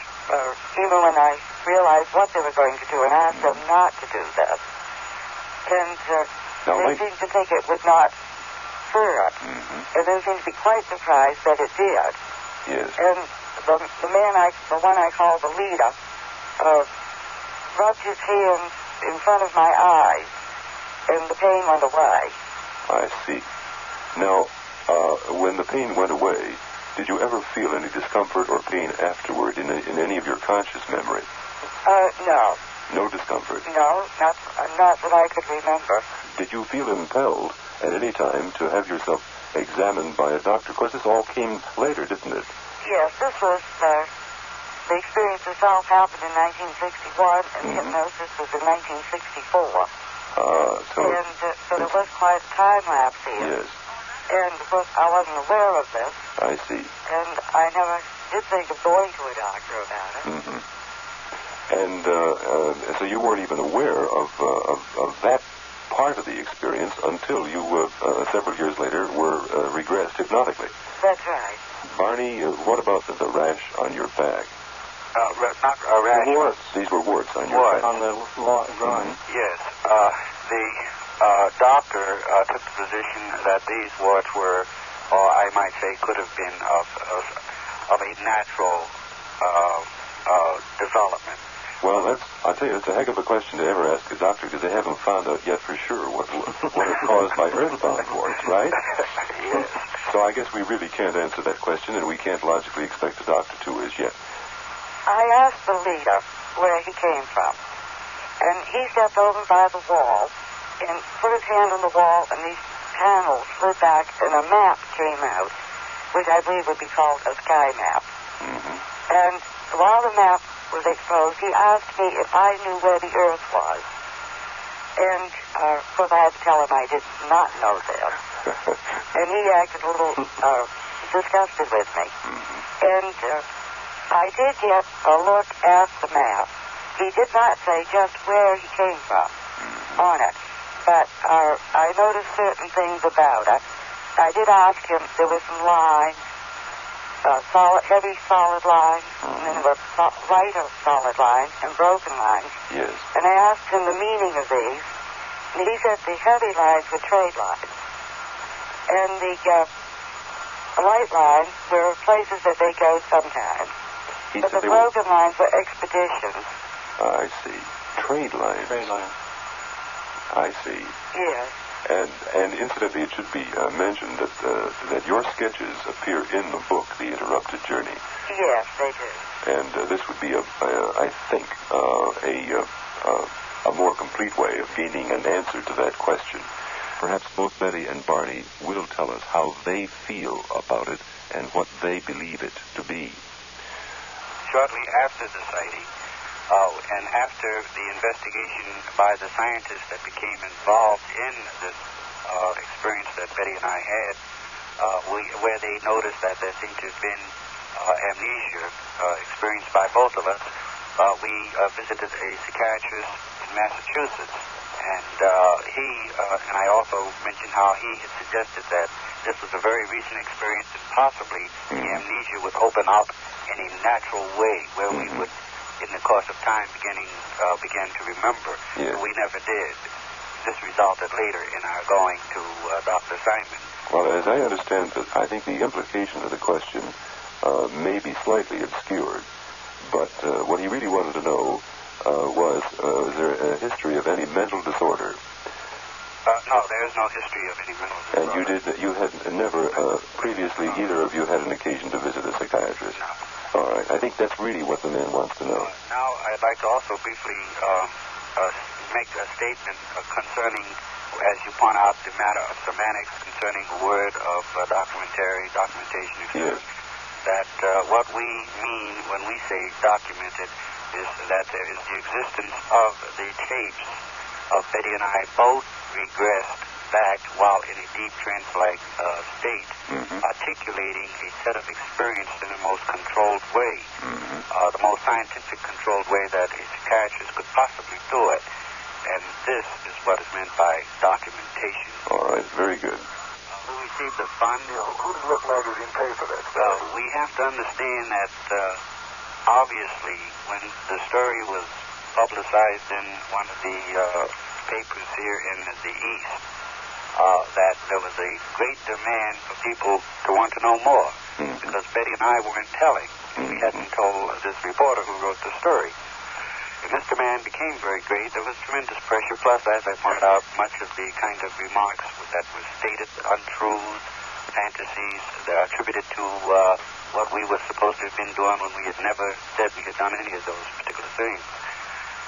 even when I realized what they were going to do, and asked them not to do this. And they seemed to think it would not hurt. Mm-hmm. And they seemed to be quite surprised that it did. Yes. And the one I called the leader, rubbed his hands in front of my eyes, and the pain went away. I see. Now, when the pain went away, did you ever feel any discomfort or pain afterward in any of your conscious memory? No. No discomfort? No, not that I could remember. Did you feel impelled at any time to have yourself examined by a doctor? Of course, this all came later, didn't it? Yes, this was, the experience itself happened in 1961, and the hypnosis was in 1964. So there was quite a time lapse here. Yes. And of course, I wasn't aware of this. I see. And I never did think of going to a doctor about it. Mm-hmm. And so you weren't even aware of that part of the experience until you, several years later, were regressed hypnotically. That's right. Barney, what about the rash on your back? Not a rash. Warts. These were warts on your Warts. back. On the groin. Yes. The doctor took the position that these warts were, or I might say, could have been of a natural development. Well, I'll tell you, it's a heck of a question to ever ask a doctor because they haven't found out yet for sure what is caused by earthbound warts, right? Yes. So I guess we really can't answer that question, and we can't logically expect a doctor to as yet. I asked the leader where he came from, and he stepped over by the wall and put his hand on the wall, and these panels slid back, and a map came out, which I believe would be called a sky map. Mm-hmm. And while the map was exposed, he asked me if I knew where the Earth was. And, of course, I had to tell him I did not know this. And he acted a little disgusted with me. And I did get a look at the map. He did not say just where he came from on it. But I noticed certain things about it. I did ask him, there were some lines heavy solid lines, and then there were lighter solid lines and broken lines. Yes. And I asked him the meaning of these, and he said the heavy lines were trade lines, and the light lines were places that they go sometimes. But the broken lines were expeditions. I see. Trade lines. Trade lines. I see. Yes. And incidentally, it should be mentioned that your sketches appear in the book, The Interrupted Journey. Yes, they do. And this would be, I think, a more complete way of gaining an answer to that question. Perhaps both Betty and Barney will tell us how they feel about it and what they believe it to be. Shortly after the sighting, and after the investigation by the scientists that became involved in this experience that Betty and I had, where they noticed that there seemed to have been amnesia experienced by both of us, we visited a psychiatrist in Massachusetts. And he, and I also mentioned how he had suggested that this was a very recent experience and possibly the amnesia would open up in a natural way where we would, in the course of time, began to remember. Yes. But we never did. This resulted later in our going to Dr. Simon. Well, as I understand it, I think the implication of the question may be slightly obscured, but what he really wanted to know was there a history of any mental disorder? No, there is no history of any mental disorder. And you had never previously, either of you had an occasion to visit a psychiatrist? No. All right. I think that's really what the man wants to know. Now, I'd like to also briefly make a statement concerning, as you point out, the matter of semantics concerning the word of documentation, etc. Yes. That what we mean when we say documented is that there is the existence of the tapes of Betty and I both regressed back while in a deep trance-like state, articulating a set of experience in the most controlled way, the most scientific controlled way that a psychiatrist could possibly do it. And this is what is meant by documentation. All right, very good. Who received the fund? Who did what magazine pay for that? Well, we have to understand that obviously when the story was publicized in one of the papers here in the East, that there was a great demand for people to want to know more, because Betty and I weren't telling. We hadn't told this reporter who wrote the story. And this demand became very great. There was tremendous pressure. Plus, as I pointed out, much of the kind of remarks that were stated, untruths, fantasies, that are attributed to what we were supposed to have been doing when we had never said we had done any of those particular things.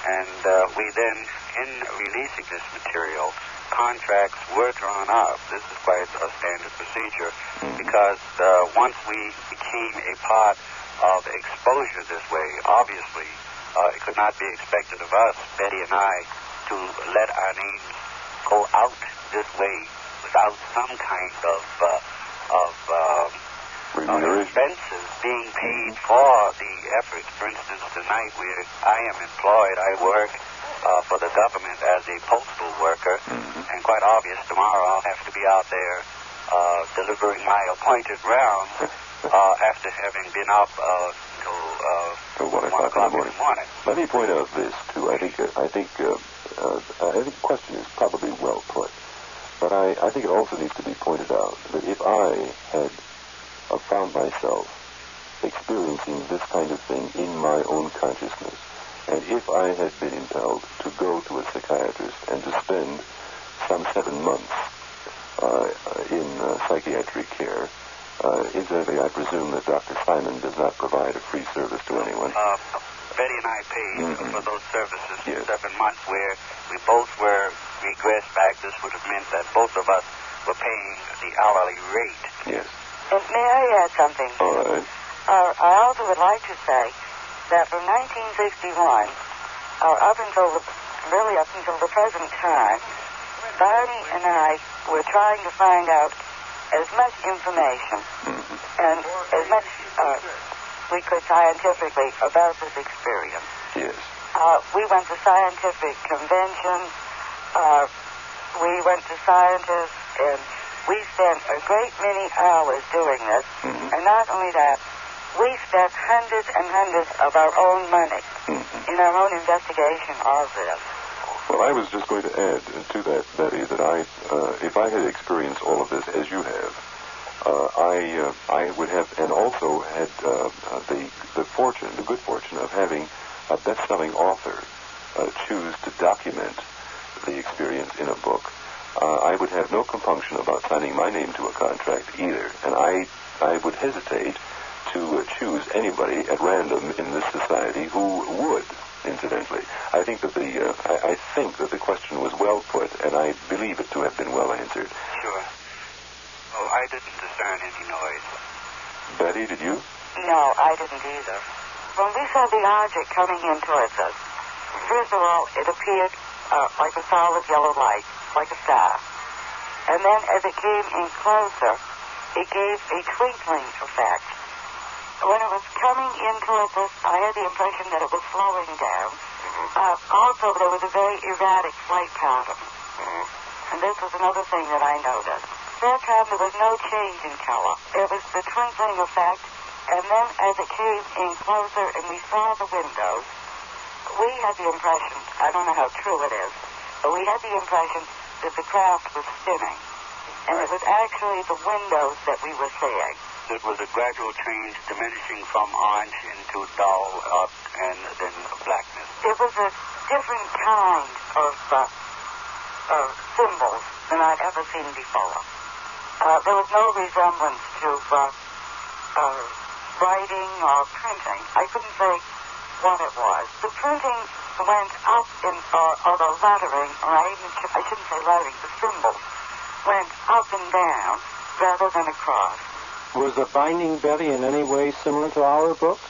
And we then, in releasing this material, contracts were drawn up. This is quite a standard procedure, because once we became a part of exposure this way, obviously, it could not be expected of us, Betty and I, to let our names go out this way without some kind of expenses being paid for the efforts. For instance, tonight I am employed. I work for the government as a postal worker, and quite obvious, tomorrow I'll have to be out there delivering my appointed rounds after having been up till 1 o'clock in the morning. Let me point out this too. I think the question is probably well put, but I think it also needs to be pointed out that if I had found myself experiencing this kind of thing in my own consciousness, and if I had been impelled to go to a psychiatrist and to spend some 7 months in psychiatric care, incidentally, I presume that Dr. Simon does not provide a free service to anyone. Betty and I paid for those services for 7 months, where we both were regressed back. This would have meant that both of us were paying the hourly rate. Yes. May I add something? All right. I also would like to say that from 1961, up until the present time, Barney and I were trying to find out as much information and as much we could scientifically about this experience. Yes. We went to scientific conventions. We went to scientists, and We spent a great many hours doing this, and not only that, we spent hundreds and hundreds of our own money in our own investigation of this. Well, I was just going to add to that, Betty, that if I had experienced all of this as you have, I would have, and also had the good fortune of having a best-selling author choose to document the experience in a book. I would have no compunction about signing my name to a contract either, and I would hesitate to choose anybody at random in this society who would. Incidentally, I think that the question was well put, and I believe it to have been well answered. Sure. Oh, I didn't discern any noise. Betty, did you? No, I didn't either. When we saw the object coming in towards us, first of all, it appeared like a solid yellow light, like a star. And then as it came in closer, it gave a twinkling effect. When it was coming in towards us, I had the impression that it was slowing down. Also, there was a very erratic flight pattern. And this was another thing that I noticed. That time, there was no change in color. It was the twinkling effect, and then as it came in closer and we saw the windows, we had the impression, I don't know how true it is, but we had the impression that the craft was spinning. And it was actually the windows that we were seeing. It was a gradual change, diminishing from orange into dull and then blackness. It was a different kind of symbols than I'd ever seen before. There was no resemblance to writing or printing. I couldn't say what it was. The printing went up or the lettering, or I shouldn't say lettering, the symbols went up and down rather than across. Was the binding, Betty, in any way similar to our books?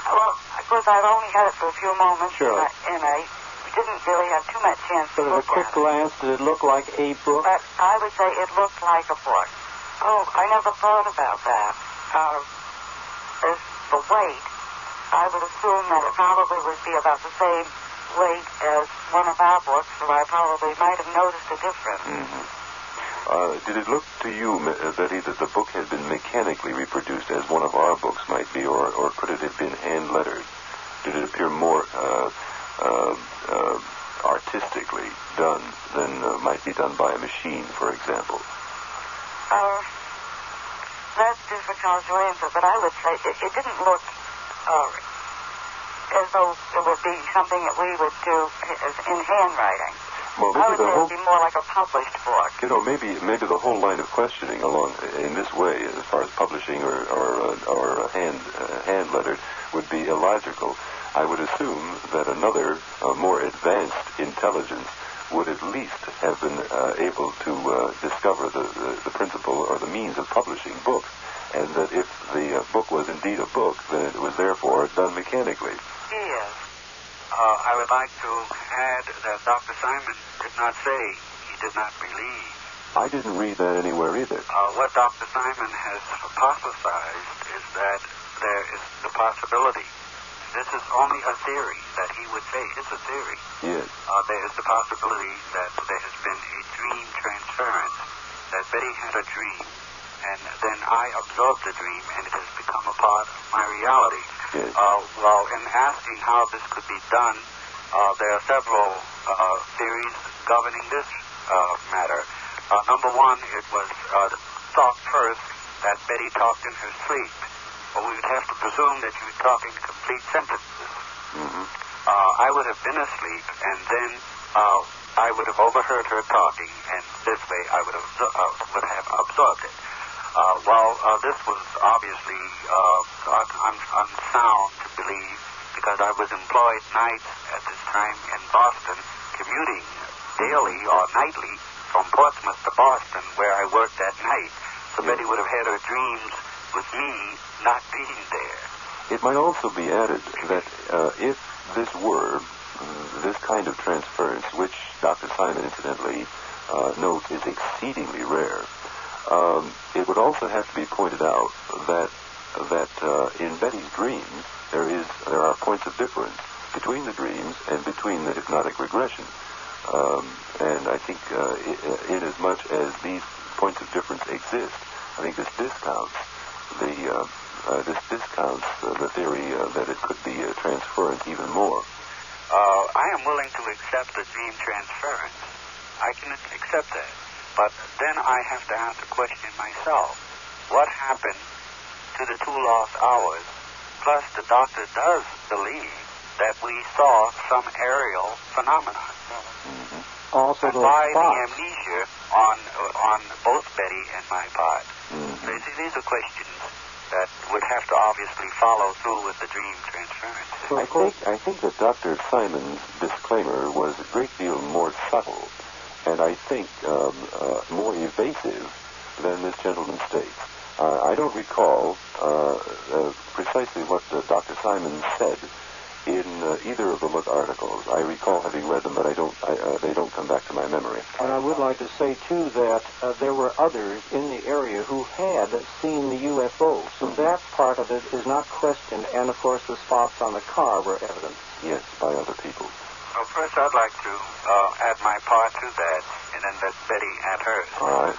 Well, of course, I'd only had it for a few moments, Sure. and I didn't really have too much chance to But at a look quick at it. glance, did it look like a book? But I would say it looked like a book. Oh, I never thought about that. As the weight, I would assume that it probably would be about the same weight as one of our books, so I probably might have noticed a difference. Did it look to you, Betty, that the book had been mechanically reproduced as one of our books might be, or could it have been hand-lettered? Did it appear more artistically done than might be done by a machine, for example? That's difficult to answer, but I would say it didn't look as though it would be something that we would do in handwriting. Well, I would maybe say it would be more like a published book. You know, maybe the whole line of questioning along in this way, as far as publishing or hand-lettered, would be illogical. I would assume that another more advanced intelligence would at least have been able to discover the principle or the means of publishing books, and that if the book was indeed a book, then it was therefore done mechanically. Yes. I would like to add that Dr. Simon did not say he did not believe. I didn't read that anywhere either. What Dr. Simon has hypothesized is that there is the possibility. This is only a theory that he would say it's a theory. Yes. There is the possibility that there has been a dream transference, that Betty had a dream, and then I absorbed the dream, and it has become a part of my reality. Yes. Well, in asking how this could be done, there are several theories governing this matter. Number one, it was thought first that Betty talked in her sleep. Well, we would have to presume that she was talking complete sentences. I would have been asleep, and then I would have overheard her talking, and this way I would have absorbed it. This was obviously unsound to believe, because I was employed nights at this time in Boston, commuting daily or nightly from Portsmouth to Boston, where I worked at night. So Betty would have had her dreams with me not being there. It might also be added that if this were this kind of transference, which Dr. Simon incidentally notes is exceedingly rare, it would also have to be pointed out that in Betty's dreams there are points of difference between the dreams and between the hypnotic regression. And I think inasmuch as these points of difference exist, I think this discounts the theory that it could be transference even more. I am willing to accept the dream transference. I can accept that. But then I have to ask the question myself. What happened to the 2 lost hours? Plus, the doctor does believe that we saw some aerial phenomenon. Mm-hmm. Also, and those why spots. the amnesia on both Betty and my part? Mm-hmm. So, you see, these are questions that would have to obviously follow through with the dream transference. Well, I think that Dr. Simon's disclaimer was a great deal more subtle, and I think more evasive than this gentleman states. I don't recall precisely what Dr. Simon said in either of the Look articles. I recall having read them, but they don't come back to my memory. And I would like to say, too, that there were others in the area who had seen the UFO. So that part of it is not questioned. And, of course, the spots on the car were evident. Yes, by other people. Well, first I'd like to add my part to that, and then let Betty add hers. All right.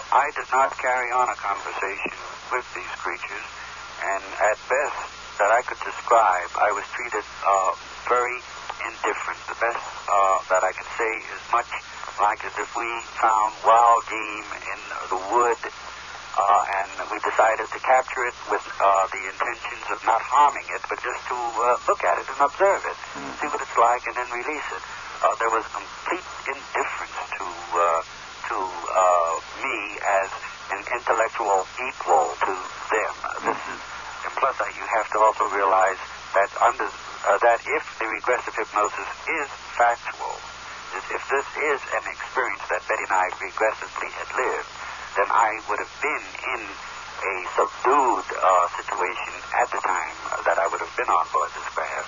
I did not carry on a conversation with these creatures, and at best that I could describe, I was treated very indifferent. The best that I could say is much like as if we found wild game in the wood, and we decided to capture it with the intentions of not harming it, but just to look at it and observe it, see what it's like, and then release it. There was complete indifference to me as an intellectual equal to them. This is, and plus you have to also realize that that if the regressive hypnosis is factual, if this is an experience that Betty and I regressively had lived, then I would have been in a subdued situation at the time that I would have been on board this craft.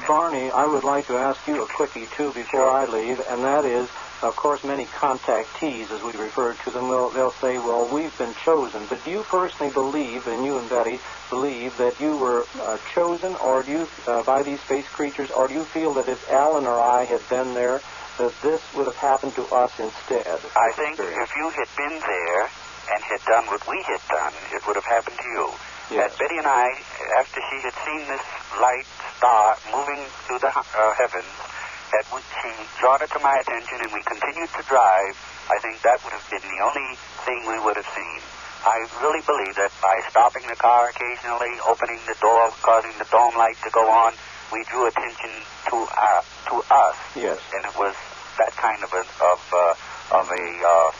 Barney, I would like to ask you a quickie, too, before I leave, and that is, of course, many contactees, as we refer to them, they'll say, well, we've been chosen. But do you personally believe, and you and Betty believe, that you were chosen or do you by these space creatures, or do you feel that if Alan or I had been there, that this would have happened to us instead? I think if you had been there and had done what we had done, it would have happened to you. Yes. That Betty and I, after she had seen this light star moving through the heavens, that she brought it to my attention and we continued to drive, I think that would have been the only thing we would have seen. I really believe that by stopping the car occasionally, opening the door, causing the dome light to go on, we drew attention to us. Yes. And it was that kind of a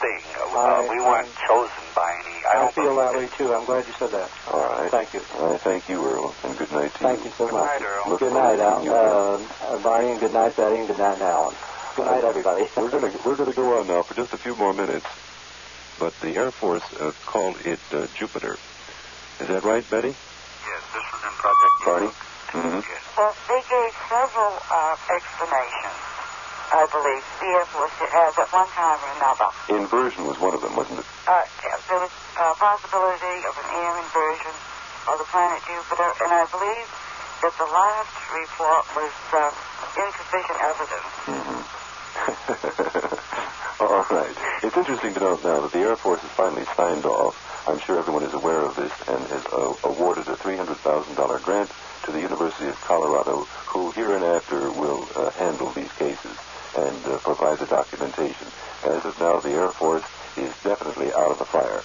thing. We weren't chosen by any. I feel that way, too. I'm glad you said that. All right. Thank you. Thank you, Earl, and good night to you. Thank you so much. Good night, Earl. Good night, Al. Barney, and good night, Betty, and good night, Alan. Good night, everybody. We're going to go on now for just a few more minutes, but the Air Force called it Jupiter. Is that right, Betty? Yes, this was in Project Barney? Well, they gave several explanations, I believe, the Air Force has at one time or another. Inversion was one of them, wasn't it? There was a possibility of an air inversion of the planet Jupiter, and I believe that the last report was insufficient evidence. All right. It's interesting to note now that the Air Force has finally signed off. I'm sure everyone is aware of this, and has awarded a $300,000 grant to the University of Colorado, who hereinafter will handle these cases and provide the documentation. As of now, the Air Force is definitely out of the fire,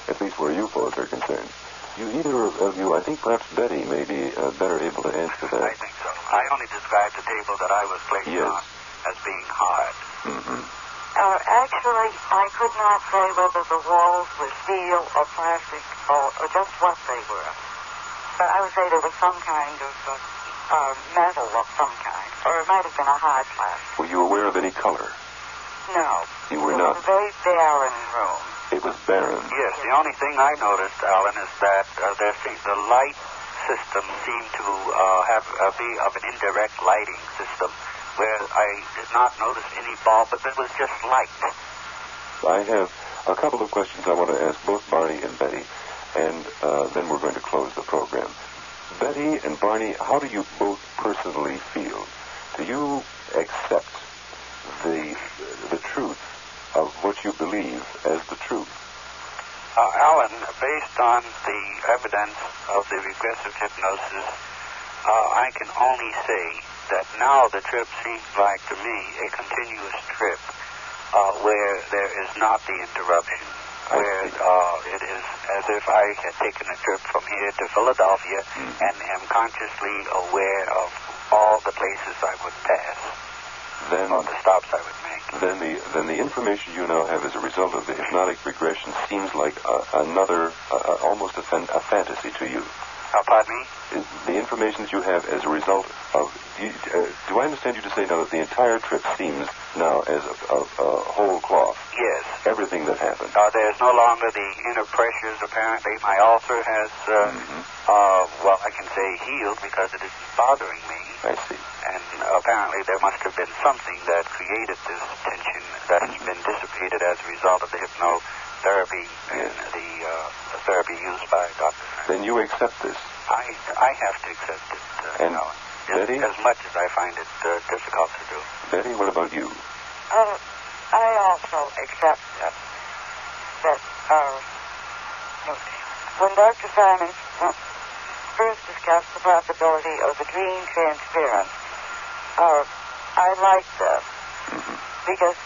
at least where you folks are concerned. Either of you, I think perhaps Betty may be better able to answer that. I think so. I only described the table that I was placed on as being hard. Actually, I could not say whether the walls were steel or plastic or just what they were. But I would say there was some kind of metal of some kind, or it might have been a hard plastic. Were you aware of any color? No. You were It not? was a very barren room. It was barren. Yes, the only thing I noticed, Alan, is that the light system seemed to be of an indirect lighting system, where I did not notice any bulb, but there was just light. I have a couple of questions I want to ask both Barney and Betty, and then we're going to close the program. Betty and Barney, how do you both personally feel? Do you accept the truth of what you believe as the truth? Alan, based on the evidence of the regressive hypnosis, I can only say that now the trip seems like, to me, a continuous trip where there is not the interruption, where it is as if I had taken a trip from here to Philadelphia and am consciously aware of all the places I would pass, or the stops I would make. Then the information you now have as a result of the hypnotic regression seems like almost a fantasy to you. Pardon me? The information that you have as a result of... do I understand you to say now that the entire trip seems now as a whole cloth? Yes. Everything that happened. There's no longer the inner pressures, apparently. My ulcer has, I can say healed because it isn't bothering me. I see. And apparently there must have been something that created this tension that has been dissipated as a result of the hypnotherapy and the therapy used by Dr. Then you accept this? I have to accept it, and Betty? As much as I find it difficult to do. Betty, what about you? I also accept that when Dr. Simon first discussed the possibility of the dream transference, I liked this because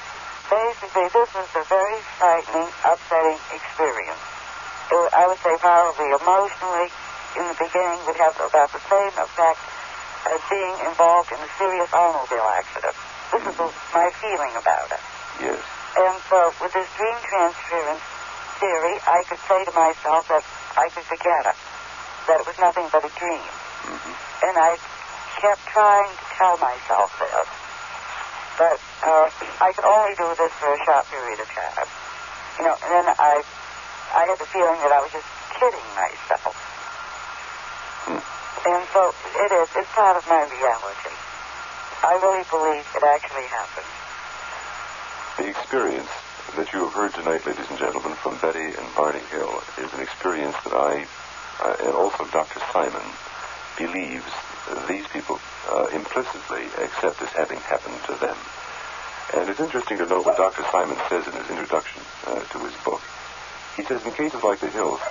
basically this was a very frightening, upsetting experience. I would say probably emotionally in the beginning would have about the same effect as being involved in a serious automobile accident. This is my feeling about it. Yes. And so with this dream transference theory, I could say to myself that I could forget it, that it was nothing but a dream. And I kept trying to tell myself this, but I could only do this for a short period of time. And then I had the feeling that I was just kidding myself. And so it's part of my reality. I really believe it actually happened. The experience that you have heard tonight, ladies and gentlemen, from Betty and Barney Hill is an experience that I, and also Dr. Simon, believes these people implicitly accept as having happened to them. And it's interesting to note what Dr. Simon says in his introduction to his book. He says, in cases like the Hills,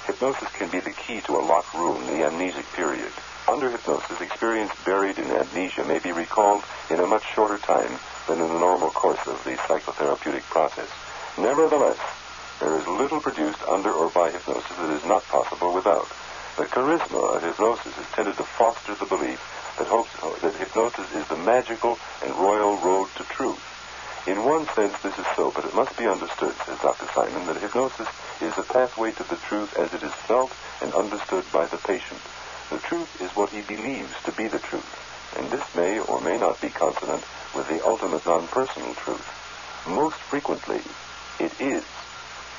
hypnosis can be the key to a locked room, the amnesic period. Under hypnosis, experience buried in amnesia may be recalled in a much shorter time than in the normal course of the psychotherapeutic process. Nevertheless, there is little produced under or by hypnosis that is not possible without. The charisma of hypnosis has tended to foster the belief that hypnosis is the magical and royal road to truth. In one sense, this is so, but it must be understood, says Dr. Simon, that hypnosis is the pathway to the truth as it is felt and understood by the patient. The truth is what he believes to be the truth, and this may or may not be consonant with the ultimate non-personal truth. Most frequently, it is.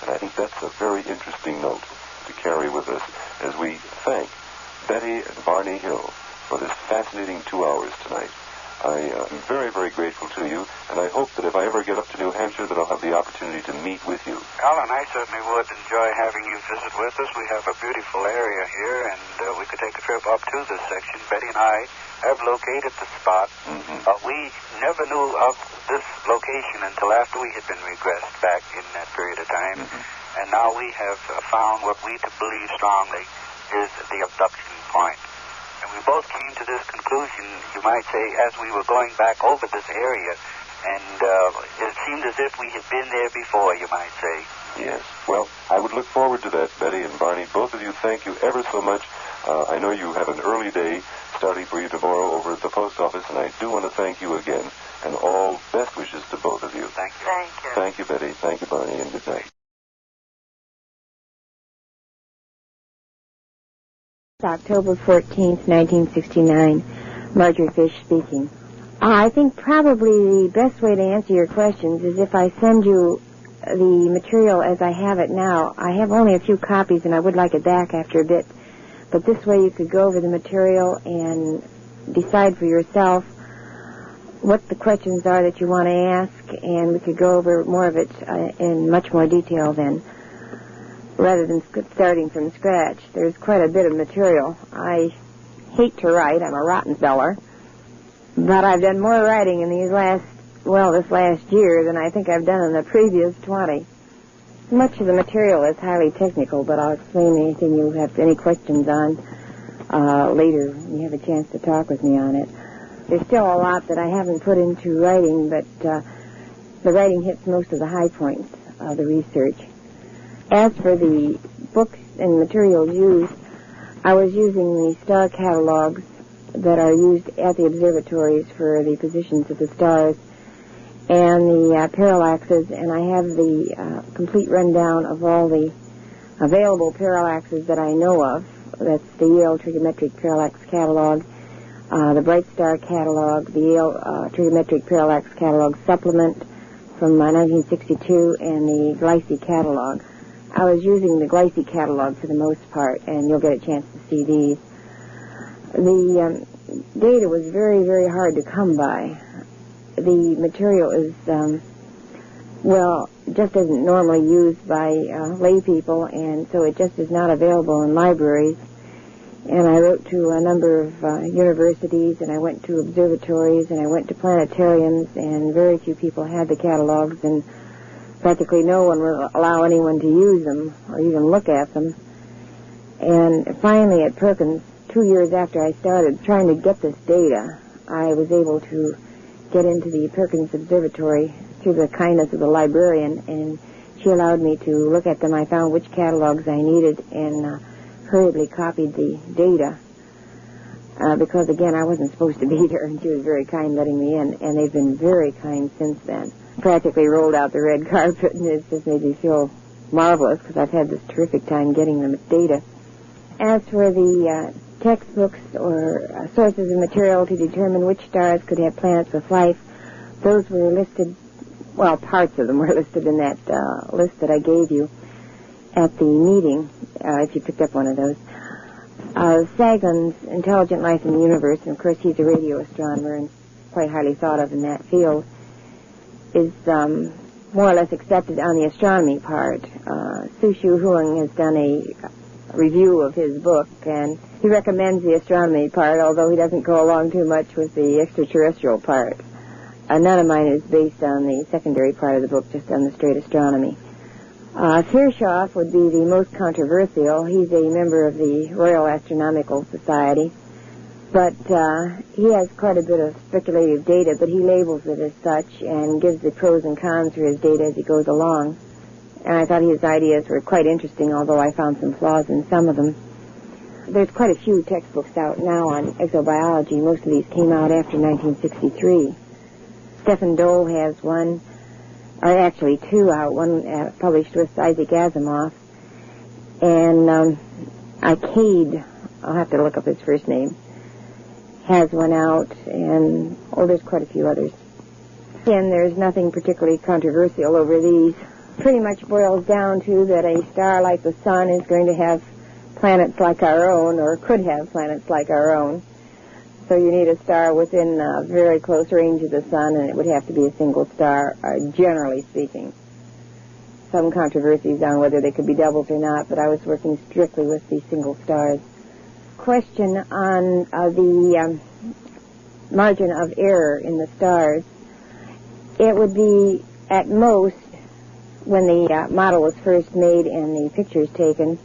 And I think that's a very interesting note to carry with us as we thank Betty and Barney Hill for this fascinating 2 hours tonight. I am very, very grateful to you, and I hope that if I ever get up to New Hampshire that I'll have the opportunity to meet with you. Alan, I certainly would enjoy having you visit with us. We have a beautiful area here, and we could take a trip up to this section. Betty and I have located the spot. We never knew of this location until after we had been regressed back in that period of time. And now we have found what we believe strongly is the abduction point. And we both came to this conclusion, you might say, as we were going back over this area. And it seemed as if we had been there before, you might say. Yes. Well, I would look forward to that, Betty and Barney. Both of you, thank you ever so much. I know you have an early day starting for you tomorrow over at the post office, and I do want to thank you again. And all best wishes to both of you. Thank you. Thank you. Thank you, Betty. Thank you, Barney, and good night. October 14th, 1969. Marjorie Fish speaking. I think probably the best way to answer your questions is if I send you the material as I have it now. I have only a few copies, and I would like it back after a bit. But this way you could go over the material and decide for yourself what the questions are that you want to ask, and we could go over more of it in much more detail then, rather than starting from scratch. There's quite a bit of material. I hate to write. I'm a rotten feller. But I've done more writing in these last this last year than I think I've done in the previous 20. Much of the material is highly technical, but I'll explain anything you have any questions on later when you have a chance to talk with me on it. There's still a lot that I haven't put into writing, but the writing hits most of the high points of the research. As for the books and materials used, I was using the star catalogs that are used at the observatories for the positions of the stars and the parallaxes, and I have the complete rundown of all the available parallaxes that I know of. That's the Yale Trigonometric Parallax Catalog, the Bright Star Catalog, the Yale Trigonometric Parallax Catalog Supplement from 1962, and the Gleicy Catalog. I was using the Gleicy Catalog for the most part, and you'll get a chance to see these. The data was very, very hard to come by. The material is, just isn't normally used by lay people, and so it just is not available in libraries. And I wrote to a number of universities, and I went to observatories, and I went to planetariums, and very few people had the catalogs, and practically no one would allow anyone to use them or even look at them. And finally at Perkins, 2 years after I started trying to get this data, I was able to get into the Perkins Observatory through the kindness of the librarian, and she allowed me to look at them. I found which catalogs I needed and hurriedly copied the data because, again, I wasn't supposed to be there, and she was very kind letting me in, and they've been very kind since then. Practically rolled out the red carpet, and it's just made me feel marvelous because I've had this terrific time getting the data. As for the textbooks or sources of material to determine which stars could have planets with life, those were listed, parts of them were listed in that list that I gave you at the meeting, if you picked up one of those. Sagan's Intelligent Life in the Universe, and of course he's a radio astronomer and quite highly thought of in that field, is more or less accepted on the astronomy part. Su Shu Huang has done a review of his book, and he recommends the astronomy part, although he doesn't go along too much with the extraterrestrial part. None of mine is based on the secondary part of the book, just on the straight astronomy. Kirchhoff would be the most controversial. He's a member of the Royal Astronomical Society, but he has quite a bit of speculative data, but he labels it as such and gives the pros and cons for his data as he goes along. And I thought his ideas were quite interesting, although I found some flaws in some of them. There's quite a few textbooks out now on exobiology. Most of these came out after 1963. Stephen Dole has one, or actually two out, one published with Isaac Asimov. And Arcade, I'll have to look up his first name, has one out, and, there's quite a few others. And there's nothing particularly controversial over these. Pretty much boils down to that a star like the Sun is going to have planets like our own, or could have planets like our own. So you need a star within a very close range of the Sun, and it would have to be a single star, generally speaking. Some controversies on whether they could be doubles or not, but I was working strictly with the single stars. Question on the margin of error in the stars. It would be, at most, when the model was first made and the pictures taken,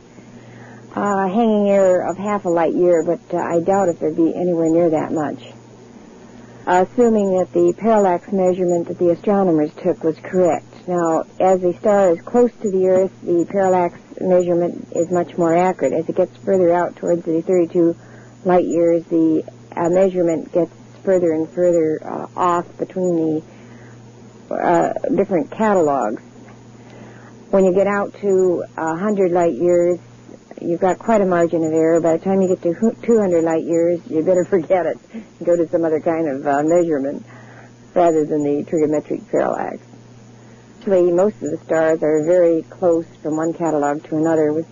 hanging error of half a light year, but I doubt if there'd be anywhere near that much. Assuming that the parallax measurement that the astronomers took was correct. Now, as the star is close to the Earth, the parallax measurement is much more accurate. As it gets further out towards the 32 light years, the measurement gets further and further off between the different catalogs. When you get out to 100 light years, you've got quite a margin of error. By the time you get to 200 light years, you better forget it and go to some other kind of measurement rather than the trigonometric parallax. Actually, most of the stars are very close from one catalog to another with,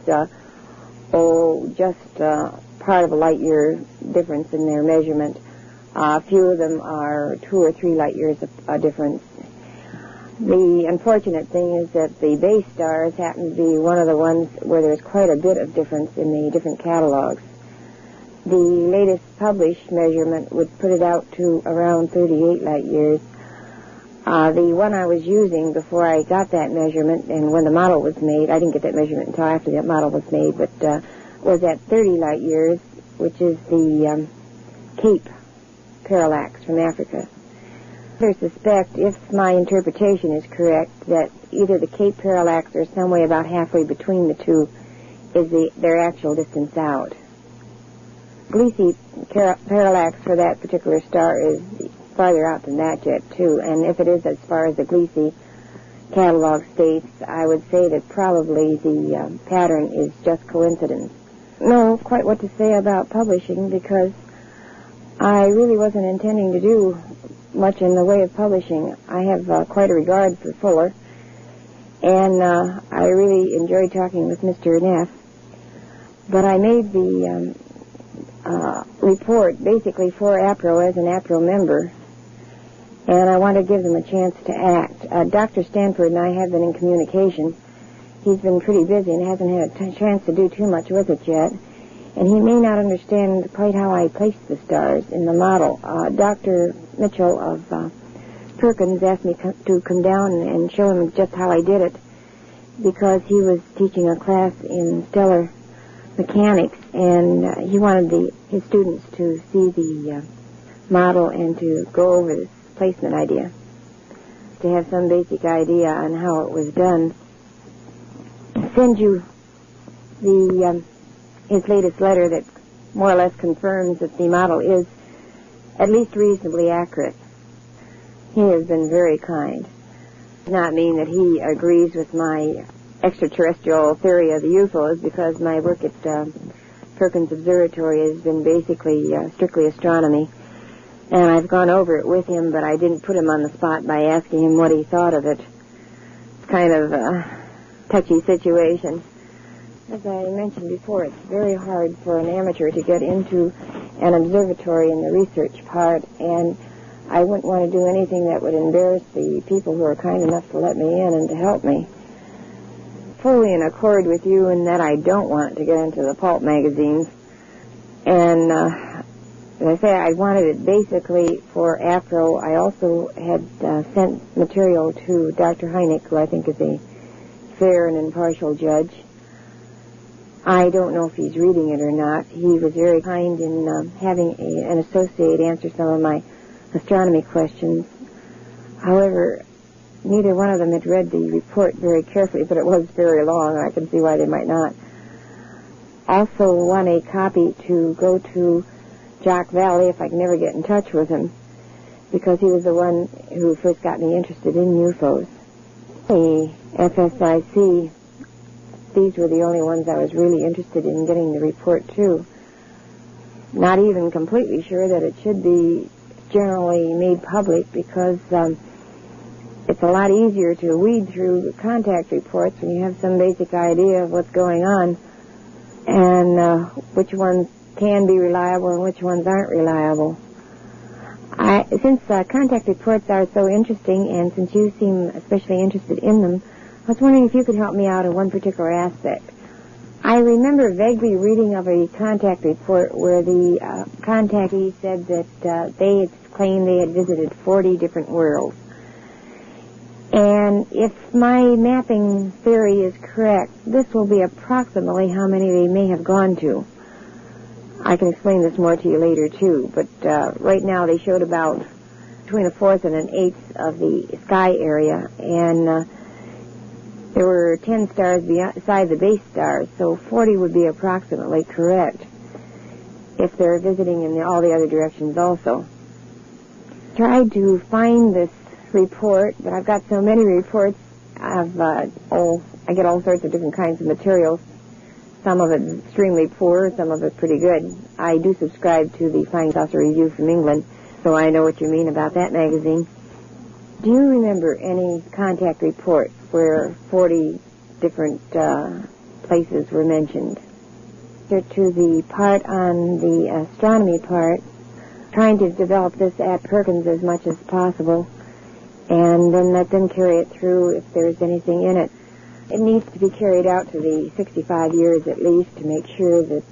just part of a light year difference in their measurement. A few of them are 2 or 3 light years of difference. The unfortunate thing is that the base stars happen to be one of the ones where there's quite a bit of difference in the different catalogs. The latest published measurement would put it out to around 38 light years. The one I was using before I got that measurement, and when the model was made, I didn't get that measurement until after that model was made, but was at 30 light years, which is the Cape parallax from Africa. I suspect, if my interpretation is correct, that either the Cape parallax or some way about halfway between the two is their actual distance out. Gliese parallax for that particular star is farther out than that jet, too, and if it is as far as the Gliese catalog states, I would say that probably the pattern is just coincidence. Know quite what to say about publishing, because I really wasn't intending to do much in the way of publishing. I have quite a regard for Fuller, and I really enjoyed talking with Mr. Neff, but I made the report basically for APRO as an APRO member, and I want to give them a chance to act. Dr. Stanford and I have been in communication. He's been pretty busy and hasn't had a chance to do too much with it yet, and he may not understand quite how I placed the stars in the model. Dr. Mitchell of Perkins asked me to come down and show him just how I did it, because he was teaching a class in stellar mechanics, and he wanted his students to see the model and to go over this placement idea, to have some basic idea on how it was done. I'll send you his latest letter that more or less confirms that the model is at least reasonably accurate. He has been very kind. It does not mean that he agrees with my extraterrestrial theory of the UFOs, because my work at Perkins Observatory has been basically strictly astronomy, and I've gone over it with him, but I didn't put him on the spot by asking him what he thought of it. It's kind of a touchy situation. As I mentioned before, it's very hard for an amateur to get into an observatory in the research part, and I wouldn't want to do anything that would embarrass the people who are kind enough to let me in and to help me. Fully in accord with you in that I don't want to get into the pulp magazines, and as I say, I wanted it basically for APRO. I also had sent material to Dr. Hynek, who I think is a fair and impartial judge. I don't know if he's reading it or not. He was very kind in having an associate answer some of my astronomy questions. However, neither one of them had read the report very carefully, but it was very long, and I can see why they might not. Also want a copy to go to Jock Valley if I can never get in touch with him, because he was the one who first got me interested in UFOs. The FSIC, these were the only ones I was really interested in getting the report to. Not even completely sure that it should be generally made public, because it's a lot easier to weed through contact reports when you have some basic idea of what's going on, and which ones can be reliable and which ones aren't reliable. Since contact reports are so interesting, and since you seem especially interested in them, I was wondering if you could help me out in one particular aspect. I remember vaguely reading of a contact report where the contactee said that they had claimed they had visited 40 different worlds. And if my mapping theory is correct, this will be approximately how many they may have gone to. I can explain this more to you later, too, but right now they showed about between a fourth and an eighth of the sky area, and there were 10 stars beside the base stars, so 40 would be approximately correct if they're visiting in all the other directions also. Tried to find this report, but I've got so many reports. I get all sorts of different kinds of materials. Some of it extremely poor, some of it pretty good. I do subscribe to the Flying Saucer Review from England, so I know what you mean about that magazine. Do you remember any contact report where 40 different places were mentioned? To the part on the astronomy part, trying to develop this at Perkins as much as possible, and then let them carry it through if there's anything in it. It needs to be carried out to the 65 years at least to make sure that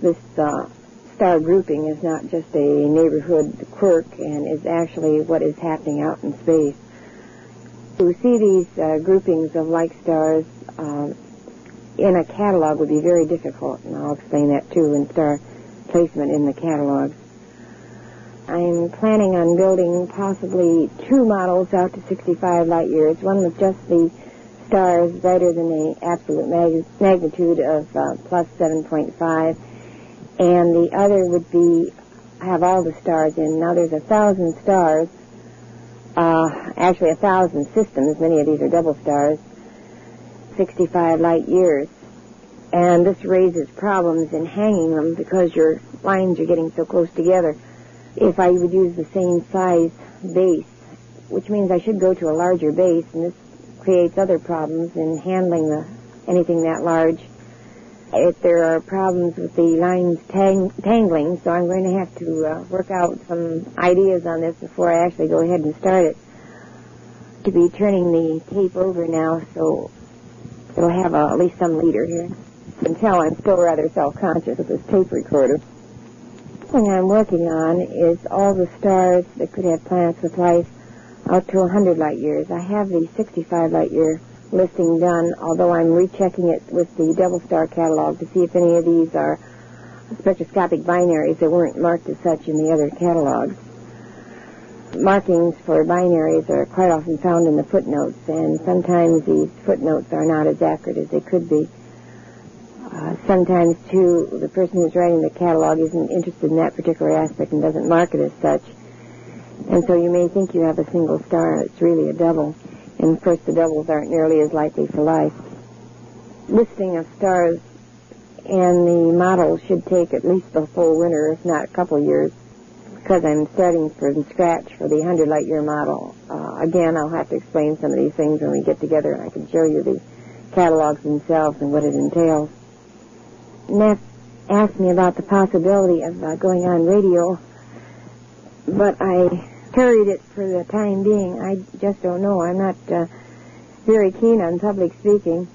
this star grouping is not just a neighborhood quirk and is actually what is happening out in space. To see these groupings of like stars in a catalog would be very difficult, and I'll explain that too in star placement in the catalog. I'm planning on building possibly 2 models out to 65 light years, one with just the stars brighter than the absolute magnitude of plus 7.5, and the other would be have all the stars in. Now there's 1,000 stars, actually 1,000 systems, many of these are double stars, 65 light years. And this raises problems in hanging them because your lines are getting so close together. If I would use the same size base, which means I should go to a larger base, and this creates other problems in handling anything that large. If there are problems with the lines tangling, so I'm going to have to work out some ideas on this before I actually go ahead and start it. To be turning the tape over now, so it'll have at least some leader here. You can tell I'm still rather self-conscious with this tape recorder. The thing I'm working on is all the stars that could have planets with life out to 100 light years. I have the 65 light year listing done, although I'm rechecking it with the double star catalog to see if any of these are spectroscopic binaries that weren't marked as such in the other catalogs. Markings for binaries are quite often found in the footnotes, and sometimes these footnotes are not as accurate as they could be. Sometimes, too, the person who's writing the catalog isn't interested in that particular aspect and doesn't mark it as such. And so you may think you have a single star, and it's really a double. And, of course, the doubles aren't nearly as likely for life. Listing of stars and the model should take at least the full winter, if not a couple years, because I'm starting from scratch for the 100 light year model. Again, I'll have to explain some of these things when we get together, and I can show you the catalogs themselves and what it entails. Neff asked me about the possibility of going on radio, but I carried it for the time being. I just don't know. I'm not very keen on public speaking.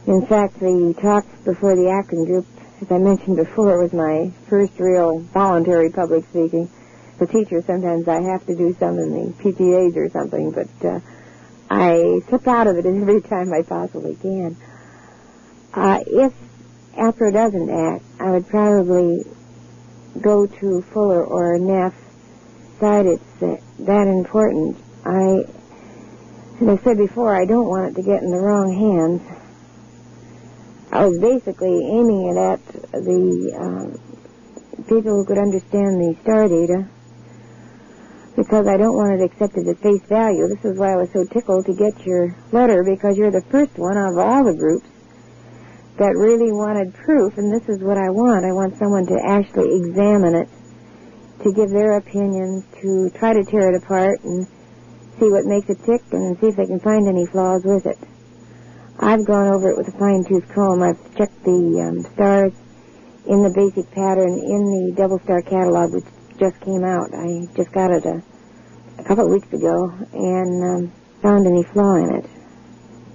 In fact, the talks before the Akron group, as I mentioned before, was my first real voluntary public speaking. The teacher, sometimes I have to do some in the PTAs or something, but I slip out of it every time I possibly can. If APRA doesn't act, I would probably go to Fuller or Neff. It's that important. As I said before, I don't want it to get in the wrong hands. I was basically aiming it at the people who could understand the star data, because I don't want it accepted at face value. This is why I was so tickled to get your letter, because you're the first one of all the groups that really wanted proof, and this is what I want. I want someone to actually examine it, to give their opinions, to try to tear it apart and see what makes it tick and see if they can find any flaws with it. I've gone over it with a fine-tooth comb. I've checked the stars in the basic pattern in the double star catalog, which just came out. I just got it a couple of weeks ago and found any flaw in it.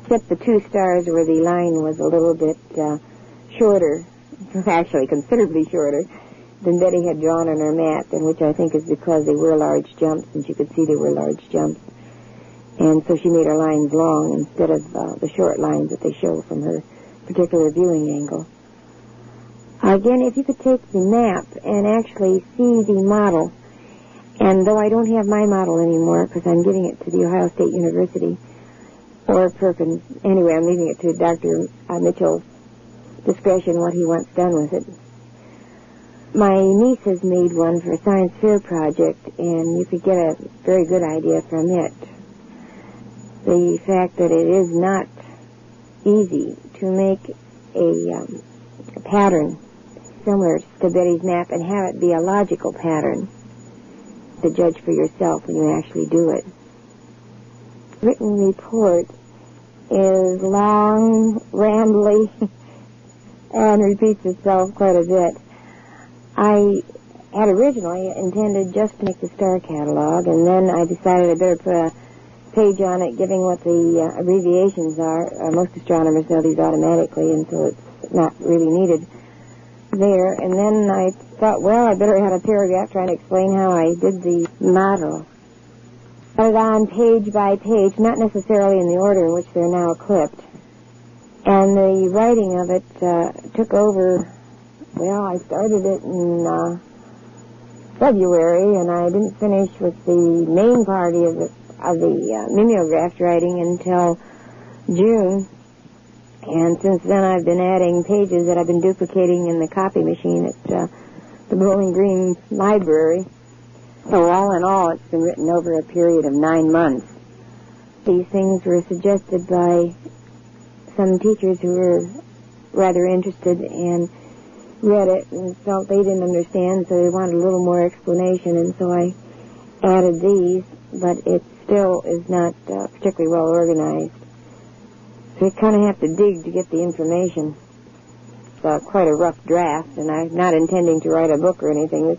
Except the 2 stars where the line was a little bit shorter, actually considerably shorter, than Betty had drawn on her map, and which I think is because they were large jumps, and she could see they were large jumps. And so she made her lines long instead of the short lines that they show from her particular viewing angle. Again, if you could take the map and actually see the model, and though I don't have my model anymore because I'm giving it to the Ohio State University, or Perkins, anyway, I'm leaving it to Dr. Mitchell's discretion what he wants done with it. My niece has made one for a science fair project, and you could get a very good idea from it. The fact that it is not easy to make a pattern similar to Betty's map and have it be a logical pattern to judge for yourself when you actually do it. Written report is long, rambly, and repeats itself quite a bit. I had originally intended just to make the star catalog, and then I decided I better put a page on it giving what the abbreviations are. Most astronomers know these automatically, and so it's not really needed there. And then I thought, well, I better have a paragraph trying to explain how I did the model. Put it on page by page, not necessarily in the order in which they're now clipped. And the writing of it took over, well, I started it in February, and I didn't finish with the main party of the mimeographed writing until June. And since then I've been adding pages that I've been duplicating in the copy machine at the Bowling Green Library. So all in all, it's been written over a period of 9 months. These things were suggested by some teachers who were rather interested and read it and felt they didn't understand, so they wanted a little more explanation, and so I added these, but it still is not particularly well organized. So you kind of have to dig to get the information. It's quite a rough draft, and I'm not intending to write a book or anything.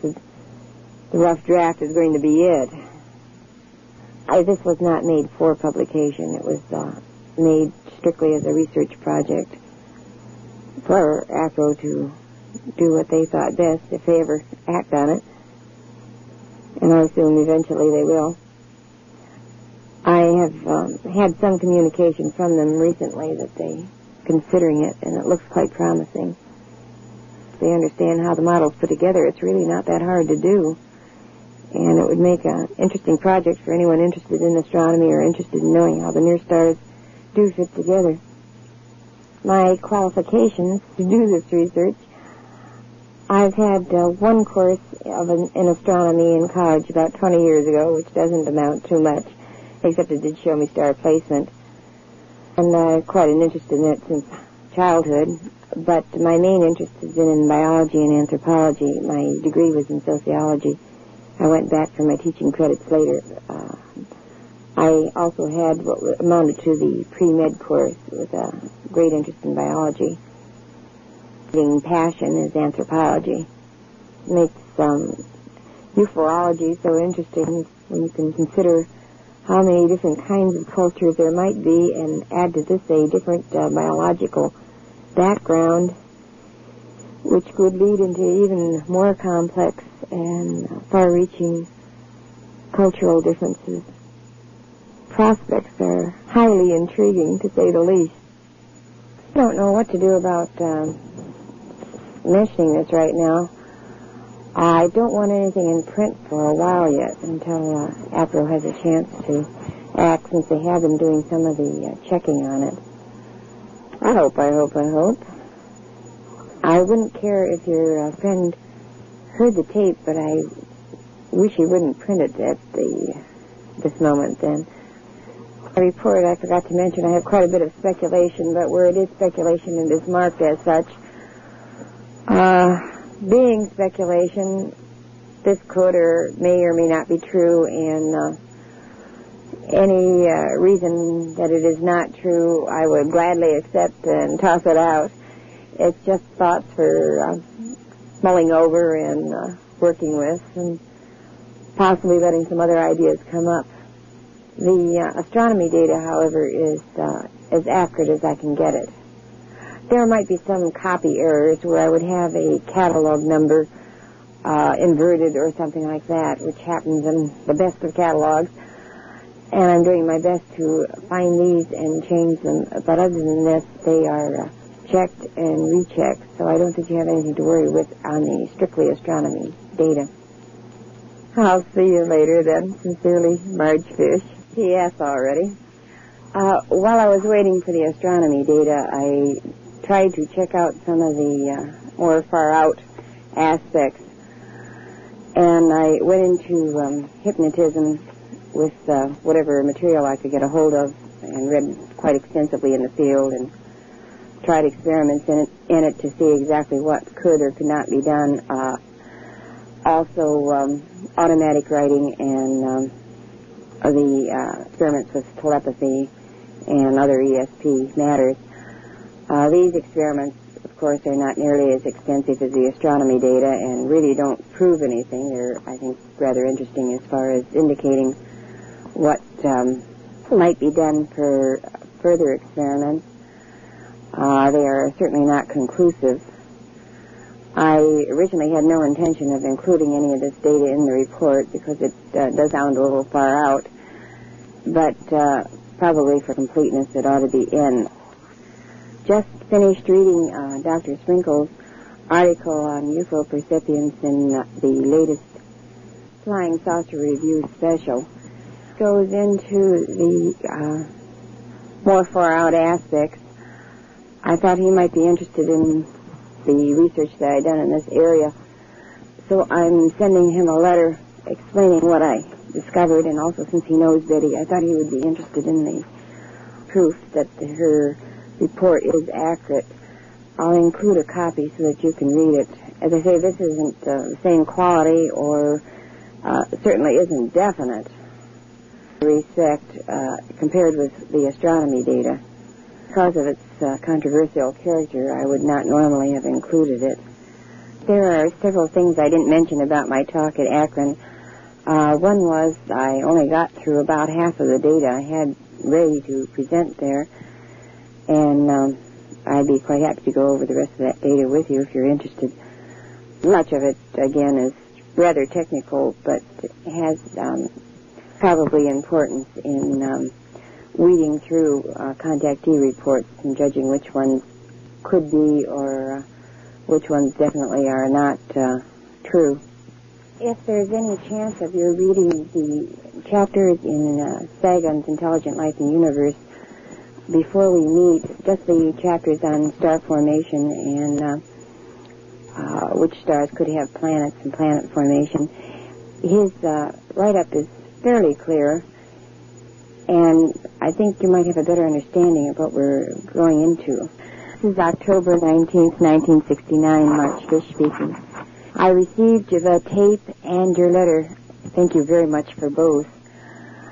The rough draft is going to be it. This was not made for publication. It was made strictly as a research project for ACRO to do what they thought best if they ever act on it. And I assume eventually they will. I have had some communication from them recently that they're considering it, and it looks quite promising. If they understand how the model's put together, it's really not that hard to do. And it would make an interesting project for anyone interested in astronomy or interested in knowing how the near stars do fit together. My qualifications to do this research: I've had one course in astronomy in college about 20 years ago, which doesn't amount to much, except it did show me star placement. And quite an interest in it since childhood. But my main interest has been in biology and anthropology. My degree was in sociology. I went back for my teaching credits later. I also had what amounted to the pre-med course with a great interest in biology. The passion is anthropology. It makes ufology so interesting when you can consider how many different kinds of cultures there might be and add to this a different biological background, which could lead into even more complex and far-reaching cultural differences. Prospects are highly intriguing, to say the least. I don't know what to do about mentioning this right now. I don't want anything in print for a while yet until APRO has a chance to act, since they have been doing some of the checking on it. I hope. I wouldn't care if your friend heard the tape, but I wish he wouldn't print it at this moment then. A report I forgot to mention, I have quite a bit of speculation, but where it is speculation, it is marked as such. Being speculation, this could or may not be true, and any reason that it is not true, I would gladly accept and toss it out. It's just thoughts for mulling over and working with, and possibly letting some other ideas come up. The astronomy data, however, is as accurate as I can get it. There might be some copy errors where I would have a catalog number inverted or something like that, which happens in the best of catalogs. And I'm doing my best to find these and change them. But other than this, they are checked and rechecked, so I don't think you have anything to worry with on the strictly astronomy data. I'll see you later then. Sincerely, Marge Fish. P.S. already. While I was waiting for the astronomy data, I tried to check out some of the more far-out aspects, and I went into hypnotism with whatever material I could get a hold of, and read quite extensively in the field, and tried experiments in it to see exactly what could or could not be done. Also, automatic writing and the experiments with telepathy and other ESP matters. These experiments, of course, are not nearly as extensive as the astronomy data and really don't prove anything. They're, I think, rather interesting as far as indicating what might be done for further experiments. They are certainly not conclusive. I originally had no intention of including any of this data in the report because it does sound a little far out. but probably for completeness it ought to be N. Just finished reading Dr. Sprinkle's article on UFO percipients in the latest Flying Saucer Review special. Goes into the more far-out aspects. I thought he might be interested in the research that I'd done in this area, so I'm sending him a letter explaining what I discovered, and also since he knows Betty, I thought he would be interested in the proof that her report is accurate. I'll include a copy so that you can read it. As I say, this isn't the same quality, or certainly isn't definite respect compared with the astronomy data. Because of its controversial character, I would not normally have included it. There are several things I didn't mention about my talk at Akron. One was I only got through about half of the data I had ready to present there, and I'd be quite happy to go over the rest of that data with you if you're interested. Much of it, again, is rather technical, but has probably importance in weeding through contactee reports and judging which ones could be or which ones definitely are not true. If there's any chance of your reading the chapters in Sagan's Intelligent Life and Universe before we meet, just the chapters on star formation and which stars could have planets and planet formation, his write-up is fairly clear, and I think you might have a better understanding of what we're going into. This is October 19th, 1969, March Fish speaking. I received the tape and your letter. Thank you very much for both.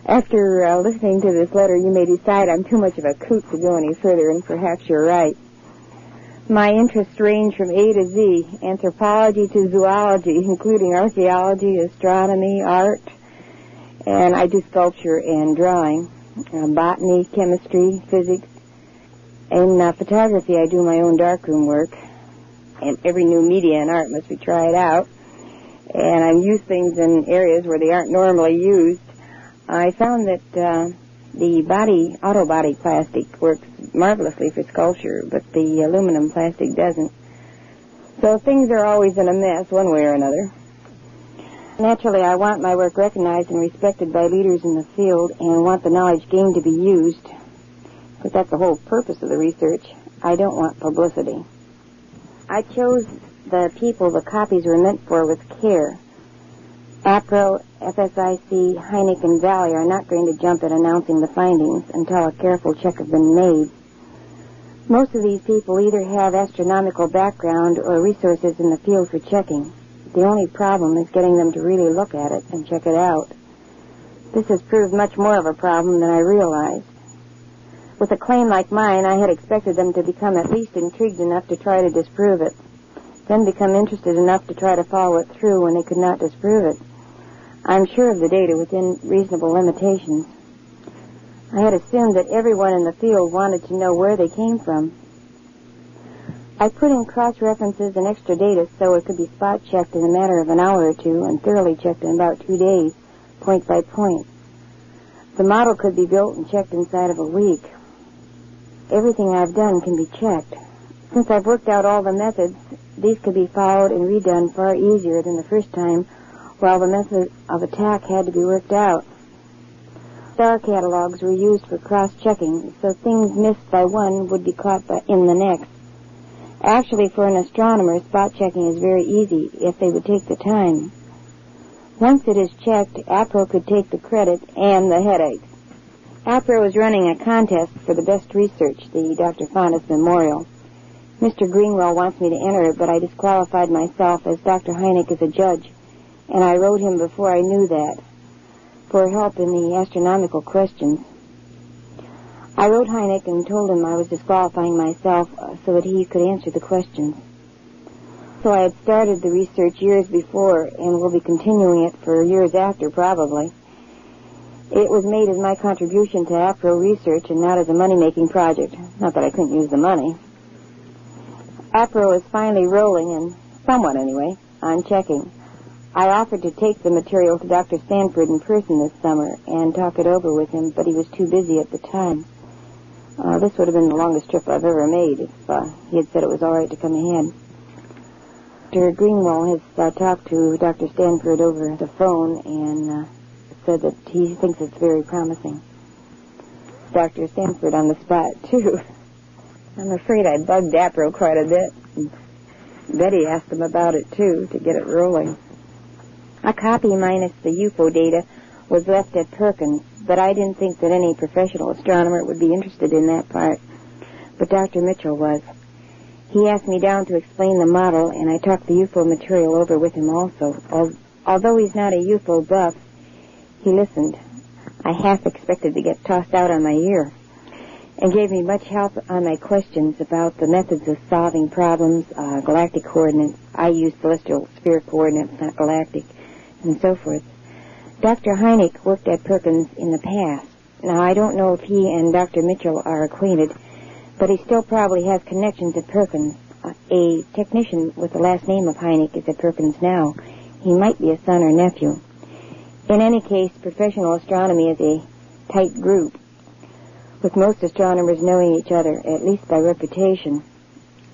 After listening to this letter, you may decide I'm too much of a kook to go any further, and perhaps you're right. My interests range from A to Z, anthropology to zoology, including archaeology, astronomy, art, and I do sculpture and drawing, botany, chemistry, physics. In photography, I do my own darkroom work, and every new media and art must be tried out, and I use things in areas where they aren't normally used. I found that the auto body plastic works marvelously for sculpture, but the aluminum plastic doesn't. So things are always in a mess one way or another. Naturally, I want my work recognized and respected by leaders in the field and want the knowledge gained to be used. But that's the whole purpose of the research. I don't want publicity. I chose the people the copies were meant for with care. APRO, FSIC, Heineck, and Valley are not going to jump at announcing the findings until a careful check has been made. Most of these people either have astronomical background or resources in the field for checking. The only problem is getting them to really look at it and check it out. This has proved much more of a problem than I realized. With a claim like mine, I had expected them to become at least intrigued enough to try to disprove it, then become interested enough to try to follow it through when they could not disprove it. I'm sure of the data within reasonable limitations. I had assumed that everyone in the field wanted to know where they came from. I put in cross-references and extra data so it could be spot-checked in a matter of an hour or two and thoroughly checked in about 2 days, point by point. The model could be built and checked inside of a week. Everything I've done can be checked. Since I've worked out all the methods, these could be followed and redone far easier than the first time, while the method of attack had to be worked out. Star catalogs were used for cross-checking, so things missed by one would be caught in the next. Actually, for an astronomer, spot-checking is very easy if they would take the time. Once it is checked, APRO could take the credit and the headache. APRO is running a contest for the best research, the Dr. Fondas Memorial. Mr. Greenwell wants me to enter it, but I disqualified myself as Dr. Heineck is a judge, and I wrote him before I knew that, for help in the astronomical questions. I wrote Heineck and told him I was disqualifying myself so that he could answer the questions. So I had started the research years before and will be continuing it for years after, probably. It was made as my contribution to APRO research and not as a money-making project. Not that I couldn't use the money. APRO is finally rolling, and somewhat anyway, on checking. I offered to take the material to Dr. Stanford in person this summer and talk it over with him, but he was too busy at the time. This would have been the longest trip I've ever made if he had said it was all right to come ahead. Dr. Greenwald has talked to Dr. Stanford over the phone and said that he thinks it's very promising. Dr. Stanford on the spot, too. I'm afraid I bugged Dapro quite a bit. Betty asked him about it, too, to get it rolling. A copy minus the UFO data was left at Perkins, but I didn't think that any professional astronomer would be interested in that part. But Dr. Mitchell was. He asked me down to explain the model, and I talked the UFO material over with him also. Although he's not a UFO buff, he listened. I half expected to get tossed out on my ear, and gave me much help on my questions about the methods of solving problems, galactic coordinates. I use celestial sphere coordinates, not galactic, and so forth. Dr. Hynek worked at Perkins in the past. Now, I don't know if he and Dr. Mitchell are acquainted, but he still probably has connections at Perkins. A technician with the last name of Hynek is at Perkins now. He might be a son or nephew. In any case, professional astronomy is a tight group, with most astronomers knowing each other, at least by reputation.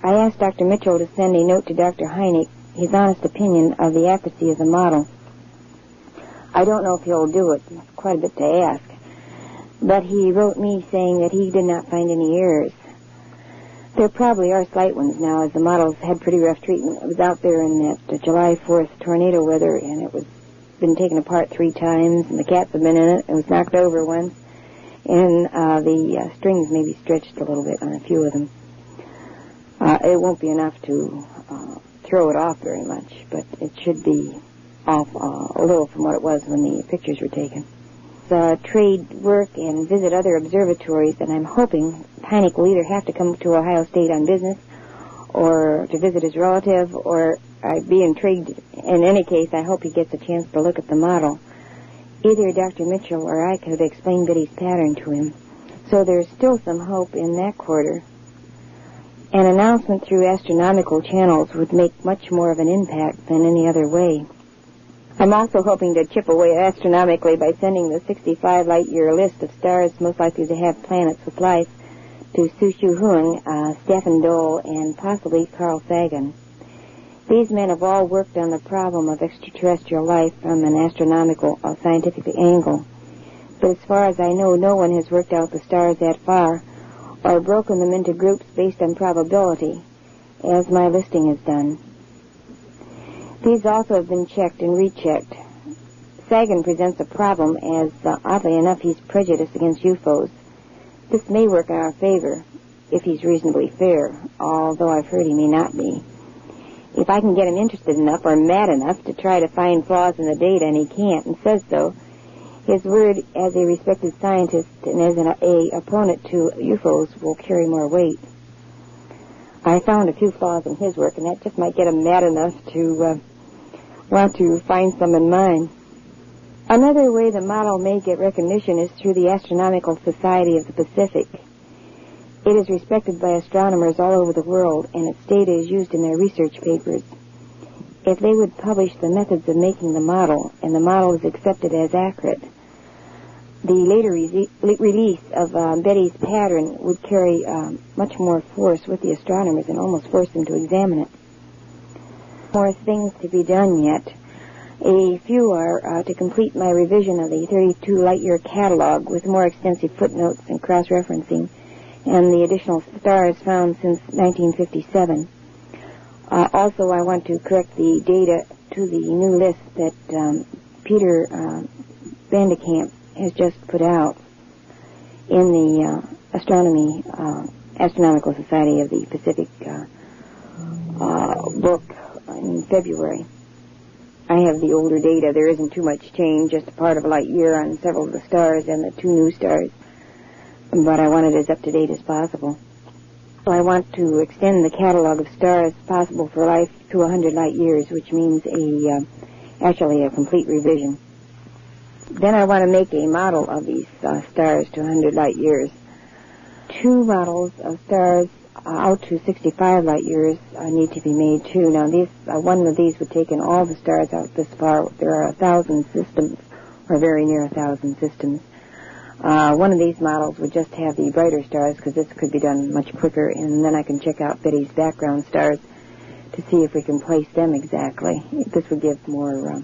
I asked Dr. Mitchell to send a note to Dr. Hynek, his honest opinion of the accuracy of the model. I don't know if he'll do it. It's quite a bit to ask. But he wrote me saying that he did not find any errors. There probably are slight ones now, as the model's had pretty rough treatment. It was out there in that July 4th tornado weather, and it was been taken apart 3 times, and the cats have been in it. It was knocked over once, and the strings maybe stretched a little bit on a few of them. It won't be enough to throw it off very much, but it should be off a little from what it was when the pictures were taken. Trade work and visit other observatories, and I'm hoping Hynek will either have to come to Ohio State on business or to visit his relative, or I'd be intrigued. In any case, I hope he gets a chance to look at the model. Either Dr. Mitchell or I could explain Betty's pattern to him. So there's still some hope in that quarter. An announcement through astronomical channels would make much more of an impact than any other way. I'm also hoping to chip away astronomically by sending the 65 light-year list of stars most likely to have planets with life to Su Shu Huang, Stephen Dole, and possibly Carl Sagan. These men have all worked on the problem of extraterrestrial life from an astronomical or scientific angle. But as far as I know, no one has worked out the stars that far or broken them into groups based on probability, as my listing has done. These also have been checked and rechecked. Sagan presents a problem as, oddly enough, he's prejudiced against UFOs. This may work in our favor, if he's reasonably fair, although I've heard he may not be. If I can get him interested enough or mad enough to try to find flaws in the data, and he can't, and says so, his word as a respected scientist and as an opponent to UFOs will carry more weight. I found a few flaws in his work, and that just might get him mad enough to want to find some in mine. Another way the model may get recognition is through the Astronomical Society of the Pacific. It is respected by astronomers all over the world, and its data is used in their research papers. If they would publish the methods of making the model, and the model is accepted as accurate, the later release of Betty's pattern would carry much more force with the astronomers and almost force them to examine it. More things to be done yet. A few are to complete my revision of the 32 light-year catalog with more extensive footnotes and cross-referencing, and the additional stars found since 1957. Also, I want to correct the data to the new list that Peter Vandekamp has just put out in the Astronomical Society of the Pacific book in February. I have the older data. There isn't too much change, just a part of a light year on several of the stars and the 2 new stars. But I want it as up-to-date as possible. So I want to extend the catalog of stars possible for life to 100 light years, which means actually a complete revision. Then I want to make a model of these stars to 100 light years. 2 models of stars out to 65 light years need to be made too. Now, one of these would take in all the stars out this far. There are 1,000 systems, or very near 1,000 systems. One of these models would just have the brighter stars, because this could be done much quicker, and then I can check out Betty's background stars to see if we can place them exactly. This would give more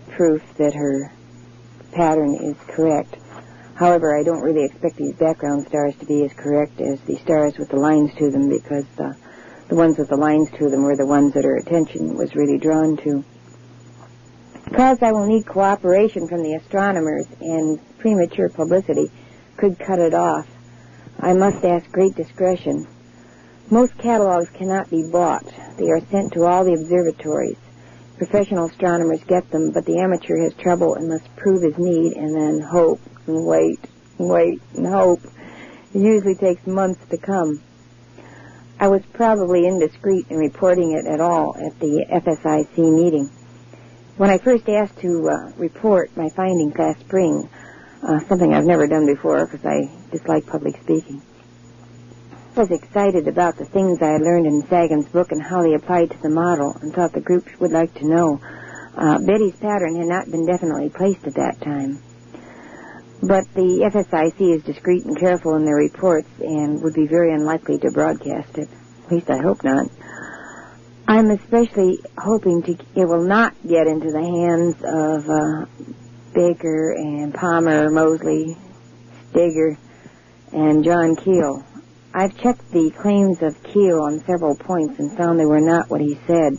proof that her pattern is correct. However, I don't really expect these background stars to be as correct as the stars with the lines to them, because the ones with the lines to them were the ones that her attention was really drawn to. Because I will need cooperation from the astronomers, and premature publicity could cut it off, I must ask great discretion. Most catalogs cannot be bought. They are sent to all the observatories. Professional astronomers get them, but the amateur has trouble and must prove his need and then hope and wait and hope. It usually takes months to come. I was probably indiscreet in reporting it at all at the FSIC meeting. When I first asked to report my findings last spring, something I've never done before because I dislike public speaking, I was excited about the things I had learned in Sagan's book and how they applied to the model, and thought the group would like to know. Betty's pattern had not been definitely placed at that time. But the FSIC is discreet and careful in their reports and would be very unlikely to broadcast it. At least I hope not. I'm especially hoping it will not get into the hands of Baker and Palmer, Mosley, Steger, and John Keel. I've checked the claims of Keel on several points and found they were not what he said.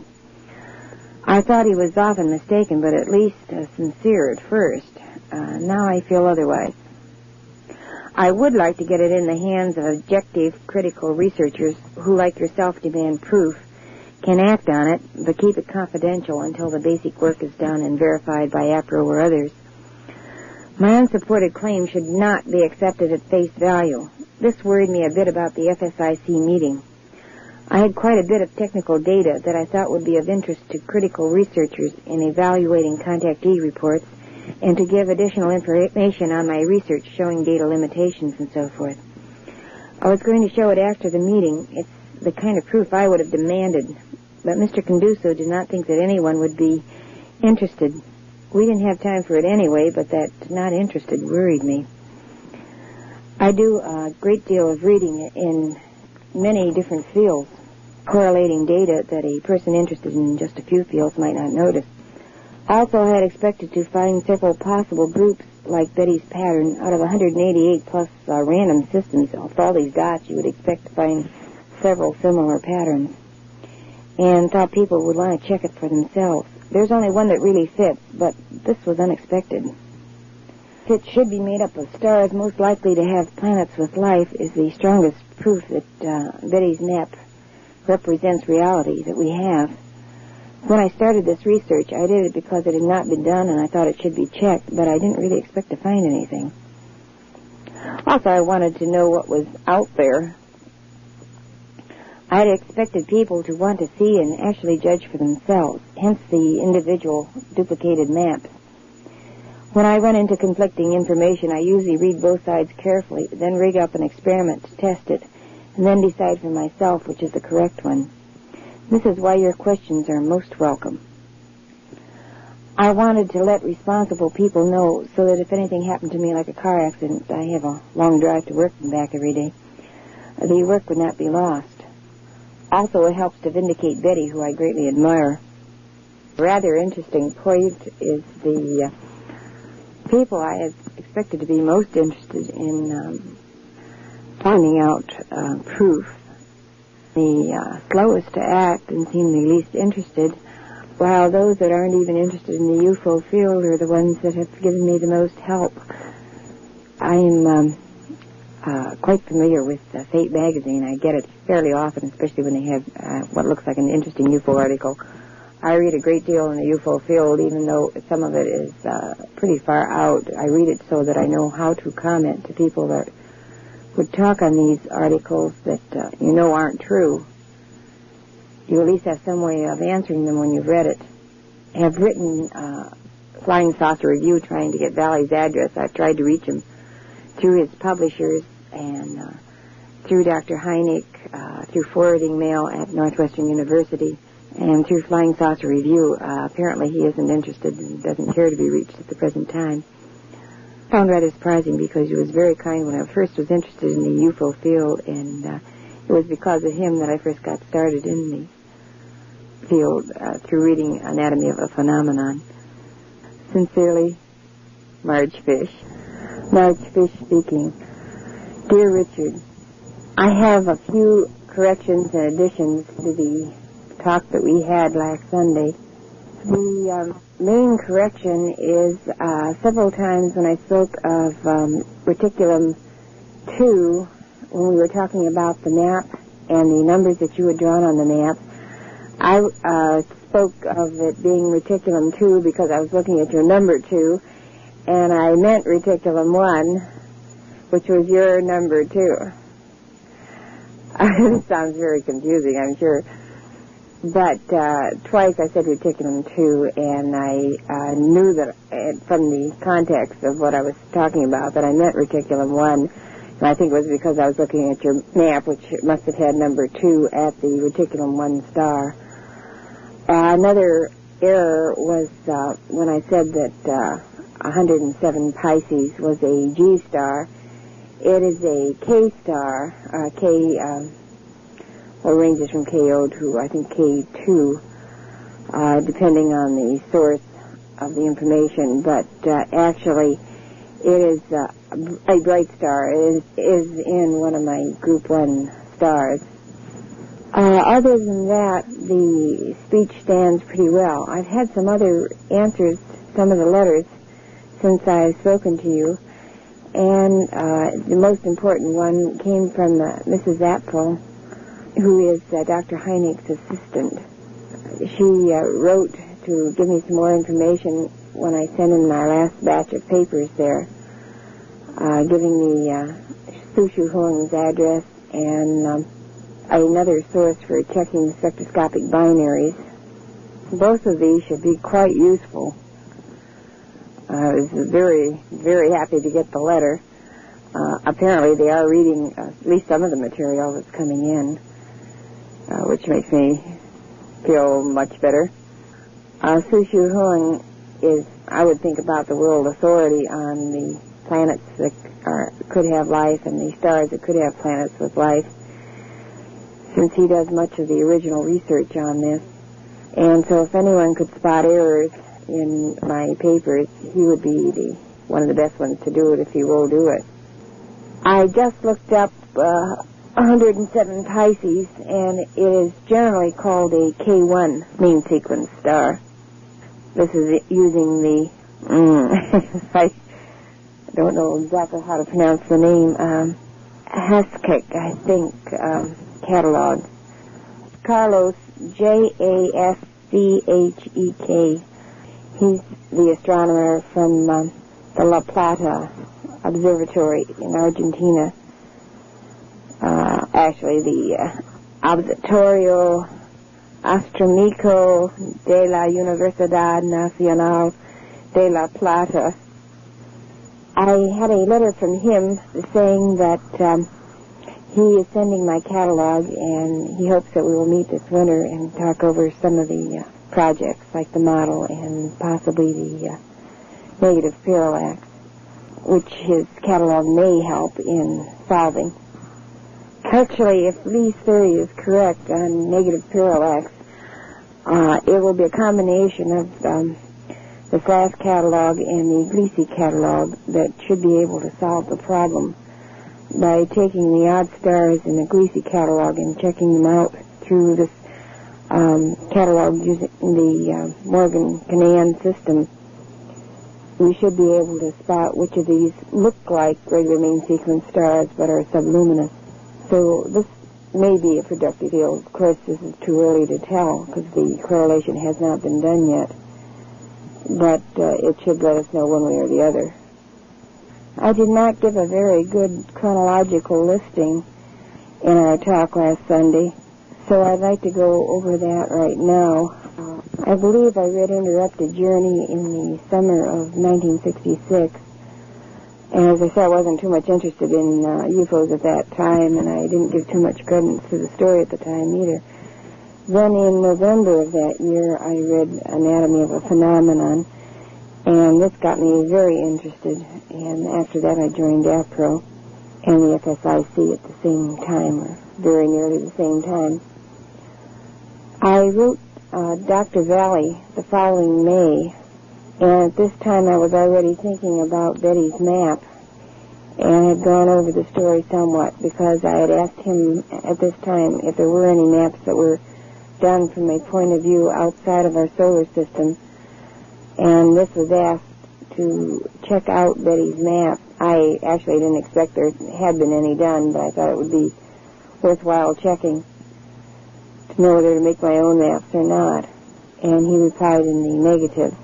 I thought he was often mistaken, but at least sincere at first. Now I feel otherwise. I would like to get it in the hands of objective, critical researchers who, like yourself, demand proof, can act on it, but keep it confidential until the basic work is done and verified by APRO or others. My unsupported claim should not be accepted at face value. This worried me a bit about the FSIC meeting. I had quite a bit of technical data that I thought would be of interest to critical researchers in evaluating contactee reports, and to give additional information on my research showing data limitations and so forth. I was going to show it after the meeting. It's the kind of proof I would have demanded, but Mr. Conduso did not think that anyone would be interested. We didn't have time for it anyway, but that not interested worried me. I do a great deal of reading in many different fields, correlating data that a person interested in just a few fields might not notice. Also, I had expected to find several possible groups like Betty's pattern out of 188 plus random systems. With all these dots, you would expect to find several similar patterns, and thought people would want to check it for themselves. There's only one that really fits, but this was unexpected. It should be made up of stars most likely to have planets with life is the strongest proof that Betty's map represents reality that we have. When I started this research, I did it because it had not been done and I thought it should be checked, but I didn't really expect to find anything. Also, I wanted to know what was out there. I had expected people to want to see and actually judge for themselves, hence the individual duplicated maps. When I run into conflicting information, I usually read both sides carefully, then rig up an experiment to test it, and then decide for myself which is the correct one. This is why your questions are most welcome. I wanted to let responsible people know so that if anything happened to me like a car accident, I have a long drive to work and back every day, the work would not be lost. Also, it helps to vindicate Betty, who I greatly admire. A rather interesting point is the people I had expected to be most interested in finding out proof. The slowest to act and seem the least interested, while those that aren't even interested in the UFO field are the ones that have given me the most help. I'm quite familiar with Fate magazine. I get it fairly often, especially when they have what looks like an interesting UFO article. I read a great deal in the UFO field, even though some of it is pretty far out. I read it so that I know how to comment to people that would talk on these articles that aren't true. You at least have some way of answering them when you've read it. I have written Flying Saucer Review trying to get Valley's address. I've tried to reach him through his publishers and through Dr. Heineck, through forwarding mail at Northwestern University, and through Flying Saucer Review. Apparently he isn't interested and doesn't care to be reached at the present time. Found rather surprising because he was very kind when I first was interested in the UFO field, and it was because of him that I first got started in the field through reading Anatomy of a Phenomenon. Sincerely, Marge Fish. Marge Fish speaking. Dear Richard, I have a few corrections and additions to the talk that we had last Sunday. The main correction is several times when I spoke of reticulum 2, when we were talking about the map and the numbers that you had drawn on the map, I spoke of it being reticulum 2 because I was looking at your number 2, and I meant reticulum 1, which was your number 2. This sounds very confusing, I'm sure. But twice I said reticulum 2, and I knew that from the context of what I was talking about that I meant reticulum 1. And I think it was because I was looking at your map, which must have had number 2 at the reticulum 1 star. Another error was when I said that 107 Pisces was a G star. It is a K star. K ranges from KO to, I think, K2, depending on the source of the information. But actually, it is a bright star. It is in one of my Group 1 stars. Other than that, the speech stands pretty well. I've had some other answers to some of the letters since I've spoken to you, and the most important one came from Mrs. Apfel, who is Dr. Heineck's assistant. She wrote to give me some more information when I sent in my last batch of papers there, giving me Su Shu Hung's address and another source for checking spectroscopic binaries. Both of these should be quite useful. I was very, very happy to get the letter. Apparently they are reading at least some of the material that's coming in, which makes me feel much better. Su Shu Hung is, I would think, about the world authority on the planets that could have life and the stars that could have planets with life, since he does much of the original research on this. And so if anyone could spot errors in my papers, he would be one of the best ones to do it if he will do it. I just looked up 107 Pisces, and it is generally called a K1 main sequence star. This is using the, I don't know exactly how to pronounce the name, Haskek, I think, catalog. Carlos, Jaschek. He's the astronomer from the La Plata Observatory in Argentina. Actually, the Observatorio Astronómico de la Universidad Nacional de La Plata. I had a letter from him saying that he is sending my catalog, and he hopes that we will meet this winter and talk over some of the projects, like the model and possibly the negative parallax, which his catalog may help in solving. Actually, if Lee's theory is correct on negative parallax, it will be a combination of the Flash catalog and the Gliese catalog that should be able to solve the problem by taking the odd stars in the Gliese catalog and checking them out through this catalog using the Morgan-Canaan system. We should be able to spot which of these look like regular main sequence stars but are subluminous. So this may be a productive field. Of course, this is too early to tell because the correlation has not been done yet. But it should let us know one way or the other. I did not give a very good chronological listing in our talk last Sunday, so I'd like to go over that right now. I believe I read Interrupted Journey in the summer of 1966. And as I said, I wasn't too much interested in UFOs at that time, and I didn't give too much credence to the story at the time either. Then in November of that year, I read Anatomy of a Phenomenon, and this got me very interested. And after that, I joined APRO and the FSIC at the same time, or very nearly the same time. I wrote Dr. Valley the following May, and at this time I was already thinking about Betty's map and had gone over the story somewhat because I had asked him at this time if there were any maps that were done from a point of view outside of our solar system, and this was asked to check out Betty's map. I actually didn't expect there had been any done, but I thought it would be worthwhile checking to know whether to make my own maps or not, and he replied in the negative.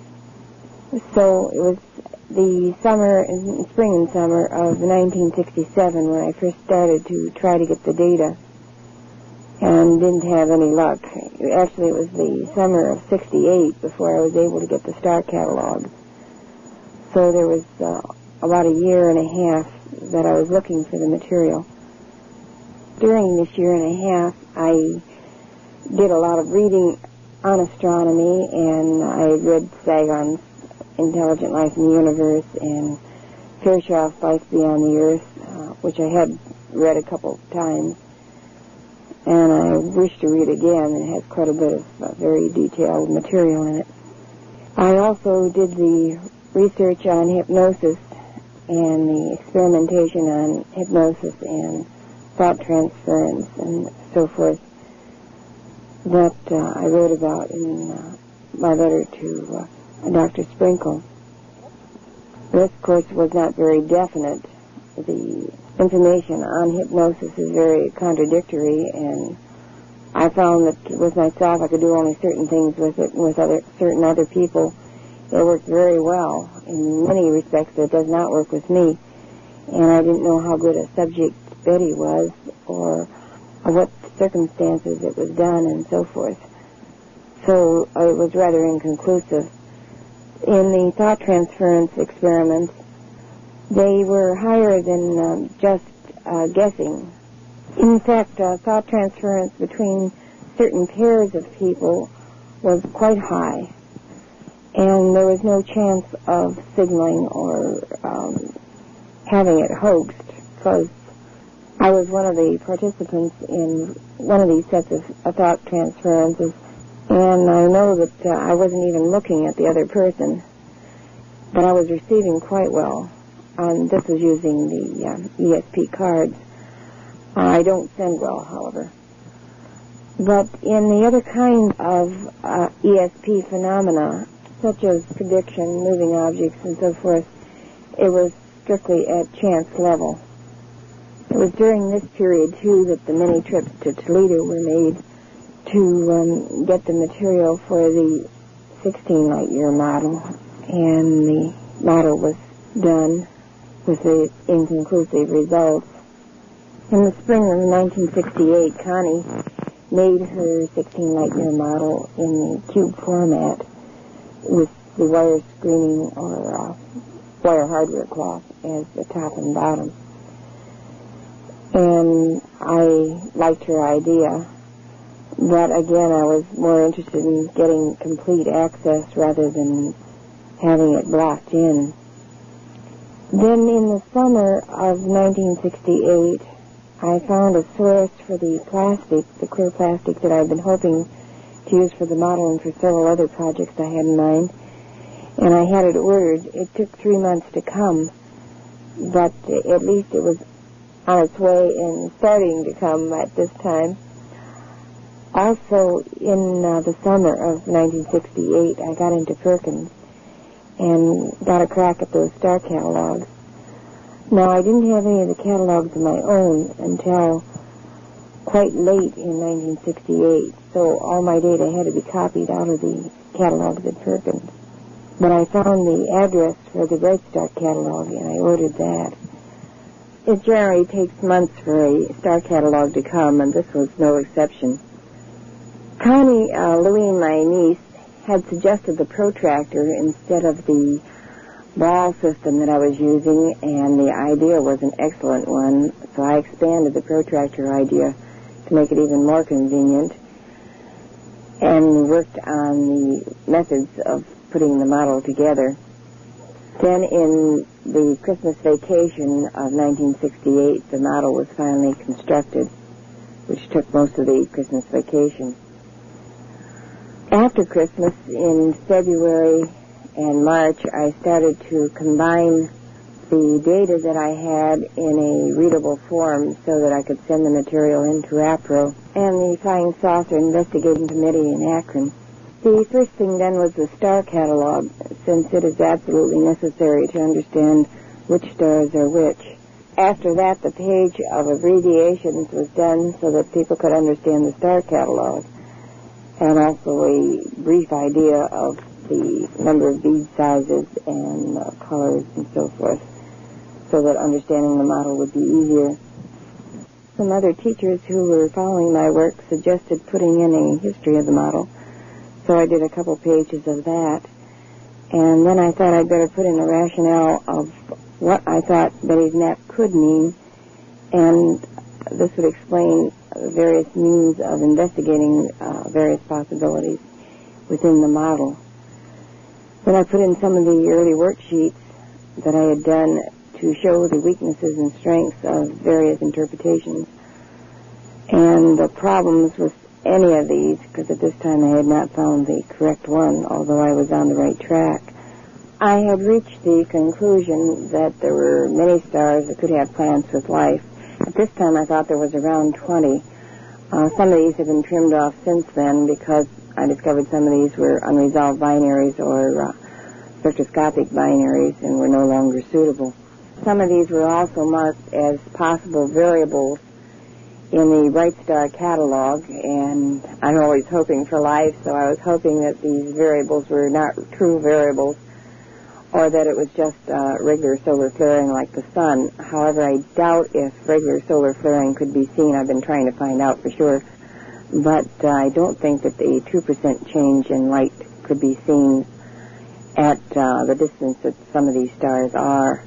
So it was the spring and summer of 1967 when I first started to try to get the data, and didn't have any luck. Actually, it was the summer of 68 before I was able to get the star catalog. So there was about a year and a half that I was looking for the material. During this year and a half, I did a lot of reading on astronomy, and I read Sagan's Intelligent Life in the Universe and Fairchild's Life Beyond the Earth, which I had read a couple of times, and I wish to read again. It has quite a bit of very detailed material in it. I also did the research on hypnosis and the experimentation on hypnosis and thought transference and so forth that I wrote about in my letter to Dr. Sprinkle. This, of course, was not very definite. The information on hypnosis is very contradictory, and I found that with myself I could do only certain things with it, and with certain other people it worked very well. In many respects it does not work with me, and I didn't know how good a subject Betty was, or what circumstances it was done, and so forth. So it was rather inconclusive. In the thought transference experiments, they were higher than just guessing. In fact, thought transference between certain pairs of people was quite high, and there was no chance of signaling or having it hoaxed, because I was one of the participants in one of these sets of thought transferences, and I know that I wasn't even looking at the other person, but I was receiving quite well. This was using the ESP cards. I don't send well, however. But in the other kind of ESP phenomena, such as prediction, moving objects, and so forth, it was strictly at chance level. It was during this period, too, that the many trips to Toledo were made to get the material for the 16 light-year model, and the model was done with the inconclusive results. In the spring of 1968, Connie made her 16 light-year model in the cube format with the wire screening or wire hardware cloth as the top and bottom. And I liked her idea, but again I was more interested in getting complete access rather than having it blocked in. Then in the summer of 1968, I found a source for the plastic, the clear plastic that I'd been hoping to use for the model and for several other projects I had in mind, and I had it ordered. It took 3 months to come, but at least it was on its way and starting to come at this time. Also, in the summer of 1968, I got into Perkins and got a crack at those star catalogs. Now, I didn't have any of the catalogs of my own until quite late in 1968, so all my data had to be copied out of the catalogs at Perkins. But I found the address for the Bright Star catalog, and I ordered that. It generally takes months for a star catalog to come, and this was no exception. Connie Louine, my niece, had suggested the protractor instead of the ball system that I was using, and the idea was an excellent one, so I expanded the protractor idea to make it even more convenient and worked on the methods of putting the model together. Then in the Christmas vacation of 1968, the model was finally constructed, which took most of the Christmas vacation. After Christmas, in February and March, I started to combine the data that I had in a readable form so that I could send the material into APRO and the Flying Saucer Investigating Committee in Akron. The first thing then was the star catalog, since it is absolutely necessary to understand which stars are which. After that, the page of abbreviations was done so that people could understand the star catalog, and also a brief idea of the number of bead sizes and colors and so forth, so that understanding the model would be easier. Some other teachers who were following my work suggested putting in a history of the model, so I did a couple pages of that. And then I thought I'd better put in a rationale of what I thought Betty's map could mean, and this would explain various means of investigating various possibilities within the model. Then I put in some of the early worksheets that I had done to show the weaknesses and strengths of various interpretations and the problems with any of these, because at this time I had not found the correct one, although I was on the right track. I had reached the conclusion that there were many stars that could have planets with life. At this time I thought there was around 20. Some of these have been trimmed off since then because I discovered some of these were unresolved binaries or spectroscopic binaries and were no longer suitable. Some of these were also marked as possible variables in the Bright Star catalog, and I'm always hoping for life, so I was hoping that these variables were not true variables, or that it was just regular solar flaring like the sun. However, I doubt if regular solar flaring could be seen. I've been trying to find out for sure, but I don't think that the 2% change in light could be seen at the distance that some of these stars are.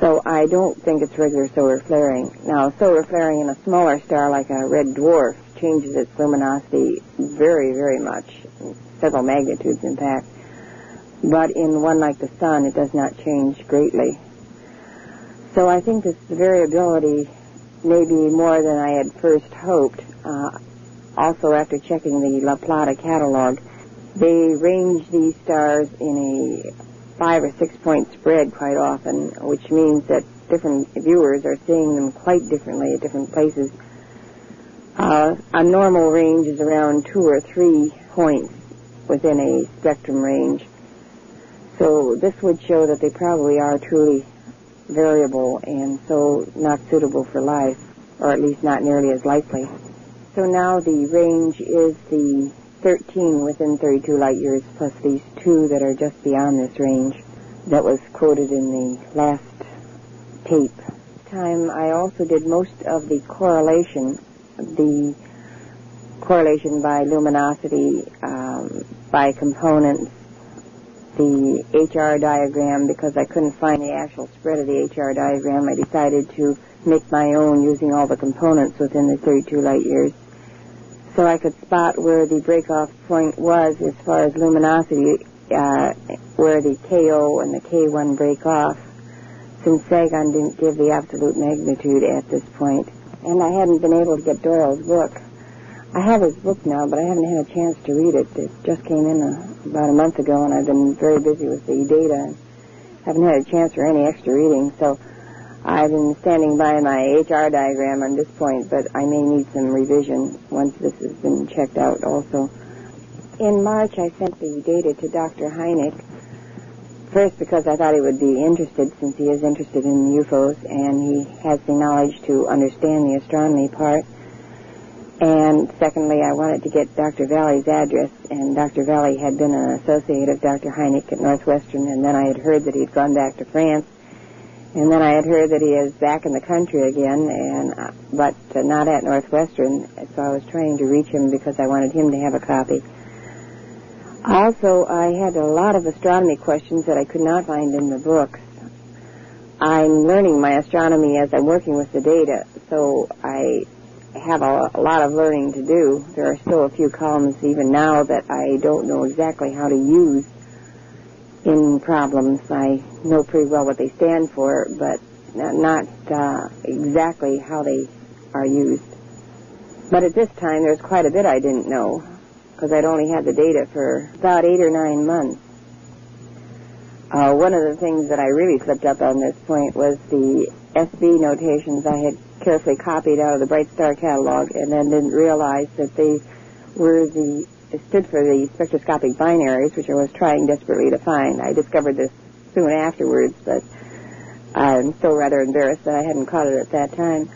So I don't think it's regular solar flaring. Now, solar flaring in a smaller star like a red dwarf changes its luminosity very, very much, several magnitudes in fact. But in one like the sun, it does not change greatly. So I think this variability may be more than I had first hoped. Also, after checking the La Plata catalog, they range these stars in a 5 or 6 point spread quite often, which means that different viewers are seeing them quite differently at different places. A normal range is around 2 or 3 points within a spectrum range. So this would show that they probably are truly variable and so not suitable for life, or at least not nearly as likely. So now the range is the 13 within 32 light years plus these 2 that are just beyond this range that was quoted in the last tape. Time I also did most of the correlation by luminosity, by components, the HR diagram. Because I couldn't find the actual spread of the HR diagram, I decided to make my own using all the components within the 32 light years. So I could spot where the breakoff point was as far as luminosity, where the KO and the K1 break off, since Sagan didn't give the absolute magnitude at this point. And I hadn't been able to get Doyle's book. I have his book now, but I haven't had a chance to read it. It just came in about a month ago, and I've been very busy with the data and haven't had a chance for any extra reading. So I've been standing by my HR diagram on this point, but I may need some revision once this has been checked out also. In March, I sent the data to Dr. Hynek, first because I thought he would be interested, since he is interested in UFOs, and he has the knowledge to understand the astronomy part. And secondly, I wanted to get Dr. Valley's address, and Dr. Valley had been an associate of Dr. Hynek at Northwestern, and then I had heard that he'd gone back to France. And then I had heard that he is back in the country again, but not at Northwestern, so I was trying to reach him because I wanted him to have a copy. Also, I had a lot of astronomy questions that I could not find in the books. I'm learning my astronomy as I'm working with the data, so I have a lot of learning to do. There are still a few columns even now that I don't know exactly how to use in problems. I know pretty well what they stand for, but not exactly how they are used. But at this time, there's quite a bit I didn't know, because I'd only had the data for about 8 or 9 months. One of the things that I really slipped up on this point was the SB notations I had carefully copied out of the Bright Star catalog, and then didn't realize that they stood for the spectroscopic binaries, which I was trying desperately to find. I discovered this soon afterwards, but I'm still rather embarrassed that I hadn't caught it at that time.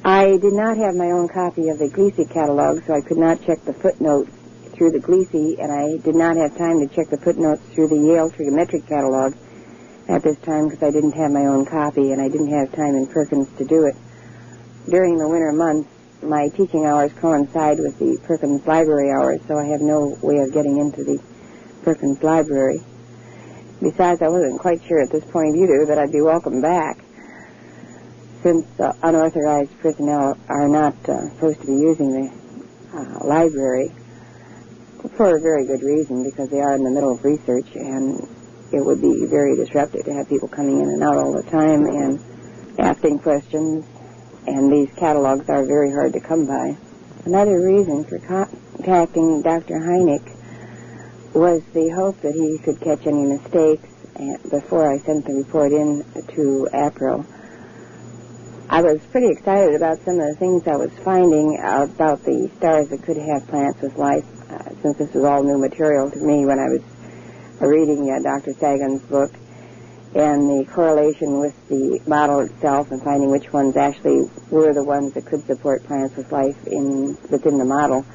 I did not have my own copy of the Gleason catalog, so I could not check the footnotes through the Gleason, and I did not have time to check the footnotes through the Yale trigonometric catalog at this time because I didn't have my own copy, and I didn't have time in Perkins to do it. During the winter months, my teaching hours coincide with the Perkins library hours, so I have no way of getting into the Perkins library. Besides, I wasn't quite sure at this point either that I'd be welcome back, since unauthorized personnel are not supposed to be using the library, for a very good reason, because they are in the middle of research, and it would be very disruptive to have people coming in and out all the time and asking questions, and these catalogs are very hard to come by. Another reason for contacting Dr. Hynek was the hope that he could catch any mistakes before I sent the report in to APRO. I was pretty excited about some of the things I was finding about the stars that could have planets with life, since this was all new material to me when I was reading Dr. Sagan's book, and the correlation with the model itself and finding which ones actually were the ones that could support planets with life within the model.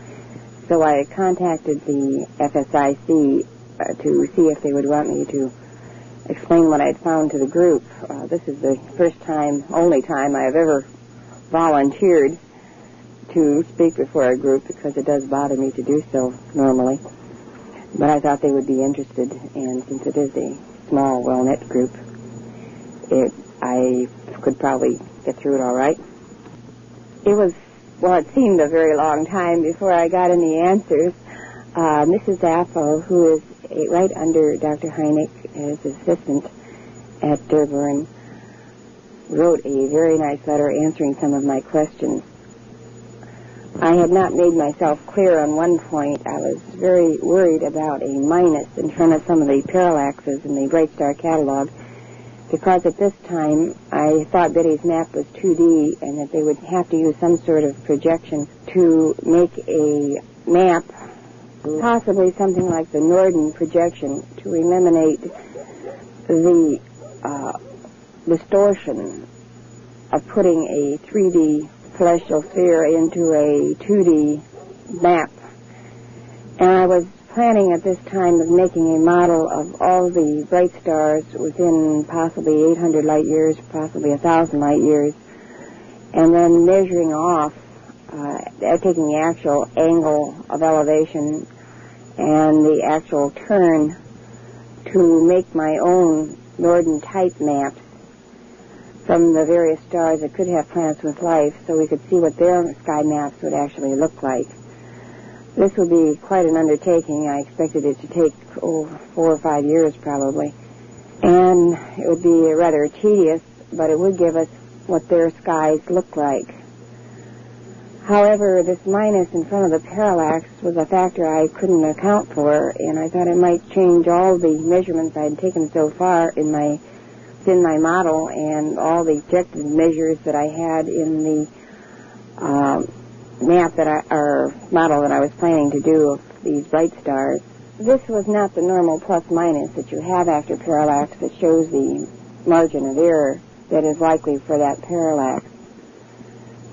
So I contacted the FSIC to see if they would want me to explain what I'd found to the group. This is the first time, only time I have ever volunteered to speak before a group, because it does bother me to do so normally. But I thought they would be interested, and since it is a small, well-knit group, I could probably get through it all right. It seemed a very long time before I got any answers. Mrs. Apple, who is right under Dr. Hynek as assistant at Dearborn, wrote a very nice letter answering some of my questions. I had not made myself clear on one point. I was very worried about a minus in front of some of the parallaxes in the Bright Star catalog, because at this time I thought Betty's map was 2D and that they would have to use some sort of projection to make a map, possibly something like the Norden projection, to eliminate the distortion of putting a 3D celestial sphere into a 2D map. And I was planning at this time of making a model of all the bright stars within possibly 800 light years, possibly 1,000 light years, and then measuring off, taking the actual angle of elevation and the actual turn to make my own Norden type maps from the various stars that could have planets with life, so we could see what their sky maps would actually look like. This would be quite an undertaking. I expected it to take 4 or 5 years probably, and it would be rather tedious, but it would give us what their skies look like. However, this minus in front of the parallax was a factor I couldn't account for, and I thought it might change all the measurements I had taken so far in my model and all the projected measures that I had in the model that I was planning to do of these bright stars. This was not the normal plus-minus that you have after parallax that shows the margin of error that is likely for that parallax.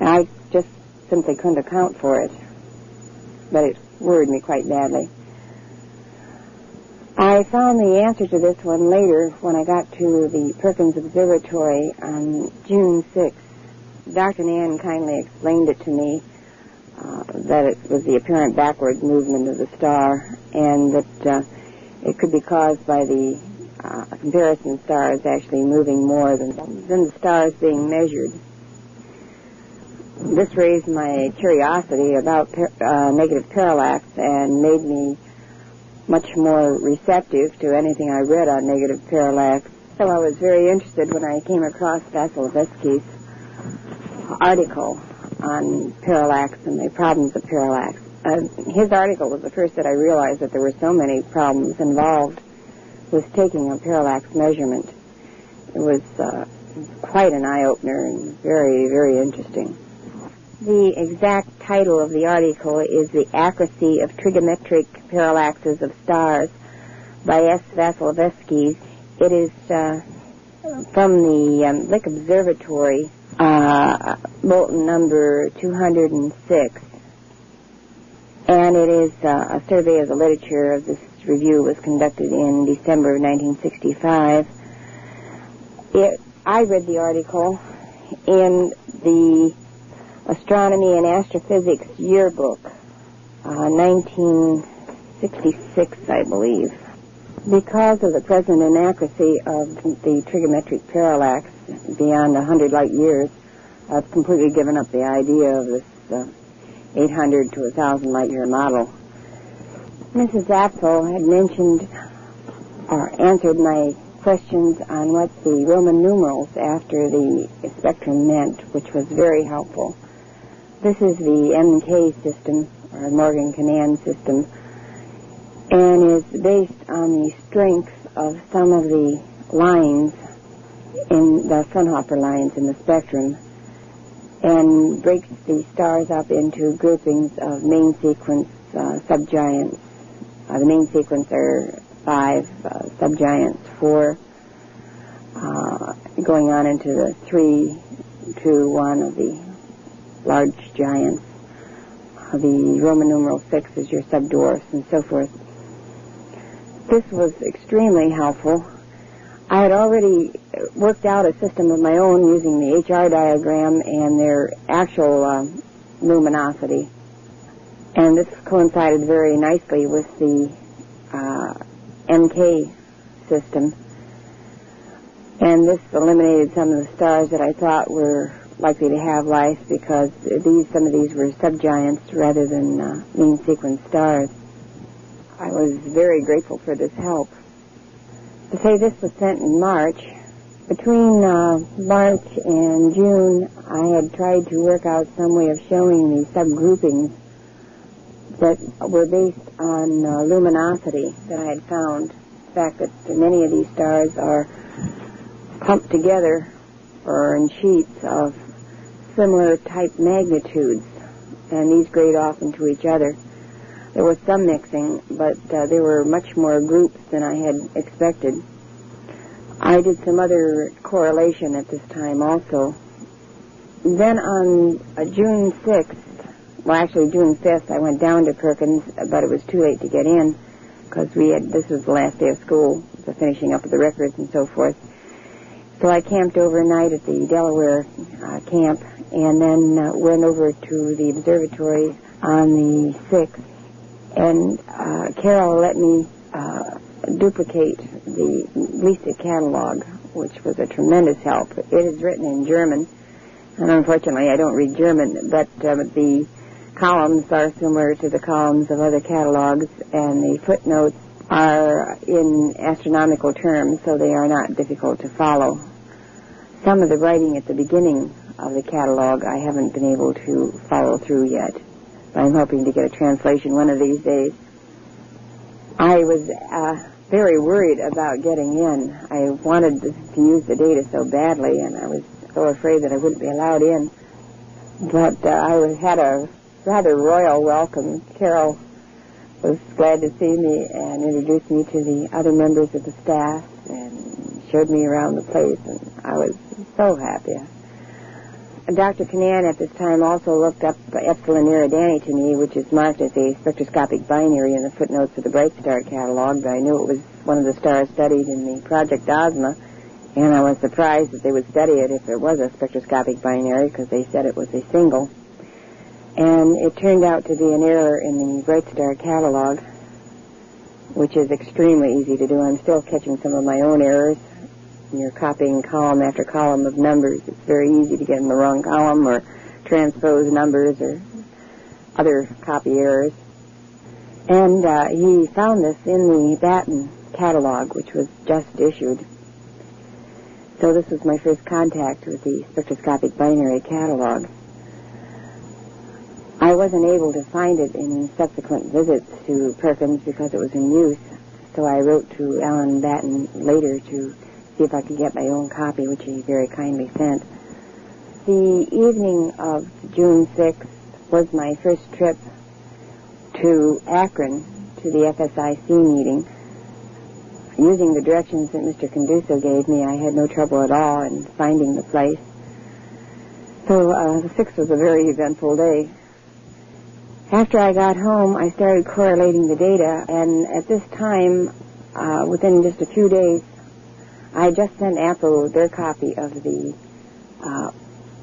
And I just simply couldn't account for it, but it worried me quite badly. I found the answer to this one later when I got to the Perkins Observatory on June 6th. Dr. Nan kindly explained it to me that it was the apparent backward movement of the star, and that it could be caused by the comparison stars actually moving more than the stars being measured. This raised my curiosity about negative parallax and made me much more receptive to anything I read on negative parallax. So I was very interested when I came across Vasilevsky's article on parallax and the problems of parallax. His article was the first that I realized that there were so many problems involved with taking a parallax measurement. It was quite an eye-opener and very, very interesting. The exact title of the article is The Accuracy of Trigonometric Parallaxes of Stars by S. Vasilevsky. It is from the Lick Observatory, bulletin number 206. And it is a survey of the literature. This review was conducted in December of 1965. I read the article in the Astronomy and Astrophysics Yearbook, 1966, I believe. Because of the present inaccuracy of the trigonometric parallax beyond 100 light years, I've completely given up the idea of this 800 to 1,000 light year model. Mrs. Apfel had mentioned or answered my questions on what the Roman numerals after the spectrum meant, which was very helpful. This is the MK system, or Morgan-Canaan system, and is based on the strength of some of the lines in the Fraunhofer lines in the spectrum, and breaks the stars up into groupings of main sequence subgiants. The main sequence are 5 subgiants, 4 going on into the 3, 2, 1 of the large giants. The Roman numeral 6 is your subdwarfs, and so forth. This was extremely helpful. I had already worked out a system of my own using the HR diagram and their actual luminosity. And this coincided very nicely with the MK system. And this eliminated some of the stars that I thought were likely to have life, because some of these were subgiants rather than mean sequence stars. I was very grateful for this help. To say this was sent in March. Between March and June, I had tried to work out some way of showing the subgroupings that were based on luminosity that I had found. The fact that many of these stars are clumped together or in sheets of similar type magnitudes, and these grade off into each other. There was some mixing, but there were much more groups than I had expected. I did some other correlation at this time also. Then on June 6th, well, actually June 5th, I went down to Perkins, but it was too late to get in because this was the last day of school, the finishing up of the records and so forth. So I camped overnight at the Delaware camp, and then went over to the observatory on the 6th. And Carol let me duplicate the Lisa catalog, which was a tremendous help. It is written in German, and unfortunately I don't read German, but the columns are similar to the columns of other catalogs, and the footnotes are in astronomical terms, so they are not difficult to follow. Some of the writing at the beginning of the catalog I haven't been able to follow through yet. I'm hoping to get a translation one of these days. I was very worried about getting in. I wanted to use the data so badly, and I was so afraid that I wouldn't be allowed in. But I had a rather royal welcome. Carol was glad to see me and introduced me to the other members of the staff and showed me around the place, and I was so happy. Dr. Canaan at this time also looked up Epsilon Eridani to me, which is marked as a spectroscopic binary in the footnotes of the Bright Star catalog, but I knew it was one of the stars studied in the Project Ozma, and I was surprised that they would study it if it was a spectroscopic binary, because they said it was a single. And it turned out to be an error in the Bright Star catalog, which is extremely easy to do. I'm still catching some of my own errors. When you're copying column after column of numbers, it's very easy to get in the wrong column or transpose numbers or other copy errors. And he found this in the Batten catalog, which was just issued. So this was my first contact with the spectroscopic binary catalog. I wasn't able to find it in subsequent visits to Perkins because it was in use, so I wrote to Alan Batten later to see if I could get my own copy, which he very kindly sent. The evening of June 6th was my first trip to Akron to the FSIC meeting. Using the directions that Mr. Conduso gave me, I had no trouble at all in finding the place. So the 6th was a very eventful day. After I got home, I started correlating the data, and at this time, within just a few days, I just sent APRO their copy of the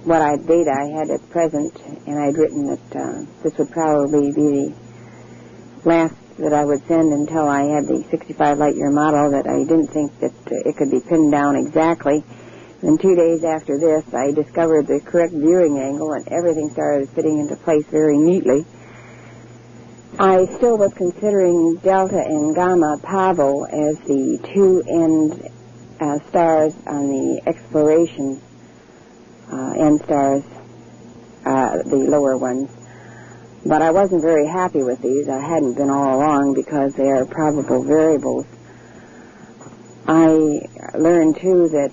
data I had at present, and I'd written that this would probably be the last that I would send until I had the 65 light-year model, that I didn't think that it could be pinned down exactly. And 2 days after this, I discovered the correct viewing angle, and everything started fitting into place very neatly. I still was considering Delta and Gamma Pavo as the two end stars on the exploration end stars, the lower ones. But I wasn't very happy with these. I hadn't been all along because they are probable variables. I learned, too, that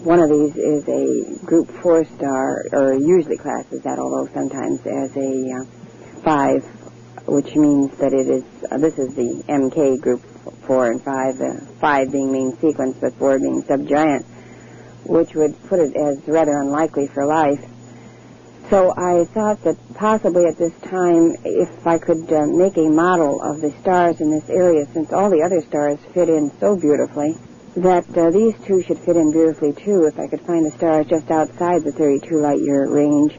one of these is a group 4 star, or usually classes that, although sometimes as a 5, which means that it is, this is the MK group 4 and 5, 5 being main sequence, but 4 being subgiant, which would put it as rather unlikely for life. So I thought that possibly at this time, if I could make a model of the stars in this area, since all the other stars fit in so beautifully, that these two should fit in beautifully too, if I could find the stars just outside the 32 light-year range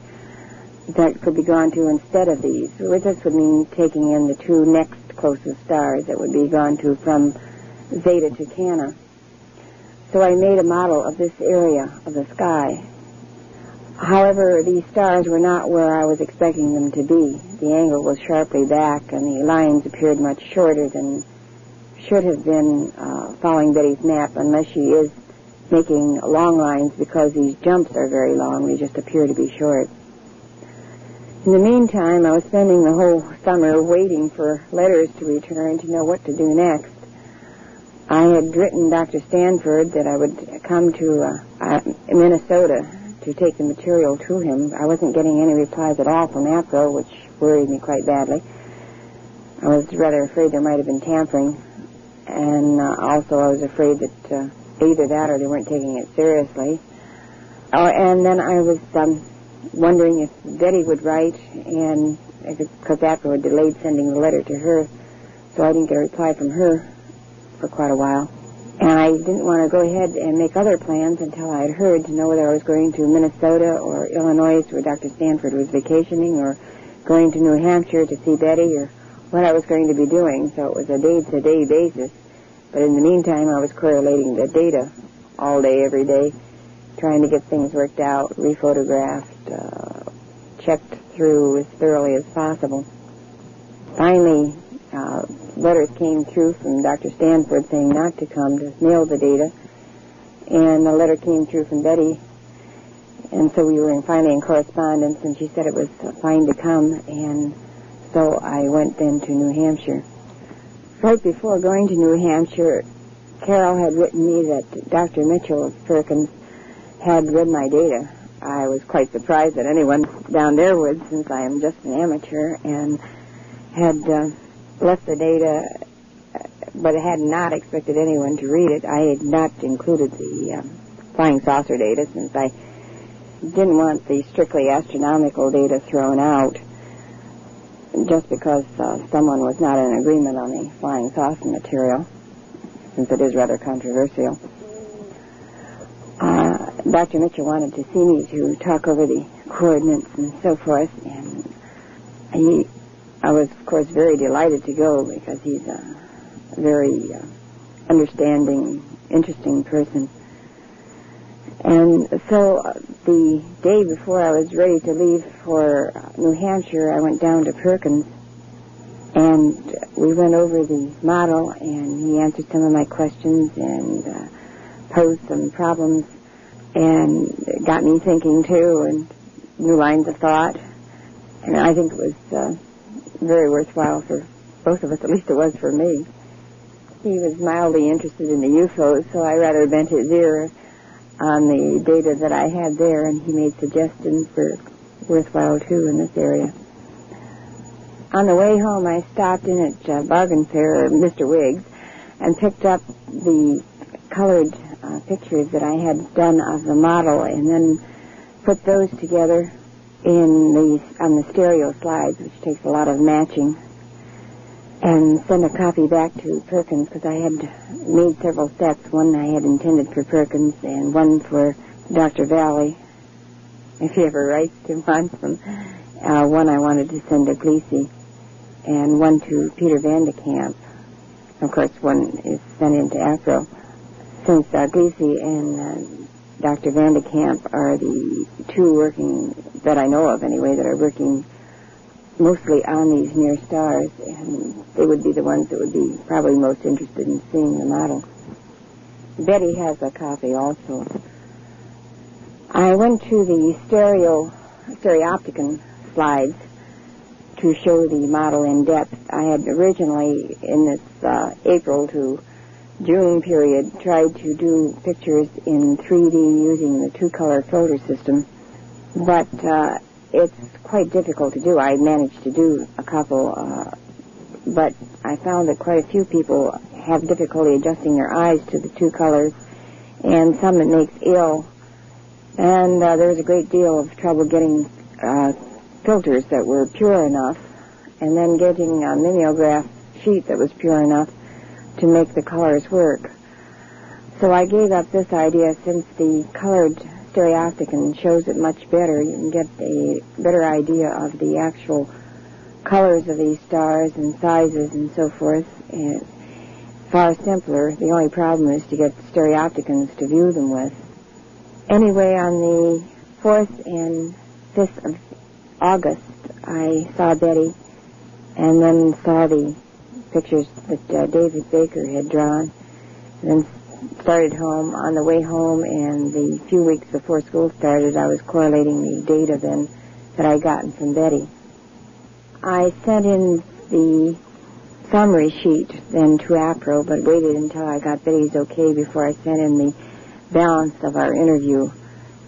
that could be gone to instead of these. This would mean taking in the two next closest stars that would be gone to from Zeta to Cana. So I made a model of this area of the sky. However, these stars were not where I was expecting them to be. The angle was sharply back, and the lines appeared much shorter than should have been following Betty's map, unless she is making long lines, because these jumps are very long. They just appear to be short. In the meantime, I was spending the whole summer waiting for letters to return to know what to do next. I had written Dr. Stanford that I would come to Minnesota to take the material to him. I wasn't getting any replies at all from APRO, which worried me quite badly. I was rather afraid there might have been tampering, and also I was afraid that either that or they weren't taking it seriously. And then I was wondering if Betty would write, and because APRO had delayed sending the letter to her, so I didn't get a reply from her for quite a while. And I didn't want to go ahead and make other plans until I had heard to know whether I was going to Minnesota or Illinois, where Dr. Stanford was vacationing, or going to New Hampshire to see Betty, or what I was going to be doing. So it was a day-to-day basis. But in the meantime, I was correlating the data all day, every day, trying to get things worked out, rephotographed, checked through as thoroughly as possible. Finally, letters came through from Dr. Stanford saying not to come, to mail the data. And a letter came through from Betty. And so we were finally in correspondence, and she said it was fine to come. And so I went then to New Hampshire. Right before going to New Hampshire, Carol had written me that Dr. Mitchell of Perkins had read my data. I was quite surprised that anyone down there would, since I am just an amateur, and had left the data, but had not expected anyone to read it. I had not included the flying saucer data, since I didn't want the strictly astronomical data thrown out, just because someone was not in agreement on the flying saucer material, since it is rather controversial. Dr. Mitchell wanted to see me to talk over the coordinates and so forth, and I was, of course, very delighted to go because he's a very understanding, interesting person. And so the day before I was ready to leave for New Hampshire, I went down to Perkins, and we went over the model, and he answered some of my questions and posed some problems, and it got me thinking, too, and new lines of thought. And I think it was very worthwhile for both of us, at least it was for me. He was mildly interested in the UFOs, so I rather bent his ear on the data that I had there, and he made suggestions for worthwhile, too, in this area. On the way home, I stopped in at Bargain Fair, Mr. Wiggs, and picked up the colored pictures that I had done of the model, and then put those together on the stereo slides, which takes a lot of matching, and sent a copy back to Perkins, because I had made several sets. One I had intended for Perkins, and one for Dr. Valley, if he ever writes to want them. One I wanted to send to Gleesy, and one to Peter Van de Kamp. Of course, one is sent into APRO. Since Gleesy and Dr. Van de Kamp are the two working, that I know of anyway, that are working mostly on these near stars, and they would be the ones that would be probably most interested in seeing the model. Betty has a copy also. I went to the stereopticon slides to show the model in depth. I had originally, in this April to June period, tried to do pictures in 3D using the two-color filter system, but it's quite difficult to do. I managed to do a couple, but I found that quite a few people have difficulty adjusting their eyes to the two colors, and some it makes ill. And there was a great deal of trouble getting filters that were pure enough, and then getting a mimeograph sheet that was pure enough to make the colors work. So I gave up this idea, since the colored stereopticon shows it much better. You can get a better idea of the actual colors of these stars and sizes and so forth. And it's far simpler. The only problem is to get stereopticons to view them with. Anyway, on the 4th and 5th of August, I saw Betty, and then saw the pictures that David Baker had drawn, and then started home. On the way home and the few weeks before school started, I was correlating the data then that I'd gotten from Betty. I sent in the summary sheet then to APRO, but waited until I got Betty's okay before I sent in the balance of our interview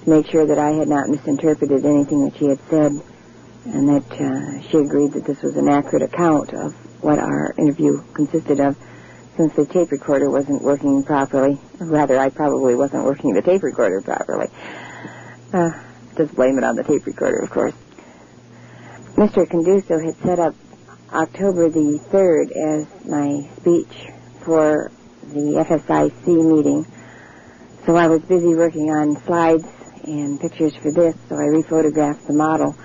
to make sure that I had not misinterpreted anything that she had said, and that she agreed that this was an accurate account of what our interview consisted of, since the tape recorder wasn't working properly. Or rather, I probably wasn't working the tape recorder properly. Just blame it on the tape recorder, of course. Mr. Conduso had set up October the 3rd as my speech for the FSIC meeting, so I was busy working on slides and pictures for this, so I rephotographed the model.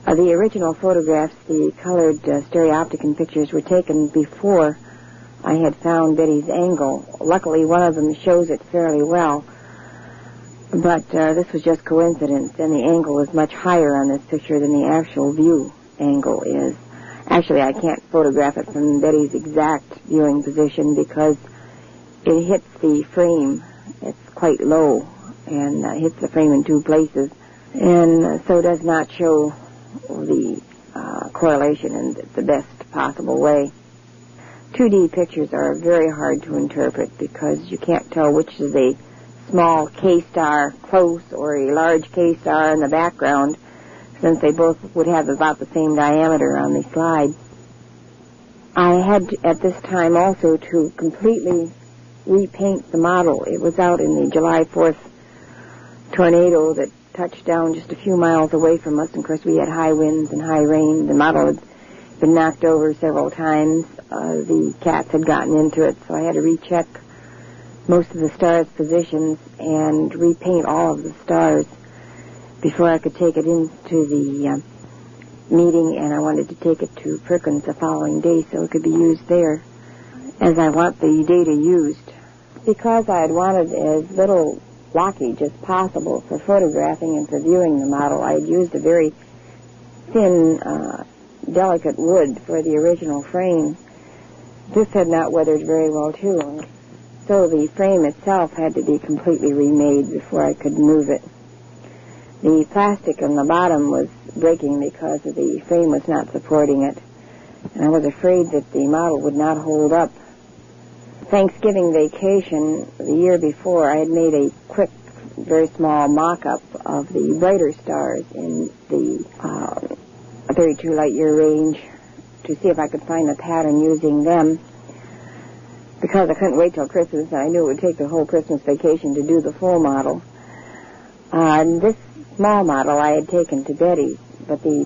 The original photographs, the colored stereopticon pictures, were taken before I had found Betty's angle. Luckily, one of them shows it fairly well, but this was just coincidence, and the angle is much higher on this picture than the actual view angle is. Actually, I can't photograph it from Betty's exact viewing position because it hits the frame. It's quite low and hits the frame in two places, and so does not show the correlation in the best possible way. 2D pictures are very hard to interpret because you can't tell which is a small K-star close or a large K-star in the background, since they both would have about the same diameter on the slide. I had at this time also to completely repaint the model. It was out in the July 4th tornado that touched down just a few miles away from us. And of course, we had high winds and high rain. The model had been knocked over several times. The cats had gotten into it, so I had to recheck most of the stars' positions and repaint all of the stars before I could take it into the meeting, and I wanted to take it to Perkins the following day so it could be used there, as I want the data used. Because I had wanted as little blockage as possible for photographing and for viewing the model, I had used a very thin, delicate wood for the original frame. This had not weathered very well, too, so the frame itself had to be completely remade before I could move it. The plastic on the bottom was breaking because the frame was not supporting it, and I was afraid that the model would not hold up. Thanksgiving vacation the year before, I had made a quick, very small mock-up of the brighter stars in the 32 light-year range to see if I could find a pattern using them, because I couldn't wait till Christmas, and I knew it would take the whole Christmas vacation to do the full model. This small model I had taken to Betty's, but the